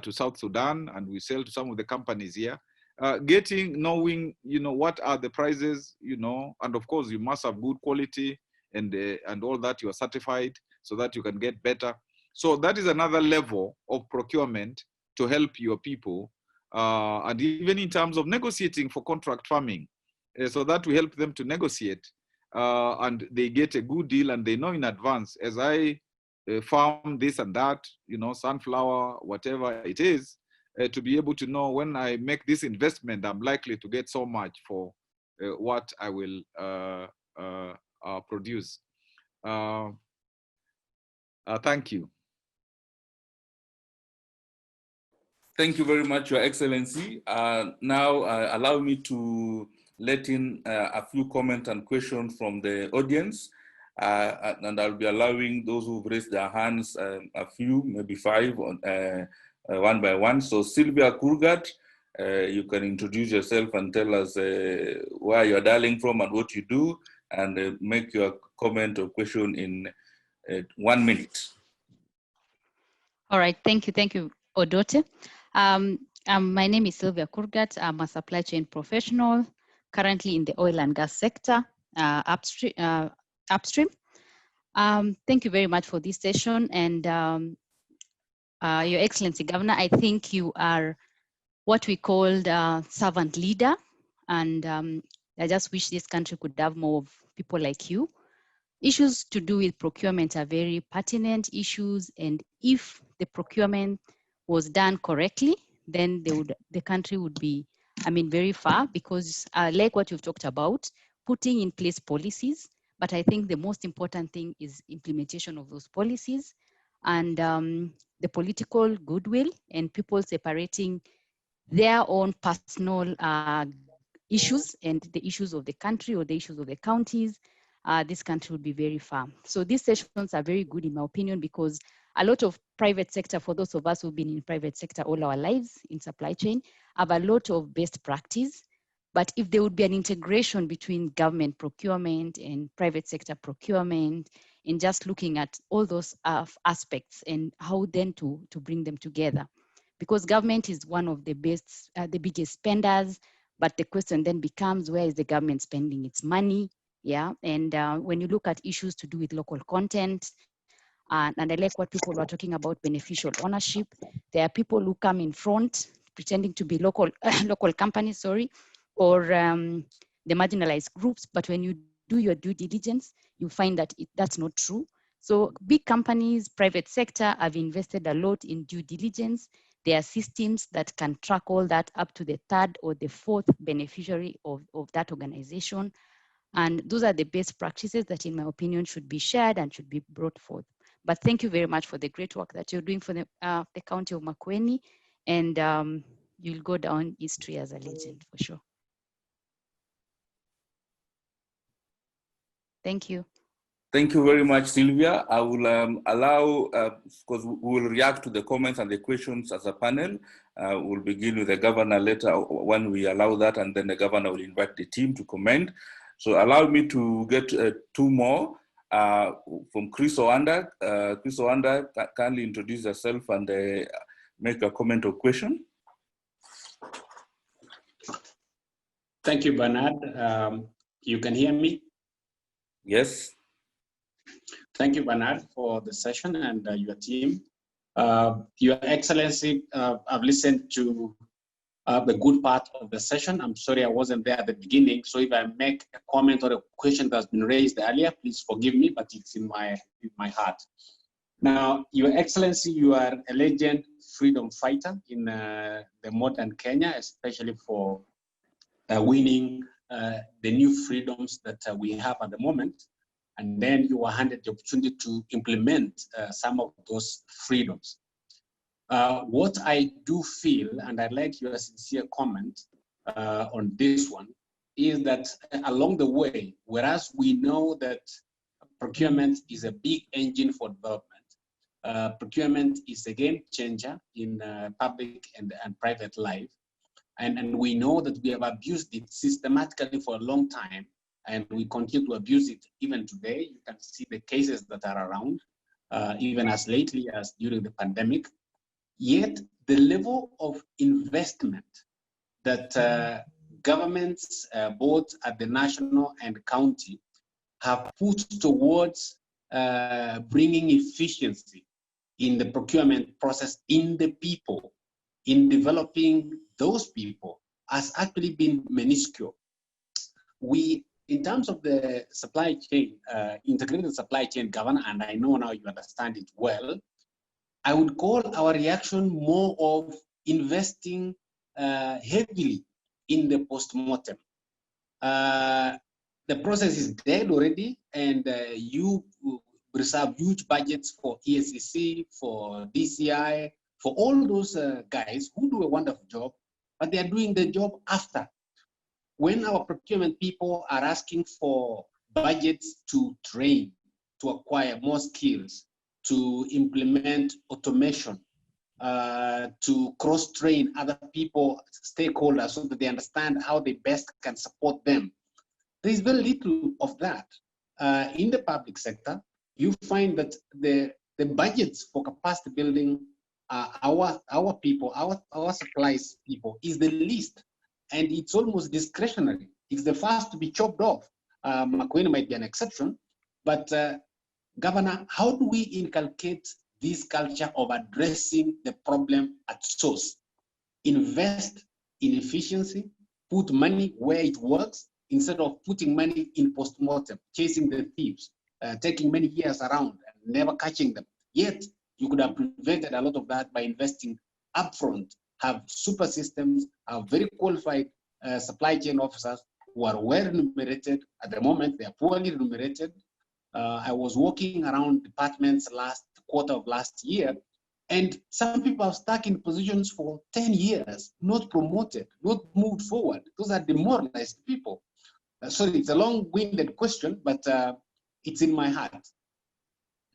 Speaker 3: to South Sudan and we sell to some of the companies here, knowing, you know, what are the prices, you know, and of course you must have good quality and all that, you are certified so that you can get better. So that is another level of procurement to help your people. And even in terms of negotiating for contract farming, so that we help them to negotiate and they get a good deal, and they know in advance, as I farm this and that, you know, sunflower, whatever it is, to be able to know when I make this investment, I'm likely to get so much for what I will produce. Thank you.
Speaker 10: Thank you very much, Your Excellency. Now, allow me to let in a few comments and questions from the audience. And I'll be allowing those who've raised their hands, a few, maybe 5, one by one. So Sylvia Kurgat, you can introduce yourself and tell us where you're dialing from and what you do, and make your comment or question in 1 minute.
Speaker 11: All right, thank you, Odote. My name is Sylvia Kurgat. I'm a supply chain professional, currently in the oil and gas sector, upstream. Thank you very much for this session. And Your Excellency Governor, I think you are what we called a servant leader. And I just wish this country could have more of people like you. Issues to do with procurement are very pertinent issues. And if the procurement was done correctly, then the country would be, very far, because like what you've talked about, putting in place policies. But I think the most important thing is implementation of those policies, and the political goodwill, and people separating their own personal issues and the issues of the country or the issues of the counties. This country would be very far. So these sessions are very good in my opinion, because a lot of private sector, for those of us who've been in private sector all our lives in supply chain, have a lot of best practice. But if there would be an integration between government procurement and private sector procurement, and just looking at all those aspects and how then to bring them together. Because government is one of the biggest spenders, but the question then becomes, where is the government spending its money? Yeah, and when you look at issues to do with local content, and I like what people were talking about, beneficial ownership. There are people who come in front pretending to be local companies, or the marginalized groups. But when you do your due diligence, you find that that's not true. So big companies, private sector have invested a lot in due diligence. There are systems that can track all that up to the 3rd or the 4th beneficiary of that organization. And those are the best practices that, in my opinion, should be shared and should be brought forth. But thank you very much for the great work that you're doing for the county of Makueni, and you'll go down history as a legend for sure. Thank you.
Speaker 10: Thank you very much, Sylvia. I will allow, because we will react to the comments and the questions as a panel. We'll begin with the governor later when we allow that, and then the governor will invite the team to comment. So allow me to get 2 more from Chris Oanda. Chris Oanda, kindly introduce yourself and make a comment or question.
Speaker 12: Thank you, Bernard. You can hear me?
Speaker 10: Yes.
Speaker 12: Thank you, Bernard, for the session and your team. Your Excellency, I've listened to the good part of the session. I'm sorry I wasn't there at the beginning, so if I make a comment or a question that's been raised earlier, please forgive me, but it's in my heart. Now, Your Excellency, you are a legend freedom fighter in the modern Kenya, especially for winning the new freedoms that we have at the moment. And then you were handed the opportunity to implement some of those freedoms. What I do feel, and I'd like your sincere comment on this one, is that along the way, whereas we know that procurement is a big engine for development, procurement is a game changer in public and private life. And we know that we have abused it systematically for a long time, and we continue to abuse it even today. You can see the cases that are around, even as lately as during the pandemic. Yet the level of investment that governments, both at the national and county, have put towards bringing efficiency in the procurement process in the people, in developing those people, has actually been minuscule. In terms of the supply chain, integrated supply chain governance, and I know now you understand it well, I would call our reaction more of investing heavily in the post-mortem. The process is dead already, and you reserve huge budgets for ESCC, for DCI, for all those guys who do a wonderful job, but they are doing the job after. When our procurement people are asking for budgets to train, to acquire more skills, to implement automation, to cross-train other people, stakeholders, so that they understand how they best can support them, there's very little of that. In the public sector, you find that the budgets for capacity building, our people, our supplies people, is the least. And it's almost discretionary. It's the first to be chopped off. Makueni might be an exception, but Governor, how do we inculcate this culture of addressing the problem at source? Invest in efficiency, put money where it works, instead of putting money in post-mortem, chasing the thieves, taking many years around and never catching them. Yet, you could have prevented a lot of that by investing upfront, have super systems, have very qualified supply chain officers who are well remunerated. At the moment, they are poorly remunerated. I was walking around departments last quarter of last year, and some people are stuck in positions for 10 years, not promoted, not moved forward. Those are demoralized people. Sorry, it's a long-winded question, but it's in my heart.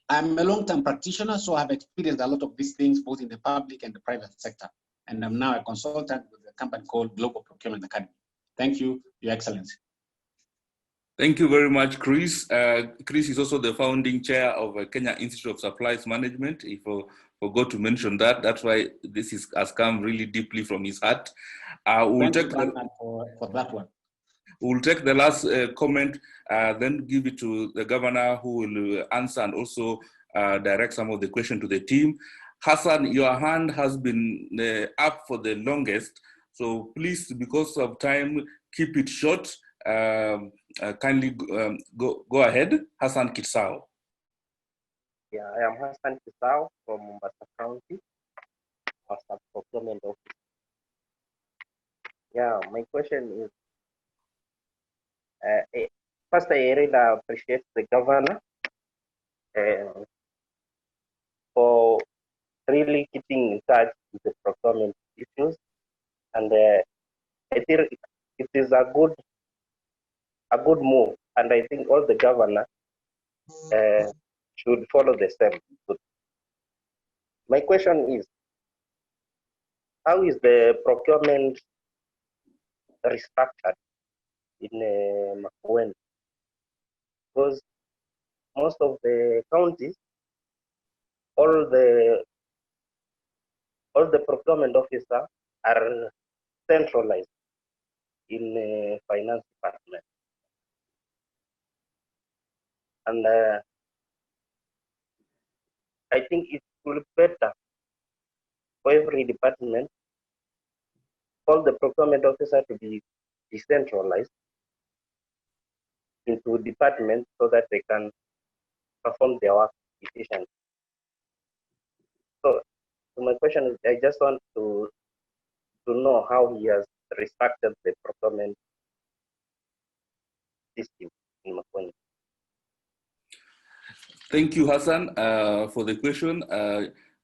Speaker 12: I'm a long-term practitioner, so I've experienced a lot of these things, both in the public and the private sector. And I'm now a consultant with a company called Global Procurement Academy. Thank you, Your Excellency.
Speaker 10: Thank you very much, Chris. Chris is also the founding chair of Kenya Institute of Supplies Management. If I forgot to mention that, that's why this has come really deeply from his heart. We'll take
Speaker 12: for that one.
Speaker 10: We'll take the last comment, then give it to the governor, who will answer and also direct some of the question to the team. Hassan, your hand has been up for the longest, so please, because of time, keep it short. Kindly go ahead, Hassan Kisao.
Speaker 13: Yeah, I am Hassan Kisao from Mombasa County, Procurement Office. Yeah, my question is, first, I really appreciate the governor for really keeping in touch with the procurement issues, and I think it is a good move, and I think all the governors should follow the same. My question is, how is the procurement restructured in Makueni? Because most of the counties, all the procurement officers are centralized in the finance department. And I think it will be better for every department, all the procurement officer to be decentralized into departments so that they can perform their work efficiently. So my question is, I just want to know how he has restructured the procurement system in Makweni.
Speaker 10: Thank you, Hassan, for the question,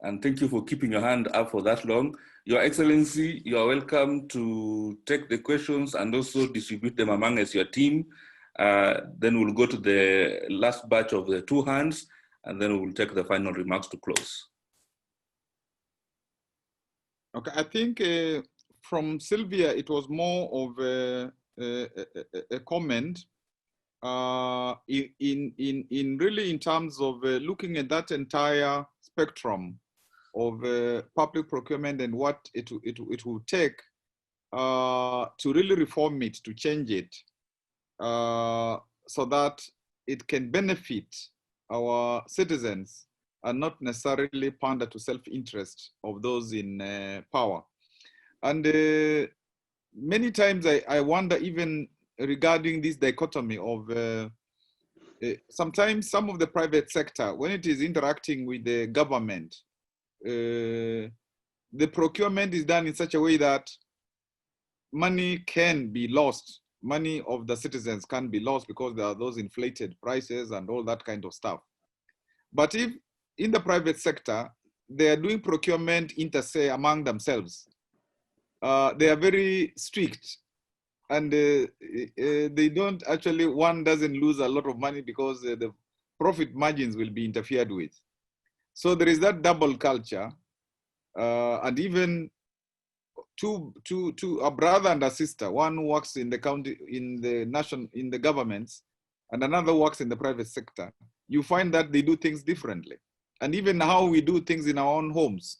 Speaker 10: and thank you for keeping your hand up for that long. Your Excellency, you are welcome to take the questions and also distribute them among us, your team. Then we'll go to the last batch of the 2 hands, and then we'll take the final remarks to close.
Speaker 3: Okay, I think from Sylvia, it was more of a comment in really in terms of looking at that entire spectrum of public procurement and what it will take to really reform it, to change it, so that it can benefit our citizens and not necessarily pander to self-interest of those in power. And many times I wonder, even regarding this dichotomy of sometimes some of the private sector, when it is interacting with the government, the procurement is done in such a way that money can be lost. Money of the citizens can be lost because there are those inflated prices and all that kind of stuff. But if in the private sector, they are doing procurement inter se among themselves, they are very strict, and they don't actually, one doesn't lose a lot of money because the profit margins will be interfered with. So there is that double culture, and even a brother and a sister, one works in the county, in the governments, and another works in the private sector. You find that they do things differently. And even how we do things in our own homes,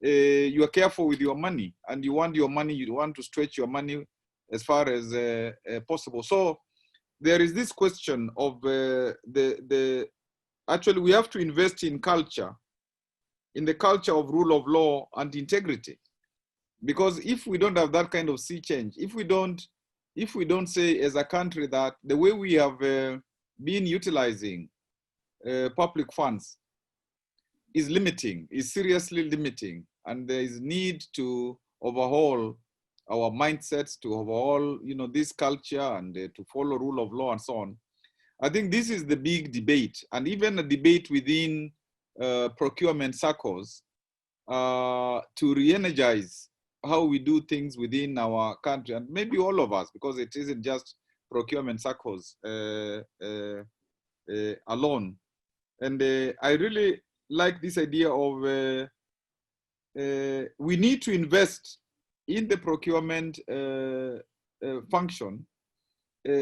Speaker 3: you are careful with your money, and you want your money, you want to stretch your money as far as possible. So there is this question of actually we have to invest in culture, in the culture of rule of law and integrity. Because if we don't have that kind of sea change, if we don't say as a country that the way we have been utilizing public funds is limiting, is seriously limiting, and there is need to overhaul our mindsets, to overhaul, this culture, and to follow rule of law and so on. I think this is the big debate, and even a debate within procurement circles to re-energize how we do things within our country, and maybe all of us, because it isn't just procurement circles alone. And I really like this idea of we need to invest in the procurement function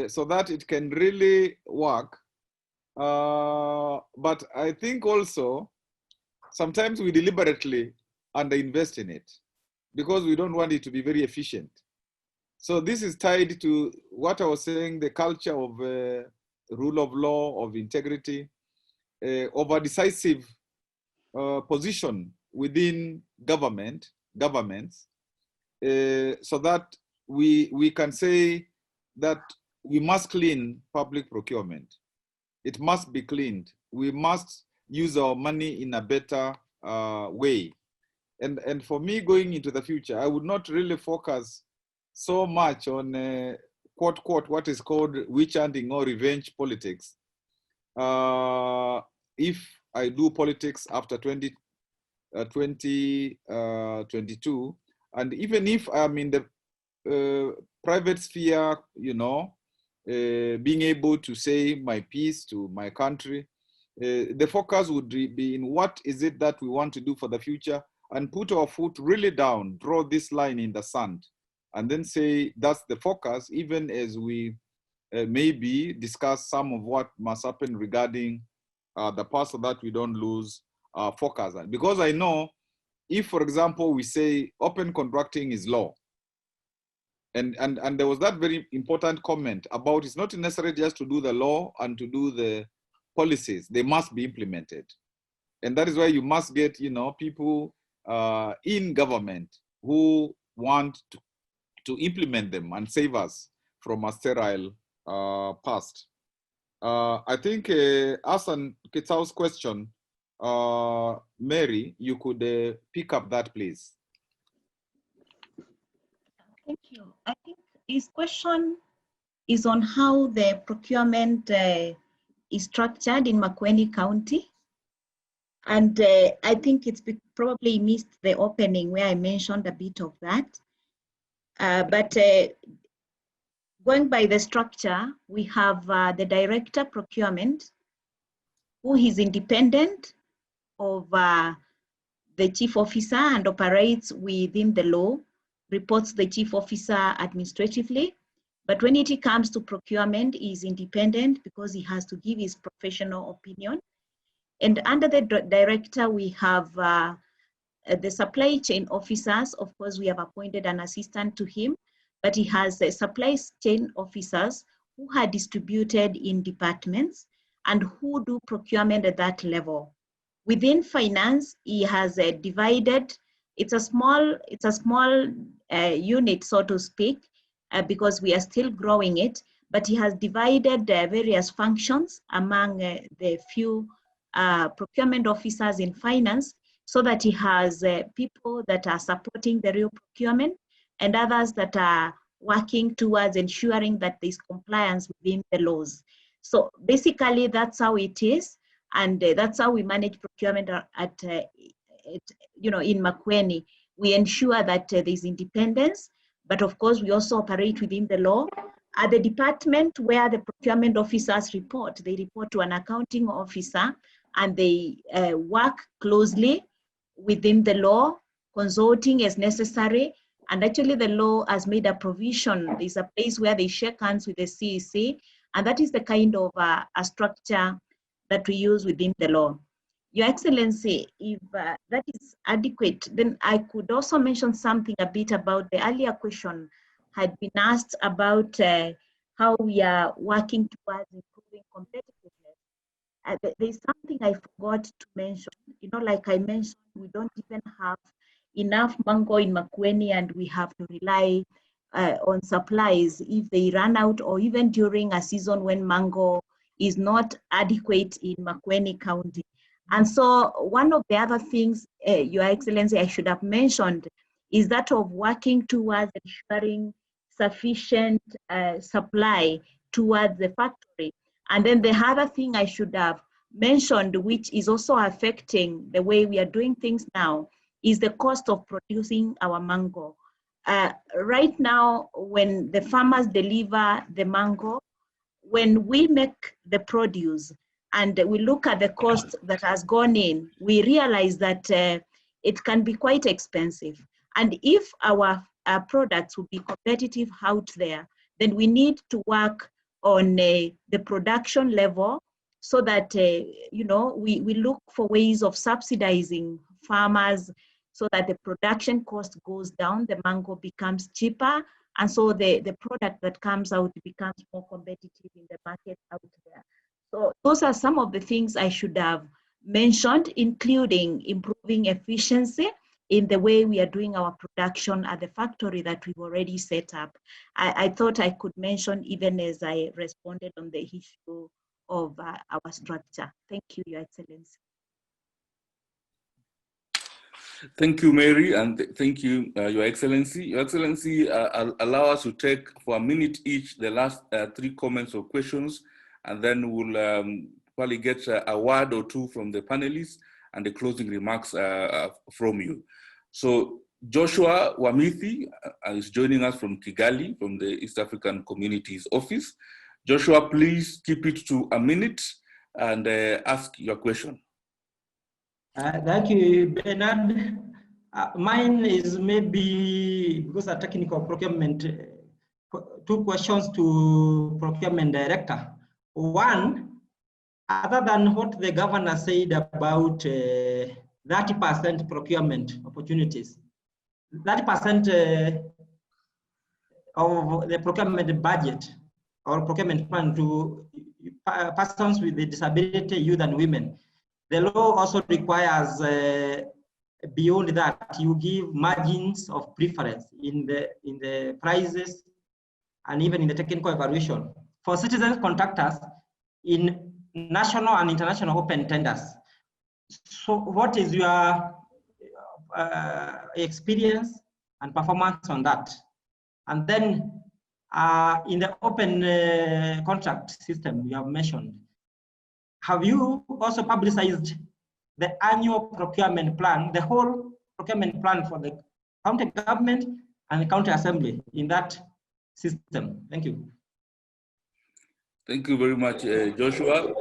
Speaker 3: so that it can really work. But I think also sometimes we deliberately underinvest in it because we don't want it to be very efficient. So this is tied to what I was saying, the culture of rule of law, of integrity, of a decisive position within governments, so that we can say that we must clean public procurement. It must be cleaned. We must use our money in a better way. And for me, going into the future, I would not really focus so much on quote, what is called witch hunting or revenge politics. If I do politics after 2022, and even if I'm in the private sphere, being able to say my piece to my country, the focus would be in what is it that we want to do for the future, and put our foot really down, draw this line in the sand, and then say that's the focus, even as we maybe discuss some of what must happen regarding the past, so that we don't lose focus. Because I know if, for example, we say open contracting is law, and there was that very important comment about it's not necessary just to do the law and to do the policies, they must be implemented. And that is why you must get, people in government who want to implement them and save us from a sterile past. I think Hassan Kitsao's question, Mary, you could pick up that, please.
Speaker 9: Thank you. I think his question is on how the procurement is structured in Makueni County. And I think it's probably missed the opening where I mentioned a bit of that. But going by the structure, we have the director procurement, who is independent of the chief officer and operates within the law, reports the chief officer administratively. But when it comes to procurement, he is independent because he has to give his professional opinion. And under the director, we have the supply chain officers. Of course, we have appointed an assistant to him, but he has the supply chain officers who are distributed in departments and who do procurement at that level. Within finance, he has divided. It's a small unit, so to speak, because we are still growing it. But he has divided various functions among the few procurement officers in finance, so that he has people that are supporting the real procurement and others that are working towards ensuring that there's compliance within the laws. So basically, that's how it is, and that's how we manage procurement in Makueni. We ensure that there's independence, but of course, we also operate within the law. At the department where the procurement officers report, they report to an accounting officer, and they work closely within the law, consulting as necessary. And actually the law has made a provision. There's a place where they shake hands with the CEC, and that is the kind of a structure that we use within the law. Your Excellency, if that is adequate, then I could also mention something a bit about the earlier question had been asked about how we are working towards improving competitiveness. There's something I forgot to mention. Like I mentioned, we don't even have enough mango in Makueni, and we have to rely on supplies if they run out, or even during a season when mango is not adequate in Makueni County. And so one of the other things, Your Excellency, I should have mentioned is that of working towards ensuring sufficient supply towards the factory. And then the other thing I should have mentioned, which is also affecting the way we are doing things now, is the cost of producing our mango. Right now, when the farmers deliver the mango, when we make the produce and we look at the cost that has gone in, we realize that it can be quite expensive. And if our products will be competitive out there, then we need to work on the production level, so that we look for ways of subsidizing farmers, so that the production cost goes down, the mango becomes cheaper, and so the product that comes out becomes more competitive in the market out there. So those are some of the things I should have mentioned, including improving efficiency in the way we are doing our production at the factory that we've already set up. I thought I could mention even as I responded on the issue of our structure. Thank you, Your Excellency.
Speaker 10: Thank you, Mary, and thank you, Your Excellency. Your Excellency, allow us to take for a minute each the last 3 comments or questions, and then we'll probably get a word or two from the panelists and the closing remarks from you. So Joshua Wamithi is joining us from Kigali, from the East African Communities Office. Joshua, please keep it to a minute and ask your question.
Speaker 14: Thank you, Bernard. Mine is maybe, because of technical procurement, 2 questions to Procurement Director. One, other than what the governor said about 30% procurement opportunities, 30% of the procurement budget or procurement fund to persons with disability, youth and women, the law also requires beyond that you give margins of preference in the prices and even in the technical evaluation for citizen contractors in national and international open tenders. So what is your experience and performance on that? And then in the open contract system you have mentioned, have you also publicized the annual procurement plan, the whole procurement plan for the county government and the county assembly in that system? Thank you.
Speaker 10: Thank you very much, Joshua.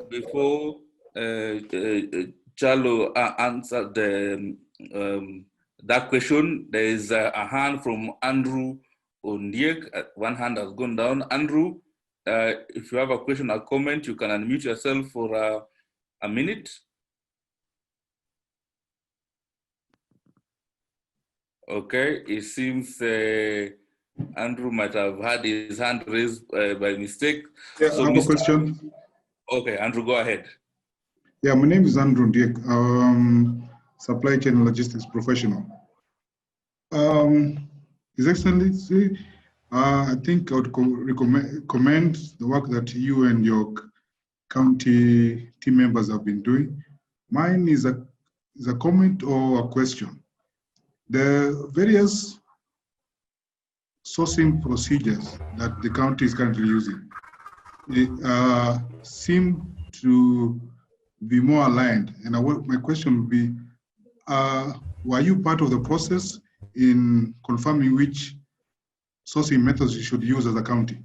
Speaker 10: Before Charlo answered that question, there is a hand from Andrew Ondiek. One hand has gone down. Andrew, if you have a question or comment, you can unmute yourself for a minute. Okay, it seems Andrew might have had his hand raised by mistake.
Speaker 15: Yeah,
Speaker 10: So
Speaker 15: I have a question.
Speaker 10: Okay, Andrew, go ahead.
Speaker 15: Yeah, my name is Andrew Diek, supply chain and logistics professional. His Excellency, I think I would commend the work that you and your county team members have been doing. Mine is a comment or a question. The various sourcing procedures that the county is currently using seem to be more aligned. And my question would be, were you part of the process in confirming which sourcing methods you should use as a county?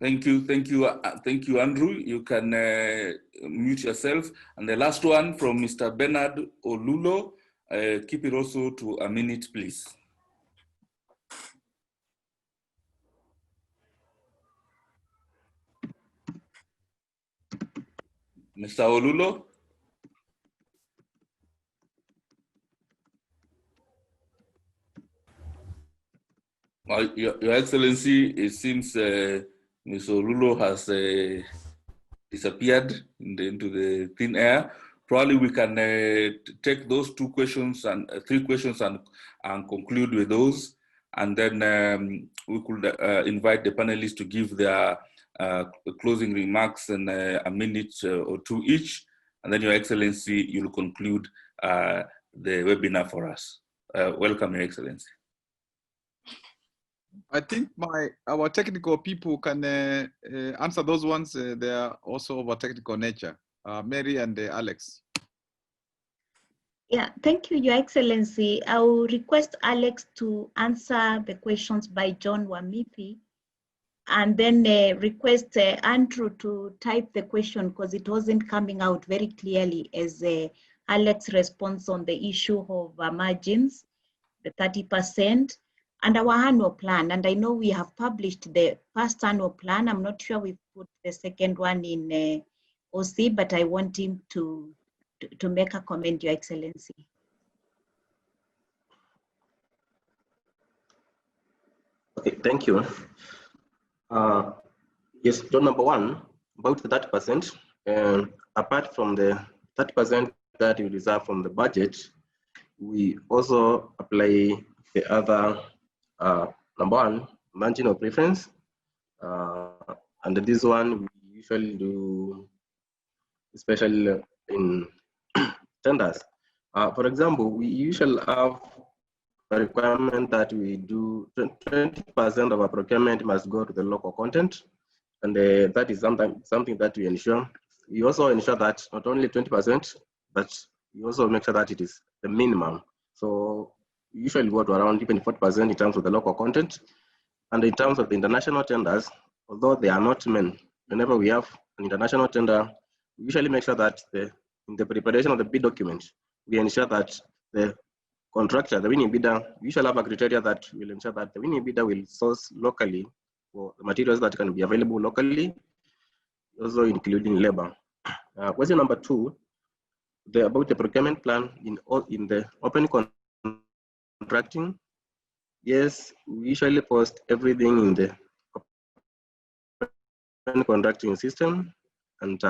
Speaker 10: Thank you, Andrew. You can mute yourself. And the last one from Mr. Bernard Olulo. Keep it also to a minute, please. Mr. Olulo? Your Excellency, it seems Mr. Olulo has disappeared into the thin air. Probably we can take those two questions and three questions and conclude with those. And then we could invite the panelists to give their closing remarks in a minute or two each. And then Your Excellency, you'll conclude the webinar for us. Welcome, Your Excellency.
Speaker 3: I think our technical people can answer those ones. They are also of a technical nature. Mary and Alex.
Speaker 9: Yeah, thank you, Your Excellency. I will request Alex to answer the questions by John Wamipi, and then request Andrew to type the question because it wasn't coming out very clearly as Alex response on the issue of margins, the 30%, and our annual plan. And I know we have published the first annual plan. I'm not sure we put the second one in OC, but I want him to make a comment, Your Excellency.
Speaker 6: Okay, thank you. Yes, John, number one, about the 30%, apart from the 30% that we reserve from the budget, we also apply the other, number one, margin of preference. And this one we usually do, especially in tenders. For example, we usually have a requirement that we do 20% of our procurement must go to the local content. And that is something that we ensure. We also ensure that not only 20%, but we also make sure that it is the minimum. So we usually go to around even 40% in terms of the local content. And in terms of the international tenders, although they are not men, whenever we have an international tender, we usually make sure that in the preparation of the bid document, we ensure that the contractor, the winning bidder, we usually have a criteria that will ensure that the winning bidder will source locally for the materials that can be available locally, also including labor. Question number two, about the procurement plan in the open contracting. Yes, we usually post everything in the open contracting system, and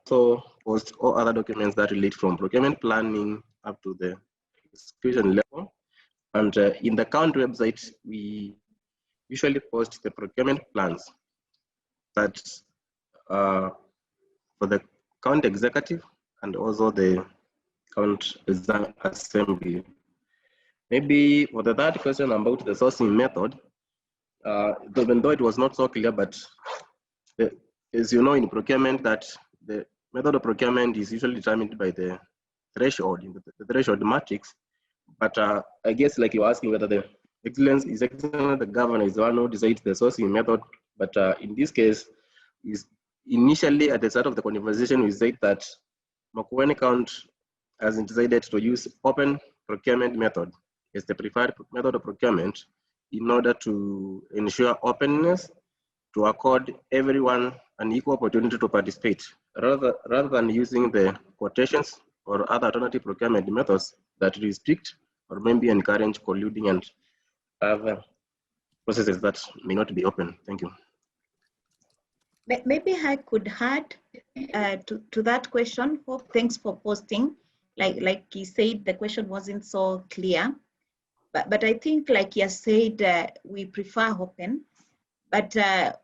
Speaker 6: so post all other documents that relate from procurement planning up to the execution level. And in the county website, we usually post the procurement plans that for the county executive and also the county assembly. Maybe for the third question about the sourcing method, even though it was not so clear, but as you know in procurement that the method of procurement is usually determined by the threshold in the threshold matrix. But I guess like you're asking whether the excellence the governor is the one who decides the sourcing method. But in this case, is initially at the start of the conversation, we said that Makueni County has decided to use open procurement method as the preferred method of procurement in order to ensure openness, to accord everyone an equal opportunity to participate, rather than using the quotations or other alternative procurement methods that restrict or maybe encourage colluding and other processes that may not be open. Thank you.
Speaker 9: Maybe I could add to that question. Hope, thanks for posting. Like he said, the question wasn't so clear. But I think, like you said, we prefer open. But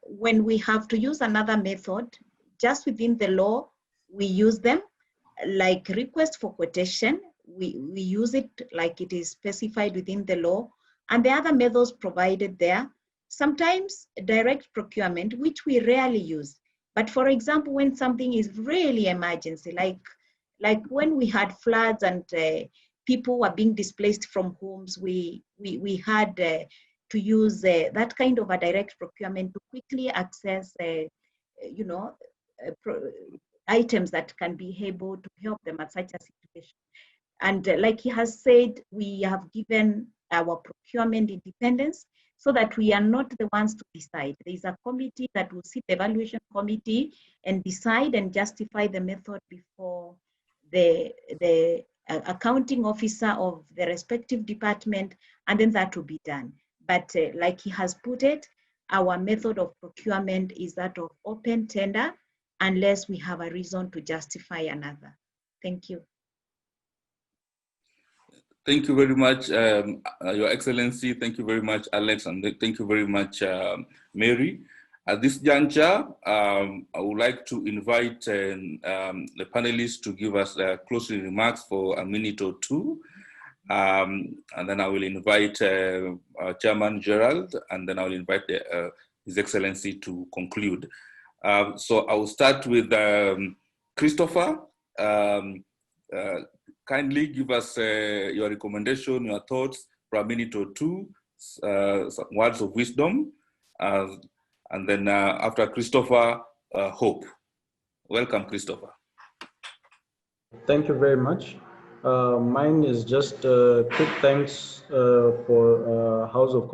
Speaker 9: when we have to use another method, just within the law, we use them. Like request for quotation, we use it like it is specified within the law. And the other methods provided there, sometimes direct procurement, which we rarely use. But for example, when something is really emergency, like when we had floods and people were being displaced from homes, we had to use that kind of a direct procurement to quickly access, items that can be able to help them at such a situation. And like he has said, we have given our procurement independence so that we are not the ones to decide. There is a committee that will sit, the evaluation committee, and decide and justify the method before the accounting officer of the respective department, and then that will be done. But like he has put it, our method of procurement is that of open tender, unless we have a reason to justify another. Thank you.
Speaker 10: Thank you very much, Your Excellency. Thank you very much, Alex, and thank you very much, Mary. At this juncture, I would like to invite the panelists to give us closing remarks for a minute or two. And then I will invite Chairman Gerald, and then I will invite His Excellency to conclude. So I will start with Christopher. Kindly give us your recommendation, your thoughts for a minute or two, some words of wisdom. And then after Christopher, Hope. Welcome, Christopher.
Speaker 8: Thank you very much. Mine is just quick thanks for House of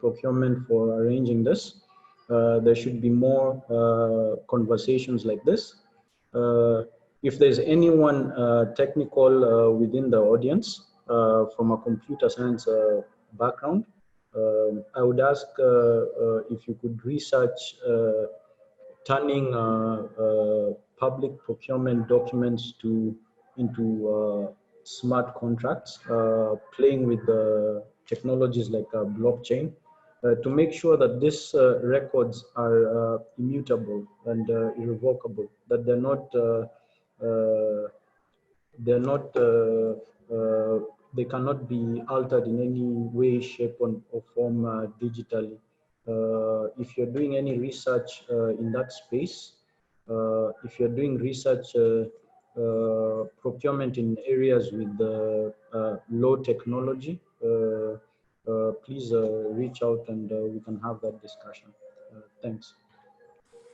Speaker 8: Procurement for arranging this. There should be more conversations like this. If there's anyone technical within the audience from a computer science background, I would ask if you could research turning public procurement documents into smart contracts, playing with technologies like blockchain, to make sure that these records are immutable and irrevocable, that they cannot be altered in any way, shape, or form digitally. If you're doing any research in that space, if you're doing research procurement in areas with low technology, please reach out and we can have that discussion. Thanks.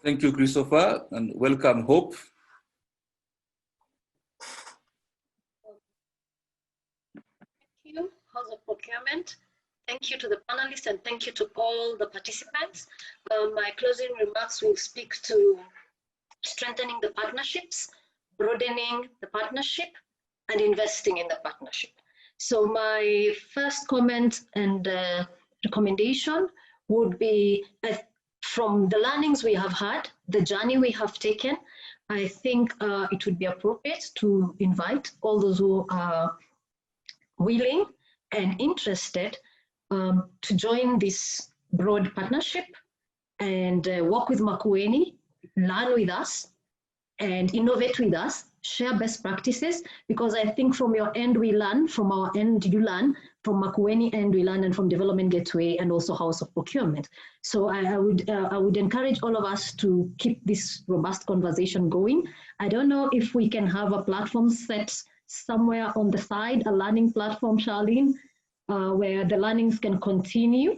Speaker 10: Thank you, Christopher, and welcome, Hope.
Speaker 5: Thank you, House of Procurement. Thank you to the panelists and thank you to all the participants. My closing remarks will speak to strengthening the partnerships, broadening the partnership, and investing in the partnership. So my first comment and recommendation would be from the learnings we have had, the journey we have taken, I think it would be appropriate to invite all those who are willing and interested to join this broad partnership and work with Makueni, learn with us, and innovate with us, share best practices, because I think from your end we learn, from our end you learn, from Makueni end we learn, and from Development Gateway and also House of Procurement. So I would encourage all of us to keep this robust conversation going. I don't know if we can have a platform set somewhere on the side, a learning platform, Charlene, where the learnings can continue.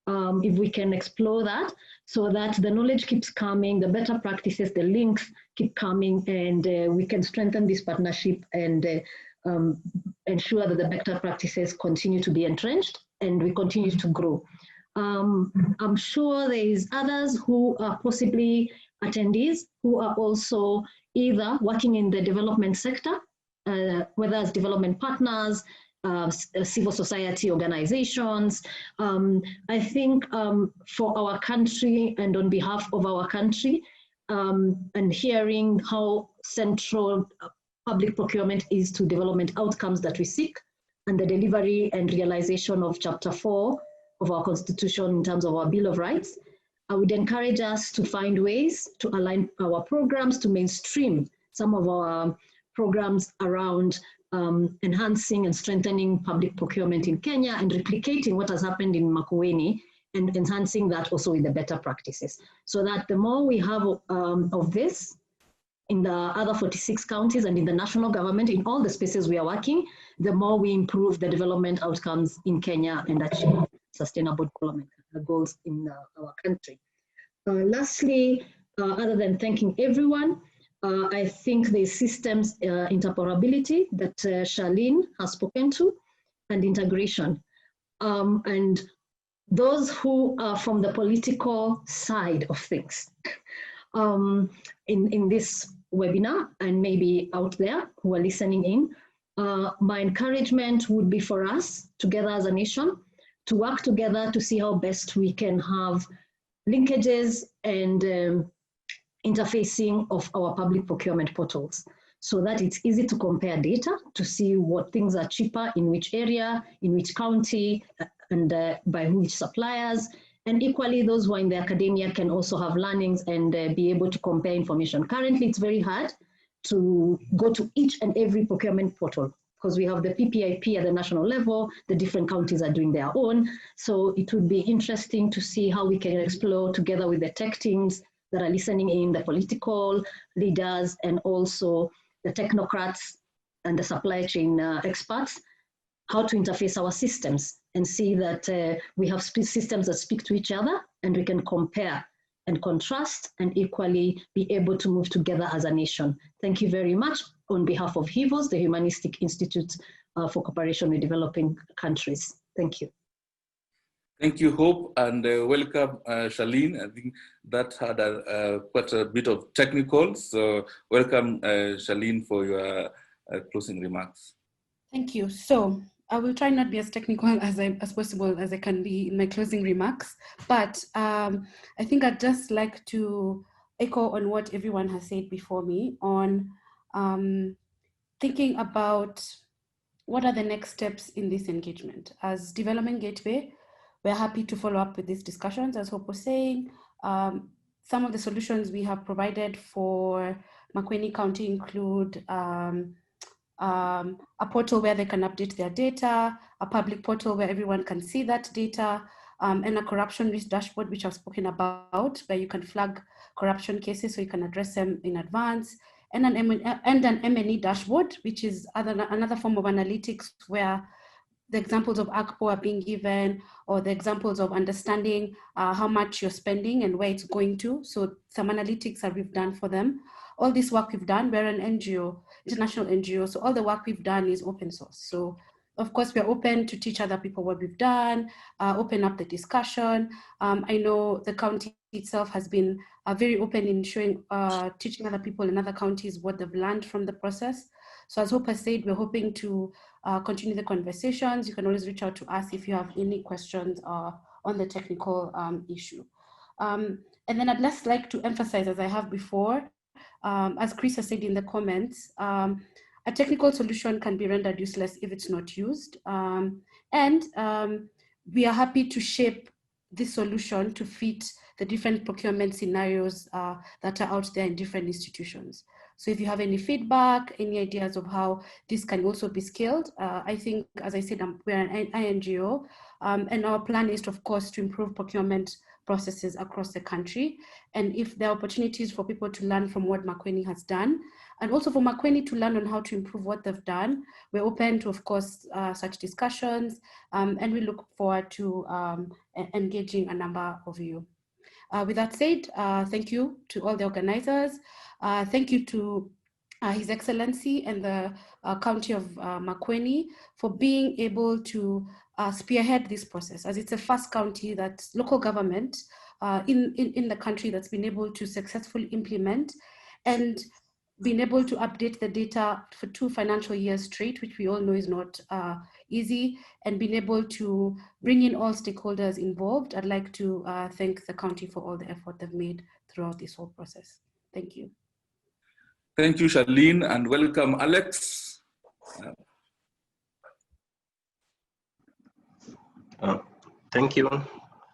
Speaker 5: If we can explore that, so that the knowledge keeps coming, the better practices, the links keep coming, and we can strengthen this partnership and ensure that the better practices continue to be entrenched and we continue to grow. I'm sure there is others who are possibly attendees who are also either working in the development sector, whether as development partners, civil society organizations. I think for our country and on behalf of our country, and hearing how central public procurement is to development outcomes that we seek and the delivery and realization of Chapter 4 of our Constitution in terms of our Bill of Rights, I would encourage us to find ways to align our programs to mainstream some of our programs around enhancing and strengthening public procurement in Kenya and replicating what has happened in Makueni and enhancing that also with the better practices. So that the more we have of this in the other 46 counties and in the national government, in all the spaces we are working, the more we improve the development outcomes in Kenya and achieve sustainable development goals in our country. Lastly, other than thanking everyone, I think the systems interoperability that Charlene has spoken to, and integration. And those who are from the political side of things in this webinar and maybe out there who are listening in, my encouragement would be for us together as a nation to work together to see how best we can have linkages and interfacing of our public procurement portals so that it's easy to compare data to see what things are cheaper in which area, in which county, and by which suppliers. And equally, those who are in the academia can also have learnings and be able to compare information. Currently, it's very hard to go to each and every procurement portal because we have the PPIP at the national level, the different counties are doing their own. So it would be interesting to see how we can explore together with the tech teams that are listening in, the political leaders, and also the technocrats and the supply chain experts, how to interface our systems and see that we have systems that speak to each other and we can compare and contrast and equally be able to move together as a nation. Thank you very much on behalf of HIVOS, the Humanistic Institute for Cooperation with Developing Countries. Thank you.
Speaker 10: Thank you, Hope, and welcome, Charlene. I think that had quite a bit of technical, so welcome, Charlene, for your closing remarks.
Speaker 7: Thank you. So I will try not to be as technical as possible as I can be in my closing remarks, but I think I'd just like to echo on what everyone has said before me on thinking about what are the next steps in this engagement. As Development Gateway, we're happy to follow up with these discussions. As Hope was saying, some of the solutions we have provided for Makueni County include a portal where they can update their data, a public portal where everyone can see that data, and a corruption risk dashboard, which I've spoken about, where you can flag corruption cases so you can address them in advance, and an M&E dashboard, which is another form of analytics where the examples of ACPO are being given, or the examples of understanding how much you're spending and where it's going to. So some analytics that we've done for them. All this work we've done, we're an NGO, international NGO, so all the work we've done is open source. So of course, we're open to teach other people what we've done, open up the discussion. I know the county itself has been very open in showing, teaching other people in other counties what they've learned from the process. So as Hope has said, we're hoping to continue the conversations. You can always reach out to us if you have any questions on the technical issue. And then I'd just like to emphasize, as I have before, as Chris has said in the comments, a technical solution can be rendered useless if it's not used. We are happy to shape this solution to fit the different procurement scenarios that are out there in different institutions. So if you have any feedback, any ideas of how this can also be scaled, I think, as I said, we're an INGO, and our plan is, of course, to improve procurement processes across the country. And if there are opportunities for people to learn from what Makueni has done, and also for Makueni to learn on how to improve what they've done, we're open to, of course, such discussions, and we look forward to engaging a number of you. With that said, thank you to all the organizers. Thank you to His Excellency and the County of Makueni for being able to spearhead this process, as it's the first county that's local government in the country that's been able to successfully implement and been able to update the data for 2 financial years straight, which we all know is not easy, and being able to bring in all stakeholders involved. I'd like to thank the county for all the effort they've made throughout this whole process. Thank you.
Speaker 10: Thank you, Charlene, and welcome, Alex.
Speaker 6: Thank you,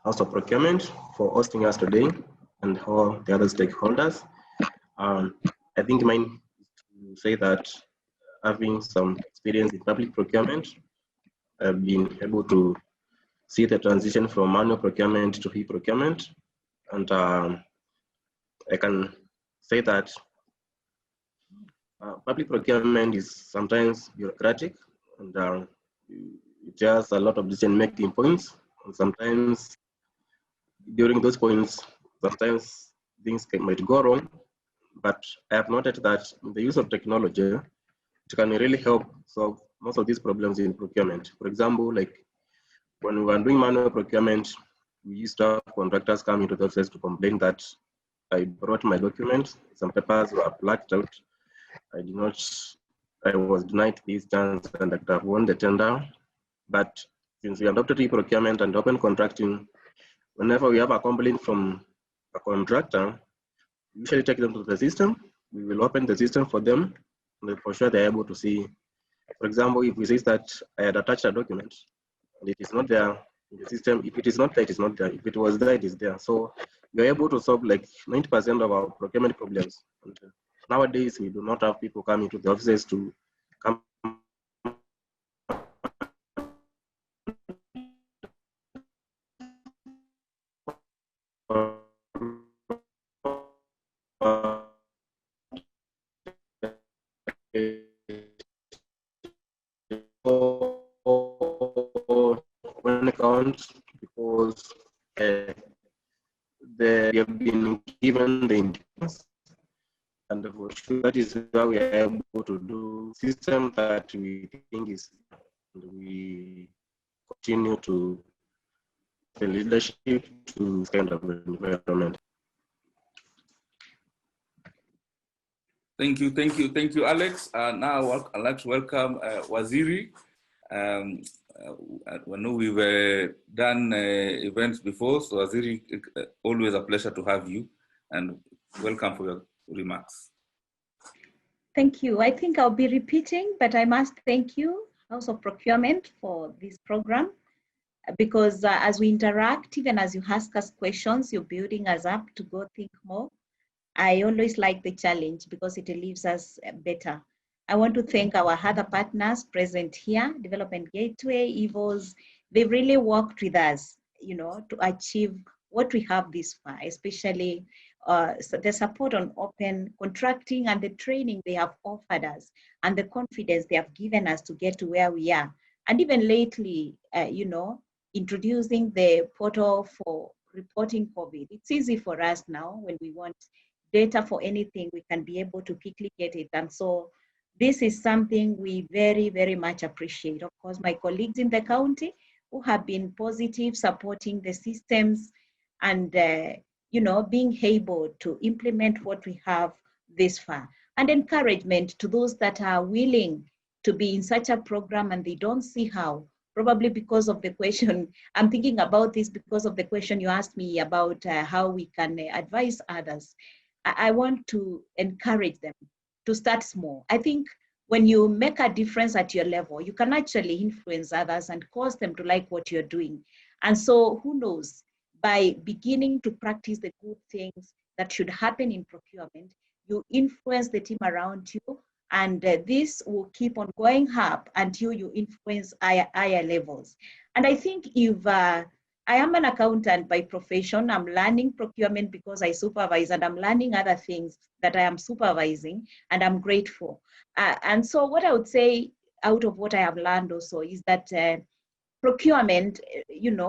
Speaker 6: House of Procurement, for hosting us today and all the other stakeholders. I think mine is to say that having some experience in public procurement, I've been able to see the transition from manual procurement to e-procurement. And I can say that public procurement is sometimes bureaucratic, and it has a lot of decision-making points. And sometimes during those points, sometimes things might go wrong. But I have noted that the use of technology, it can really help solve most of these problems in procurement. For example, like when we were doing manual procurement, we used to have contractors come into the office to complain that I brought my documents, some papers were blacked out. I was denied this chance and I could have won the tender. But since we adopted e-procurement and open contracting, whenever we have a complaint from a contractor, we usually take them to the system. We will open the system for them, and for sure they're able to see. For example, if we say that I had attached a document and it is not there in the system, if it is not there, it is not there. If it was there, it is there. So we're able to solve like 90% of our procurement problems. And nowadays, we do not have people coming to the offices to come. Accounts because they have been given the independence, and for sure that is how we are able to do system that we think is, and we continue to the leadership to this kind of environment.
Speaker 10: Thank you, Alex. Now I'd like to welcome Waziri. I know we've done events before, so Waziri, always a pleasure to have you, and welcome for your remarks.
Speaker 9: Thank you. I think I'll be repeating, but I must thank you, House of Procurement, for this program, because as we interact, even as you ask us questions, you're building us up to go think more. I always like the challenge because it leaves us better. I want to thank our other partners present here, Development Gateway, EVOS. They've really worked with us, to achieve what we have this far, especially the support on open contracting and the training they have offered us and the confidence they have given us to get to where we are. And even lately, introducing the portal for reporting COVID. It's easy for us now when we want data for anything, we can be able to quickly get it. And so this is something we very, very much appreciate. Of course, my colleagues in the county who have been positive, supporting the systems and, being able to implement what we have this far. And encouragement to those that are willing to be in such a program and they don't see how, probably because of the question, I'm thinking about this because of the question you asked me about how we can advise others. I want to encourage them to start small. I think when you make a difference at your level, you can actually influence others and cause them to like what you're doing. And so who knows, by beginning to practice the good things that should happen in procurement, you influence the team around you, and this will keep on going up until you influence higher levels. And I think if I am an accountant by profession, I'm learning procurement because I supervise, and I'm learning other things that I am supervising, and I'm grateful. And so what I would say out of what I have learned also is that procurement,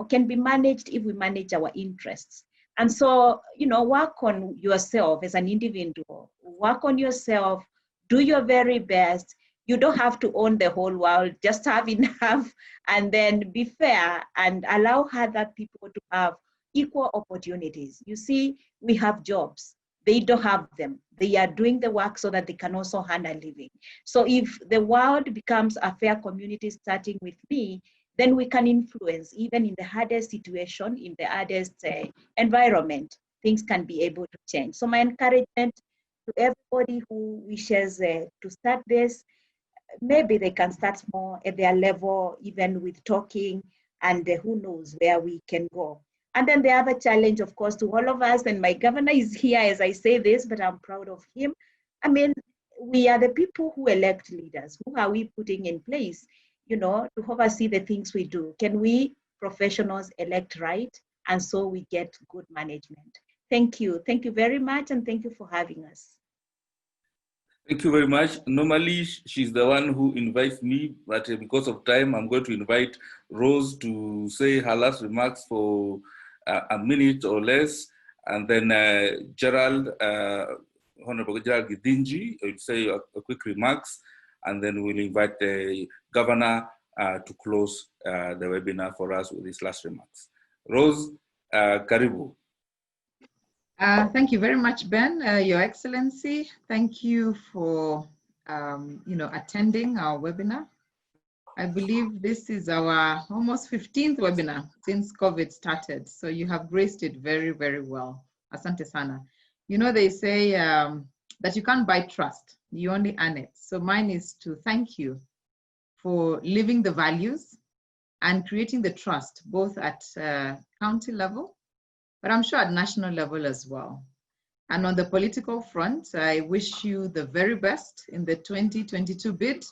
Speaker 9: can be managed if we manage our interests. And so, work on yourself as an individual, work on yourself, do your very best. You don't have to own the whole world, just have enough, and then be fair and allow other people to have equal opportunities. You see, we have jobs. They don't have them. They are doing the work so that they can also earn a living. So if the world becomes a fair community starting with me, then we can influence even in the hardest situation, in the hardest environment, things can be able to change. So my encouragement to everybody who wishes to start this, maybe they can start small at their level, even with talking, and who knows where we can go. And then the other challenge, of course, to all of us, and my governor is here as I say this, but I'm proud of him. I mean, we are the people who elect leaders. Who are we putting in place, to oversee the things we do? Can we professionals elect right? And so we get good management. Thank you. Thank you very much, and thank you for having us.
Speaker 10: Thank you very much. Normally, she's the one who invites me, but because of time, I'm going to invite Rose to say her last remarks for a minute or less, and then Gerald, Honorable Gerald Gidinji, will say a quick remarks, and then we'll invite the governor to close the webinar for us with his last remarks. Rose, karibu.
Speaker 2: Thank you very much, Ben, Your Excellency. Thank you for attending our webinar. I believe this is our almost 15th webinar since COVID started. So you have graced it very, very well. Asante sana. They say that you can't buy trust, you only earn it. So mine is to thank you for living the values and creating the trust, both at county level, but I'm sure at national level as well. And on the political front, I wish you the very best in the 2022 bid.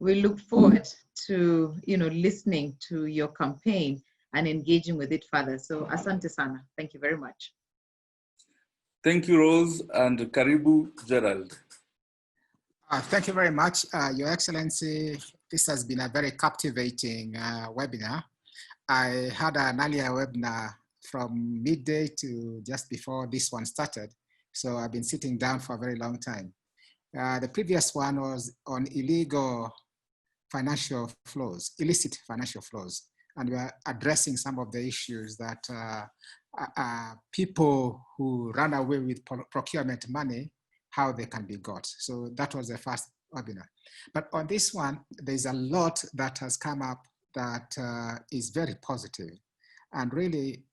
Speaker 2: We look forward to listening to your campaign and engaging with it further. So asante sana. Thank you very much.
Speaker 10: Thank you, Rose, and karibu, Gerald.
Speaker 1: Thank you very much, Your Excellency. This has been a very captivating webinar. I had an earlier webinar from midday to just before this one started. So I've been sitting down for a very long time. The previous one was on illegal financial flows, illicit financial flows. And we are addressing some of the issues that people who run away with procurement money, how they can be got. So that was the first webinar. But on this one, there's a lot that has come up that is very positive. And really,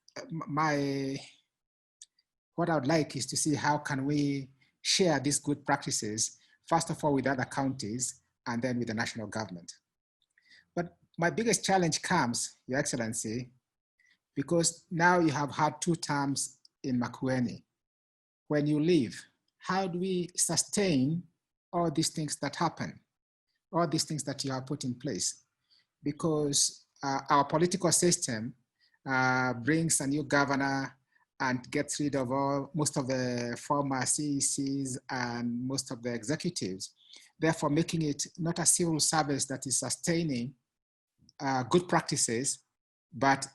Speaker 1: what I would like is to see how can we share these good practices, first of all with other counties and then with the national government. But my biggest challenge comes, Your Excellency, because now you have had 2 terms in Makueni. When you leave, how do we sustain all these things that happen, all these things that you have put in place? Because our political system brings a new governor and gets rid of most of the former CECs and most of the executives, therefore making it not a civil service that is sustaining good practices, but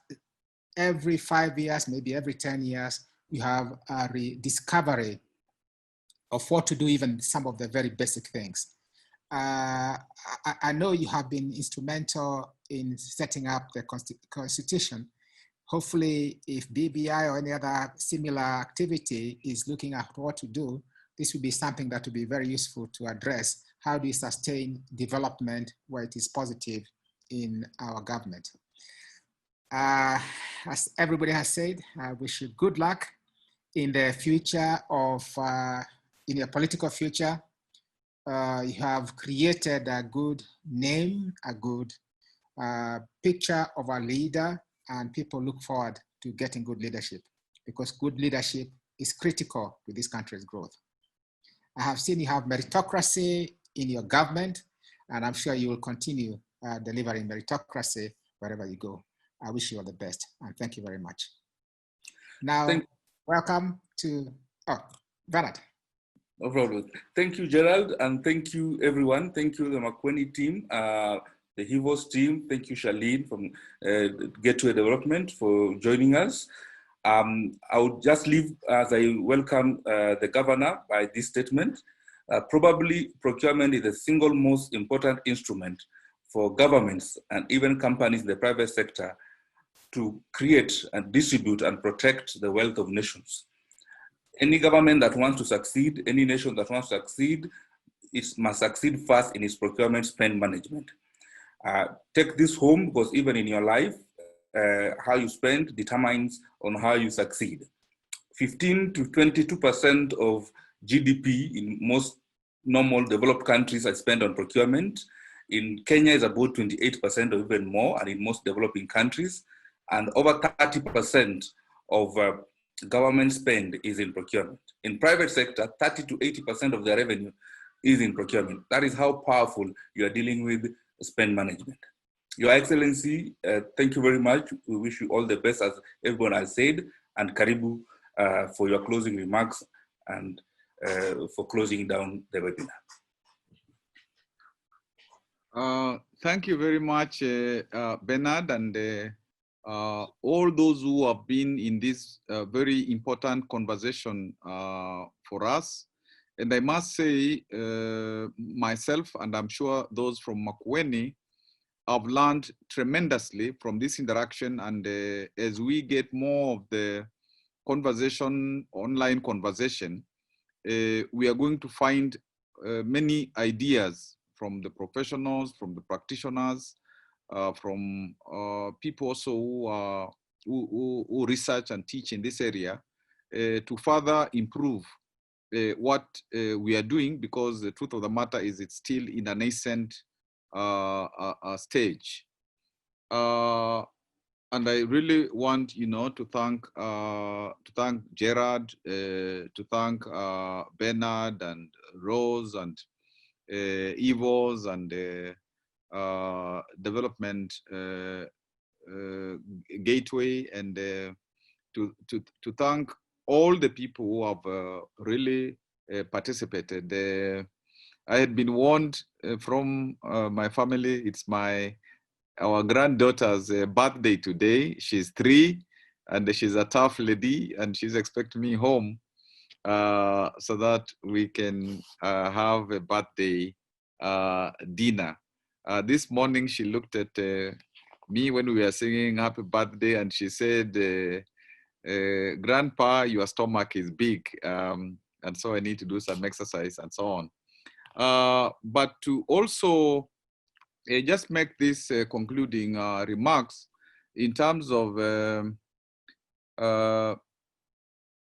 Speaker 1: every 5 years, maybe every 10 years, you have a rediscovery of what to do, even some of the very basic things. I know you have been instrumental in setting up the Constitution. Hopefully, if BBI or any other similar activity is looking at what to do, this will be something that will be very useful to address. How do we sustain development where it is positive in our government? As everybody has said, I wish you good luck in the future of, in your political future, you have created a good name, a good picture of a leader, and people look forward to getting good leadership, because good leadership is critical to this country's growth. I have seen you have meritocracy in your government, and I'm sure you will continue delivering meritocracy wherever you go. I wish you all the best, and thank you very much. Now, welcome to, Bernard.
Speaker 10: No problem. Thank you, Gerald, and thank you, everyone. Thank you, the Makweni team, the HIVOS team. Thank you, Charlene from Gateway Development for joining us. I would just leave as I welcome the governor by this statement. Probably procurement is the single most important instrument for governments and even companies in the private sector to create and distribute and protect the wealth of nations. Any government that wants to succeed, any nation that wants to succeed, it must succeed first in its procurement spend management. Take this home, because even in your life, how you spend determines on how you succeed. 15 to 22% of GDP in most normal developed countries are spent on procurement. In Kenya, is about 28% or even more, and in most developing countries. And over 30% of government spend is in procurement. In private sector, 30 to 80% of the revenue is in procurement. That is how powerful you are dealing with spend management. Your Excellency, thank you very much. We wish you all the best, as everyone has said, and Karibu for your closing remarks and for closing down the webinar.
Speaker 3: Thank you very much, Bernard, and all those who have been in this very important conversation for us. And I must say, myself, and I'm sure those from Makweni, have learned tremendously from this interaction. And as we get more of the conversation, online conversation, we are going to find many ideas from the professionals, from the practitioners, from people also who research and teach in this area to further improve what we are doing, because the truth of the matter is it's still in a nascent stage. And I really want, to thank Gerard, to thank Bernard and Rose and Evos and development gateway, and to thank all the people who have really participated. I had been warned from my family. It's our granddaughter's birthday today. She's 3, and she's a tough lady, and she's expecting me home so that we can have a birthday dinner. This morning, she looked at me when we were singing happy birthday, and she said, Grandpa, your stomach is big, and so I need to do some exercise and so on. But to also just make this concluding remarks in terms of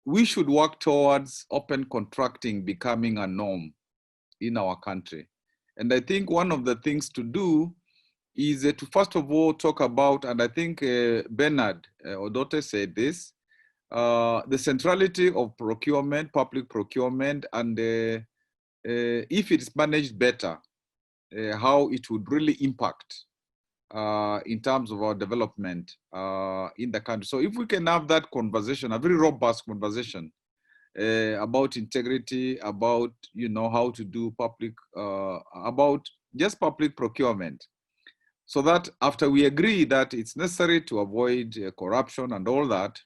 Speaker 3: we should work towards open contracting becoming a norm in our country. And I think one of the things to do is to first of all talk about, and I think Bernard Odote said this, the centrality of procurement, public procurement, and if it's managed better, how it would really impact in terms of our development in the country. So if we can have that conversation, a very robust conversation about integrity, about how to do public, about just public procurement, so that after we agree that it's necessary to avoid corruption and all that,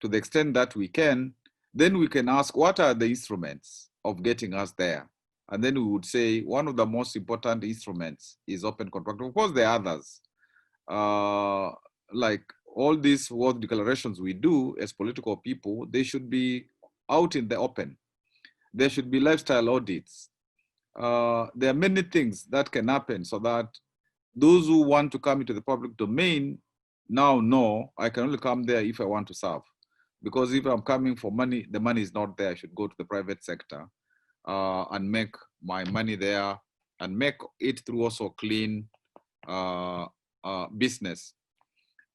Speaker 3: to the extent that we can, then we can ask what are the instruments of getting us there. And then we would say one of the most important instruments is open contract. Of course, there are others. Like all these world declarations we do as political people, they should be out in the open. There should be lifestyle audits. There are many things that can happen so that those who want to come into the public domain now know I can only come there if I want to serve. because if I'm coming for money, the money is not there. I should go to the private sector and make my money there and make it through also clean business.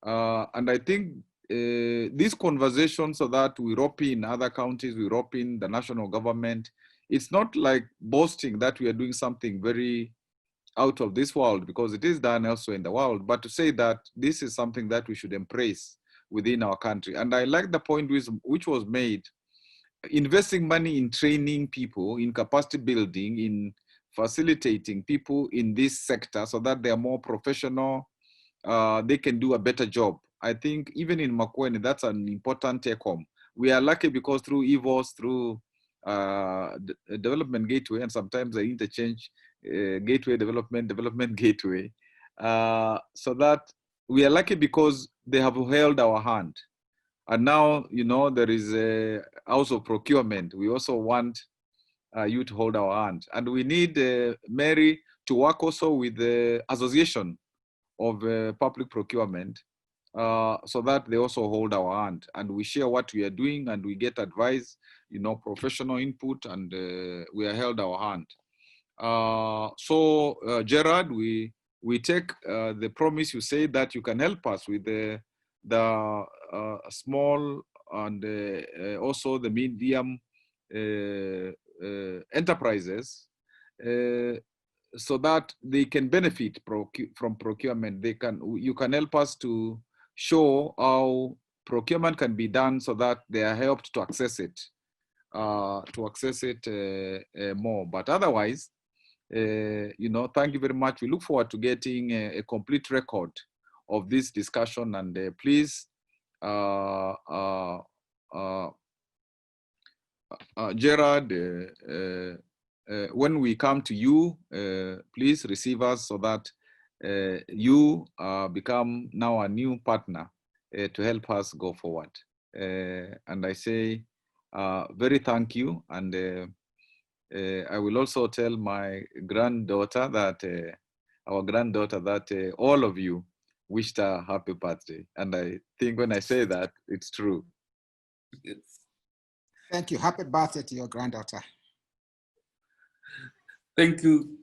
Speaker 3: And I think this conversation, so that we rope in other counties, we rope in the national government, it's not like boasting that we are doing something very out of this world, because it is done elsewhere in the world, but to say that this is something that we should embrace within our country. And I like the point which was made, investing money in training people, in capacity building, in facilitating people in this sector so that they are more professional, they can do a better job. I think even in Makueni, that's an important take home. We are lucky because through EVOS, through development gateway, and sometimes I interchange gateway development gateway, so that we are lucky because they have held our hand. And now, you know, there is a house of procurement. We also want you to hold our hand. And we need Mary to work also with the association of public procurement, so that they also hold our hand and we share what we are doing and we get advice, you know, professional input, and we are held our hand. So Gerard, we take the promise you say that you can help us with the small and also the medium enterprises, so that they can benefit from procurement. You can help us to show how procurement can be done so that they are helped to access it, more. But otherwise, you know, thank you very much. We look forward to getting a complete record of this discussion, and please, Gerard, when we come to you, please receive us so that you become now a new partner to help us go forward. And I say very thank you. And I will also tell my granddaughter that, our granddaughter, that all of you wished her happy birthday. And I think when I say that, it's true.
Speaker 1: Thank you. Happy birthday to your granddaughter.
Speaker 10: Thank you.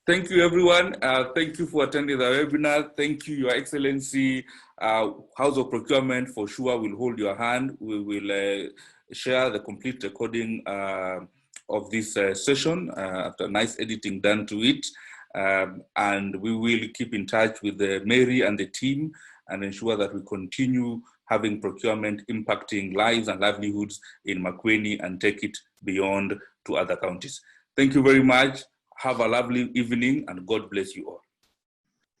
Speaker 10: Thank you, everyone. Thank you for attending the webinar. Thank you, Your Excellency. House of Procurement for sure will hold your hand. We will share the complete recording of this session after nice editing done to it. And we will keep in touch with Mary and the team and ensure that we continue having procurement impacting lives and livelihoods in Makueni and take it beyond to other counties. Thank you very much. Have a lovely evening and God bless you all.